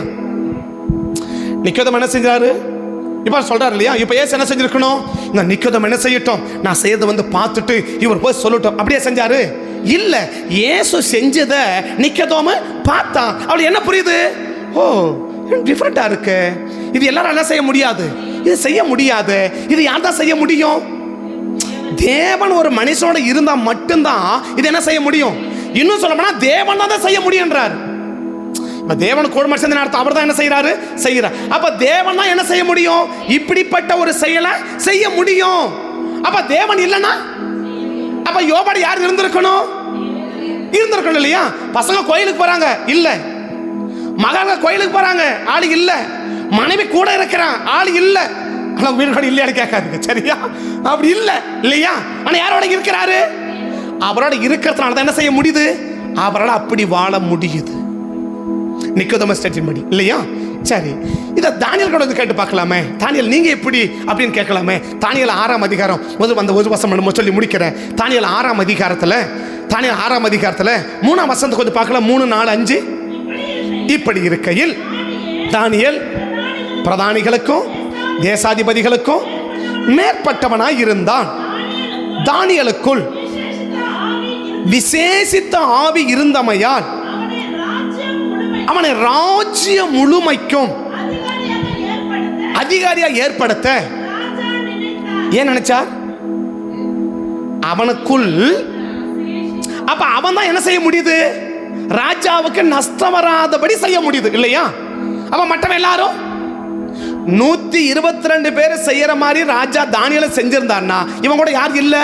S1: நிக்கோதேமு என்ன செஞ்சாரு? இப்ப சொல்றாரு இல்லையா? இப்ப இயேசு என்ன செஞ்சிருக்கணும்? இந்த நிக்கோதேமு என்ன செய்யட்டும், நான் செய்யறத வந்து பார்த்துட்டு இவர் போய் சொல்லட்டும் அப்படியே செஞ்சாரு இல்ல. இயேசு செஞ்சத நிக்கோதேமு பார்த்தா அவளுக்கு என்ன புரியுது? ஓ டிஃபரெண்டா இருக்கு, இது எல்லாரும் என்ன செய்ய முடியாது, இது செய்ய முடியாது, இது யார் தான் செய்ய முடியும்? தேவன் ஒரு மனுஷனோட இருந்தா மட்டும்தான் இது என்ன செய்ய முடியும். இன்னும் சொல்ல போனா தேவன் தான் செய்ய முடியும்ன்றார். இப்ப தேவன் கூட மனுஷன் அர்த்தம் அவர் தான் என்ன செய்யறாரு, செய்யறார். அப்ப தேவன் தான் என்ன செய்ய முடியும், இப்படிப்பட்ட ஒரு செயலை செய்ய முடியும். அப்ப தேவன் இல்லைன்னா அப்ப யோபோட யார் இருந்திருக்கணும்? இருந்திருக்கணும் இல்லையா? பசங்க கோயிலுக்கு போறாங்க இல்ல, மகங்க கோயிலுக்கு போறாங்க ஆளு இல்ல, மனைவி கூட இருக்கிறான் ஆளு இல்ல, ஆனா வீடுகள் இல்லையான்னு கேட்காதுங்க. சரியா? அப்படி இல்ல இல்லையா? ஆனா யாரோட இருக்கிறாரு? அவரோட இருக்கிறதுனால தான் என்ன செய்ய முடியுது, அவரோட அப்படி வாழ முடியுது. நிக்கோதேமு ஸ்டேட்மென்ட் படி இல்லையா? சரி, இதை தானியேல் கூட கேட்டு பார்க்கலாமே. தானியேல் நீங்க எப்படி அப்படின்னு கேட்கலாமே. தானியேல் 6ஆம் அதிகாரம் முதல் வந்த ஒரு வசனம் சொல்லி முடிக்கிறேன். தானியேல் 6ஆம் அதிகாரத்துல 3ஆம் வசனத்தை கொஞ்சம் பார்க்கலாம். 3, 4, 5. இப்படி இருக்கையில் தானியேல் பிரதானிகளுக்கும் தேசாதிபதிகளுக்கும் மேற்பட்டவனாய் இருந்தான். தானியேலுக்குள் விசேஷித்த ஆவி இருந்தமையால் அவனை ராஜ்ய முழுமைக்கும் அதிகாரியா ஏற்படுத்த ஏன் நினைச்சார்? அவனுக்குள் அப்ப அவன் தான் என்ன செய்ய முடியுது, ராஜாவுக்கு நஷ்டம் வராதபடி செய்ய முடியுது இல்லையா? அப்ப மற்றவன் எல்லாரும் 122 பேர் செய்யற மாதிரி ராஜா தானியேலை செஞ்சிருந்தார்னா இவன் கூட யார் இல்ல,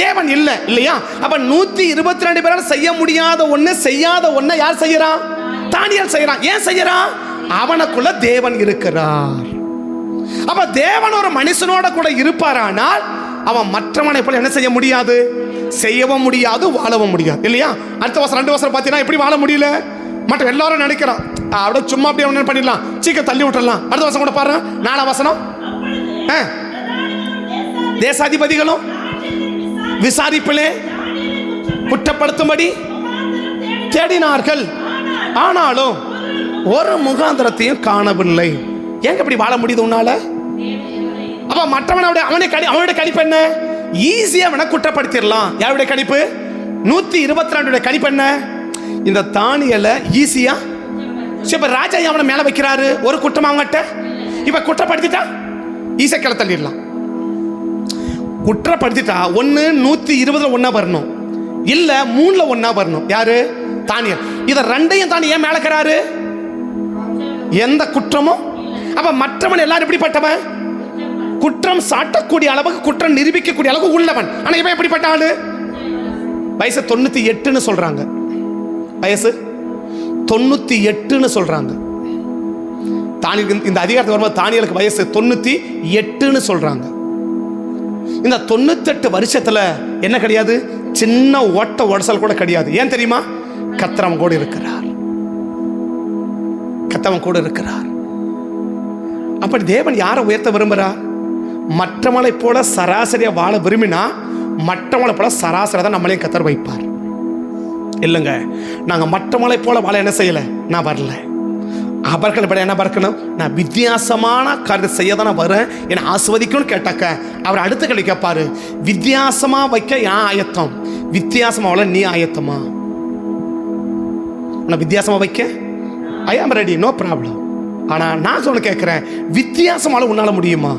S1: தேவன் இல்ல இல்லையா? அப்ப 122 பேரால் செய்ய முடியாத ஒண்ணு, செய்யாத ஒண்ண யார் செய்யறான்? தானியேல் செய்யறான். ஏன் செய்யறான்? அவனுக்குள்ள தேவன் இருக்கிறார். அப்ப தேவன் ஒரு மனுஷனோட கூட இருப்பாரானால் அவன் மற்றவனை போல என்ன செய்ய முடியாது, செய்யவும் முடியாது, வாழவும் முடியாது இல்லையா? அடுத்த வசனம் 2 வசனம் பார்த்தீங்கன்னா எப்படி வாழ முடியல, மற்ற எல்லாரும் நினைக்கிறான் அப்படியே சும்மா அப்படியே பண்ணிடலாம், சீக்கிரம் தள்ளி விட்டுறலாம். அடுத்த வசனம் கூட பாருங்க, 4ஆம் வசனம். தேசாதிபதிகளும் விசாரிப்பிலே குற்றப்படுத்தும்படி தேடினார்கள், ஆனாலும் ஒரு முகாந்திரத்தையும் காணவில்லை. எங்க இப்படி வாழ முடியுது உன்னால? அப்ப மற்றவனோட அவனுடைய கணிப்பு என்ன? ஈஸியா அவனை குற்றப்படுத்திடலாம். யாருடைய கணிப்பு? 122 கணிப்பு என்ன? இந்த தானியேலை ஈஸியா இப்ப ராஜா அவனை மேல வைக்கிறாரு, ஒரு குற்றம் அவங்ககிட்ட இப்ப குற்றப்படுத்திட்டா ஈஸியா கிள தள்ளிடலாம். குற்றப்படுத்திட்டா ஒன்னு 120 ஒன்னா வரணும், இல்ல 3ல ஒன்னா வரணும். யாரு? தானியேல். இத ரெண்டையும் தானே ஏன் மேலக்கிறாரு? எந்த குற்றமும். அப்ப மற்றவன் எல்லாரும் எப்படிப்பட்டவன்? குற்றம் சாட்டக்கூடிய அளவுக்கு, குற்றம் நிரூபிக்கக்கூடிய அளவுக்கு உள்ளவன். ஆனா இவன் எப்படிப்பட்ட ஆளு? வயசு 98ன்னு சொல்றாங்க. வயசு 98ன்னு சொல்றாங்க. இந்த அதிகாரத்தை வரும்போது தானியலுக்கு வயசு 98ன்னு சொல்றாங்க. இந்த 98 வருஷத்துல என்ன கிடையாது, சின்ன ஓட்ட உடசல் கூட கிடையாது. ஏன் தெரியுமா? கர்த்தர் கூட இருக்கிறார். கர்த்தர் கூட இருக்கிறார். அப்படி தேவன் யாரை உயர்த்த விரும்புகிறார்? மற்றவங்களை போல சராசரியா வாழ விரும்பினா மற்றவங்களை போல சராசரியா தான் நம்மளையும் கர்த்தர் வைப்பார். இல்லைங்க, நாங்கள் மற்றவங்களை போல வாழ என்ன செய்யலை, நான் வரல. அவர்களை விட என்ன பார்க்கணும், நான் வித்தியாசமான காரியத்தை செய்ய தான் நான் வரேன், என்னை ஆஸ்வதிக்கணும்னு கேட்டாக்க அவர் அடுத்த கேள்வி கேட்பாரு, வித்தியாசமா வைக்க ஏன் ஆயத்தம், வித்தியாசமா வாழ நீ ஆயத்தமா? நான் வித்தியாசமா வைக்க ஐ ஆம் ரெடி, நோ ப்ராப்ளம். ஆனா நான் சொல்ல கேட்கிறேன், வித்தியாசமால உன்னால முடியுமா?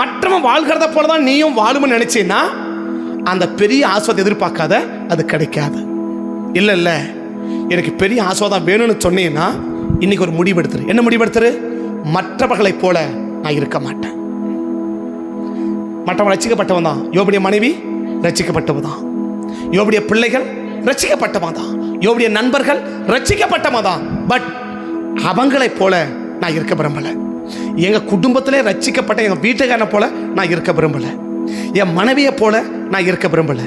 S1: மற்றவன் வாழ்கிறத போலதான் நீயும் வாழும்னு நினைச்சேன்னா அந்த பெரிய ஆஸ்வாதம் எதிர்பார்க்காத, அது கிடைக்காது. இல்ல இல்ல எனக்கு பெரிய ஆஸ்வாதம் வேணும்னு சொன்னீங்கன்னா இன்னைக்கு ஒரு முடிவெடுத்துரு. என்ன முடிவெடுத்துரு? மற்றவர்களை போல நான் இருக்க மாட்டேன். மற்றவன் ரட்சிக்கப்பட்டவன் தான். யோபுடைய மனைவி ரட்சிக்கப்பட்டவன் தான். யோபுடைய பிள்ளைகள் ரட்சிக்கப்பட்டவன் தான். யோபுடைய நண்பர்கள் ரட்சிக்கப்பட்டவன் தான். பட் அவங்களை போல நான் இருக்க விரும்பல. எங்க குடும்பத்திலே ரட்சிக்கப்பட்ட எங்க வீட்டுக்காரனை போல நான் இருக்க விரும்பல. என் மனைவியை போல நான் இருக்க விரும்பல.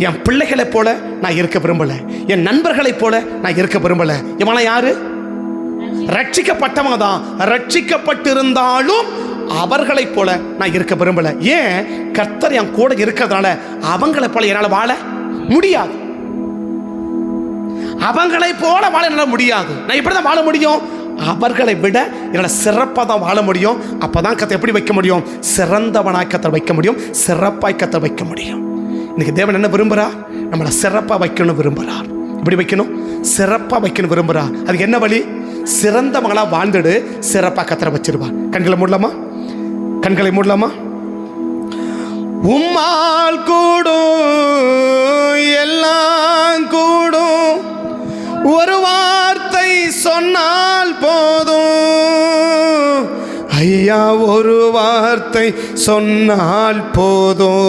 S1: என் பிள்ளைகளை போல நான் இருக்க விரும்பல. என் நண்பர்களை போல நான் இருக்க விரும்பல. இவனா யாரு? ரட்சிக்கப்பட்டவங்க தான். ரட்சிக்கப்பட்டிருந்தாலும் அவர்களை போல நான் இருக்க விரும்பல. ஏன்? கர்த்தர் என் கூட இருக்கிறதுனால அவங்களை போல என்னால் வாழ முடியாது. அவங்களை போல வாழ என்னால் முடியாது. நான் இப்படிதான் வாழ முடியும், அவர்களை விட என்னால் சிறப்பாக தான் வாழ முடியும். அப்பதான் கர்த்தர் எப்படி வைக்க முடியும்? சிறந்தவனாய் கர்த்தர் வைக்க முடியும், சிறப்பாய் கர்த்தர் வைக்க முடியும். இன்னைக்கு தேவன் என்ன விரும்புகிறார்? நம்மளை சிறப்பாக வைக்கணும் விரும்புகிறார். எப்படி வைக்கணும்? சிறப்பாக வைக்கணும் விரும்புகிறார். அதுக்கு என்ன வழி? சிறந்தவங்களா வாழ்ந்துடு, சிறப்பாக கர்த்தர் வச்சிருவார். கண்களை மூடலாமா? கண்களை மூடலாமா? உம்மால் கூடும் எல்லாம் கூடும், ஒரு வார்த்தை சொன்னால் போதும் ஐயா, ஒரு வார்த்தை சொன்னால் போதும்.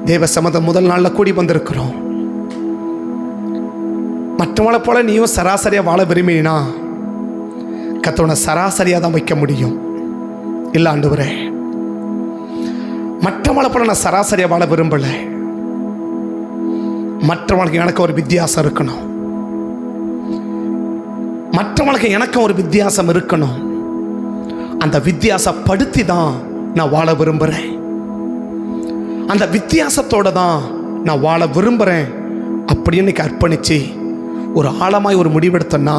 S1: தேவ சமதம் முதல் நாளில் கூடி வந்திருக்கிறோம். மற்றவங்களை போல நீயும் சராசரியா வாழ விரும்பினா கர்த்தரை சராசரியா தான் வைக்க முடியும். இல்ல ஆண்டவரே, மற்றவங்களை போல நான் சராசரியா வாழ விரும்பல. மற்றவங்களுக்கு எனக்கு ஒரு வித்தியாசம் இருக்கணும். மற்றவங்களுக்கு எனக்கு ஒரு வித்தியாசம் இருக்கணும். அந்த வித்தியாசப்படுத்தி தான் நான் வாழ விரும்புகிறேன். அந்த வித்தியாசத்தோட தான் நான் வாழ விரும்புகிறேன் அப்படின்னு அர்ப்பணிச்சு ஒரு ஆழமாய் ஒரு முடிவெடுத்தன்னா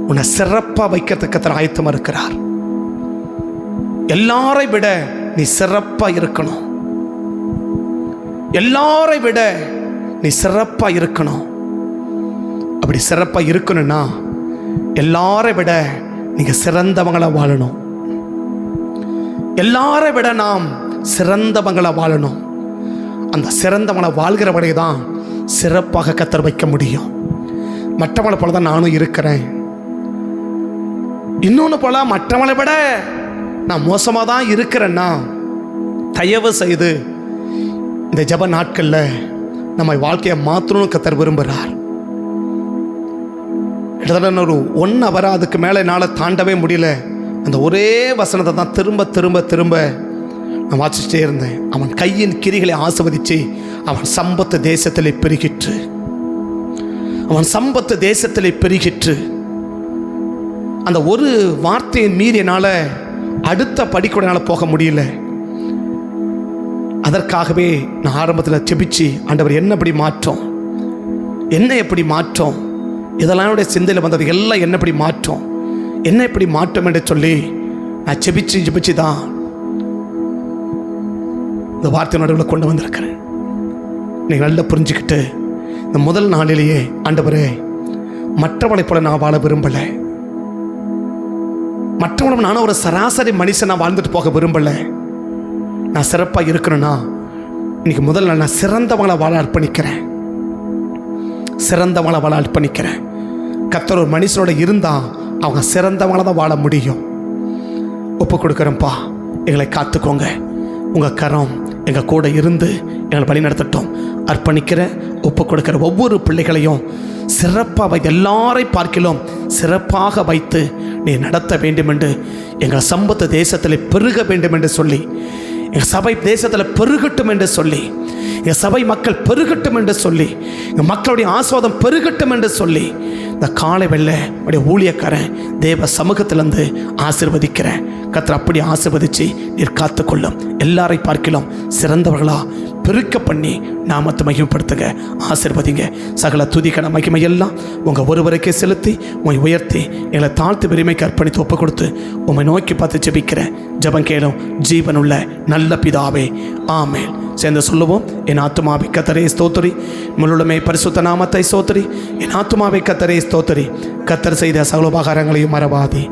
S1: உன்னை சிறப்பாக வைக்கிறதுக்கு ஆயத்தமாக இருக்கிறார். எல்லாரை விட நீ சிறப்பாக இருக்கணும். எல்லாரை விட நீ சிறப்பாக இருக்கணும். அப்படி சிறப்பாக இருக்கணும்னா எல்லாரை விட நீங்க சிறந்தவங்களை வாழணும். எல்லாரை விட நாம் சிறந்தவங்களை வாழணும். அந்த சிறந்தவங்களை வாழ்கிறவரை தான் சிறப்பாக கர்த்தர் வைக்க முடியும். மற்றவங்களை போல தான் நானும் இருக்கிறேன். இன்னொன்று போல மற்றவங்களை விட நான் மோசமாக தான் இருக்கிறேன்னா தயவு செய்து இந்த ஜெப நாட்களில் நம்ம வாழ்க்கையை மாற்றணும்னு கர்த்தர் விரும்புகிறார். கிட்டத்தட்ட ஒரு 1 hour அதுக்கு மேலே என்னால் தாண்டவே முடியல. அந்த ஒரே வசனத்தை தான் திரும்ப திரும்ப திரும்ப நான் வாசிச்சிட்டே இருந்தேன். அவன் கையின் கிரிகளை ஆசீர்வதிச்சு அவன் சம்பத்து தேசத்திலே பெருகிற்று. அவன் சம்பத்து தேசத்திலே பெருகிற்று. அந்த ஒரு வார்த்தையை மீறி என்னால் அடுத்த படிக்கூட என்னால் போக முடியல. அதற்காகவே நான் ஆரம்பத்தில் செபிச்சு, ஆண்டவர் என்ன எப்படி மாற்றம், என்ன எப்படி மாற்றம், இதெல்லாம் என்னுடைய சிந்தையில் வந்தது எல்லாம் என்ன எப்படி மாற்றம், என்ன எப்படி மாற்றம் என்று சொல்லி நான் செபிச்சு தான் இந்த வார்த்தை நடுவில் கொண்டு வந்திருக்கிறேன். நீங்கள் நல்லா புரிஞ்சுக்கிட்டு இந்த முதல் நாளிலேயே ஆண்டவரே மற்றவனை போல நான் வாழ விரும்பலை. மற்றவனை நானும் ஒரு சராசரி மனுஷன் நான் வாழ்ந்துட்டு போக விரும்பலை. நான் சிறப்பாக இருக்கணும்னா இன்னைக்கு முதல்ல நான் சிறந்தவங்களை வாழ அர்ப்பணிக்கிறேன். சிறந்தவங்களை வாழ அர்ப்பணிக்கிறேன். கர்த்தர் ஒரு மனுஷனோட இருந்தால் அவங்க சிறந்தவங்களை தான் வாழ முடியும். ஒப்பு கொடுக்குறேன்ப்பா, எங்களை காத்துக்கோங்க. உங்கள் கரம் எங்கள் கூட இருந்து எங்களை வழி நடத்தட்டும். அர்ப்பணிக்கிற ஒப்பு கொடுக்கிற ஒவ்வொரு பிள்ளைகளையும் சிறப்பாக எல்லாரை பார்க்கிலும் சிறப்பாக வைத்து நீ நடத்த வேண்டும் என்று, எங்கள் சம்பத்து தேசத்தில் பெருக வேண்டும் என்று சொல்லி, எங்கள் சபை தேசத்தில் பெருகட்டும் என்று சொல்லி, எங்கள் சபை மக்கள் பெருகட்டும் என்று சொல்லி, எங்கள் மக்களுடைய ஆசீர்வாதம் பெருகட்டும் என்று சொல்லி, இந்த காலை வெள்ளை உடைய ஊழியக்காரன் தேவ சமூகத்திலிருந்து ஆசீர்வதிக்கிறேன். கர்த்தர் அப்படி ஆசீர்வதித்து நீர் காத்துக்கொள்ளும். எல்லாரை பார்க்கலாம் சிறந்தவர்களா பெருக்க பண்ணி நாமத்தை மகிமைப்படுத்துங்க, ஆசீர்வதிங்க. சகல துதிக்கான மகிமையெல்லாம் உங்கள் ஒருவருக்கே செலுத்தி உங்களை உயர்த்தி எங்களை தாழ்த்து பெருமைக்கு அர்ப்பணித்து ஒப்பு கொடுத்து உண்மை நோக்கி பார்த்து ஜெபிக்கிறேன். ஜெபம் கேளும் ஜீவனுள்ள நல்ல பிதாவே, ஆமென். சேர்ந்து சொல்லுவோம். என் ஆத்துமாவை கர்த்தரே ஸ்தோத்திரி, முழுமே பரிசுத்த நாமத்தை ஸ்தோத்திரி. என் ஆத்துமாவை கர்த்தரே ஸ்தோத்திரி, கர்த்தர் செய்த சகல உபகாரங்களையும் மறவாதே.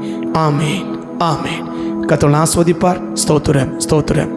S1: ஆமென், ஆமென். கர்த்தர் ஆசீர்வதிப்பார். ஸ்தோத்திரம், ஸ்தோத்திரம்.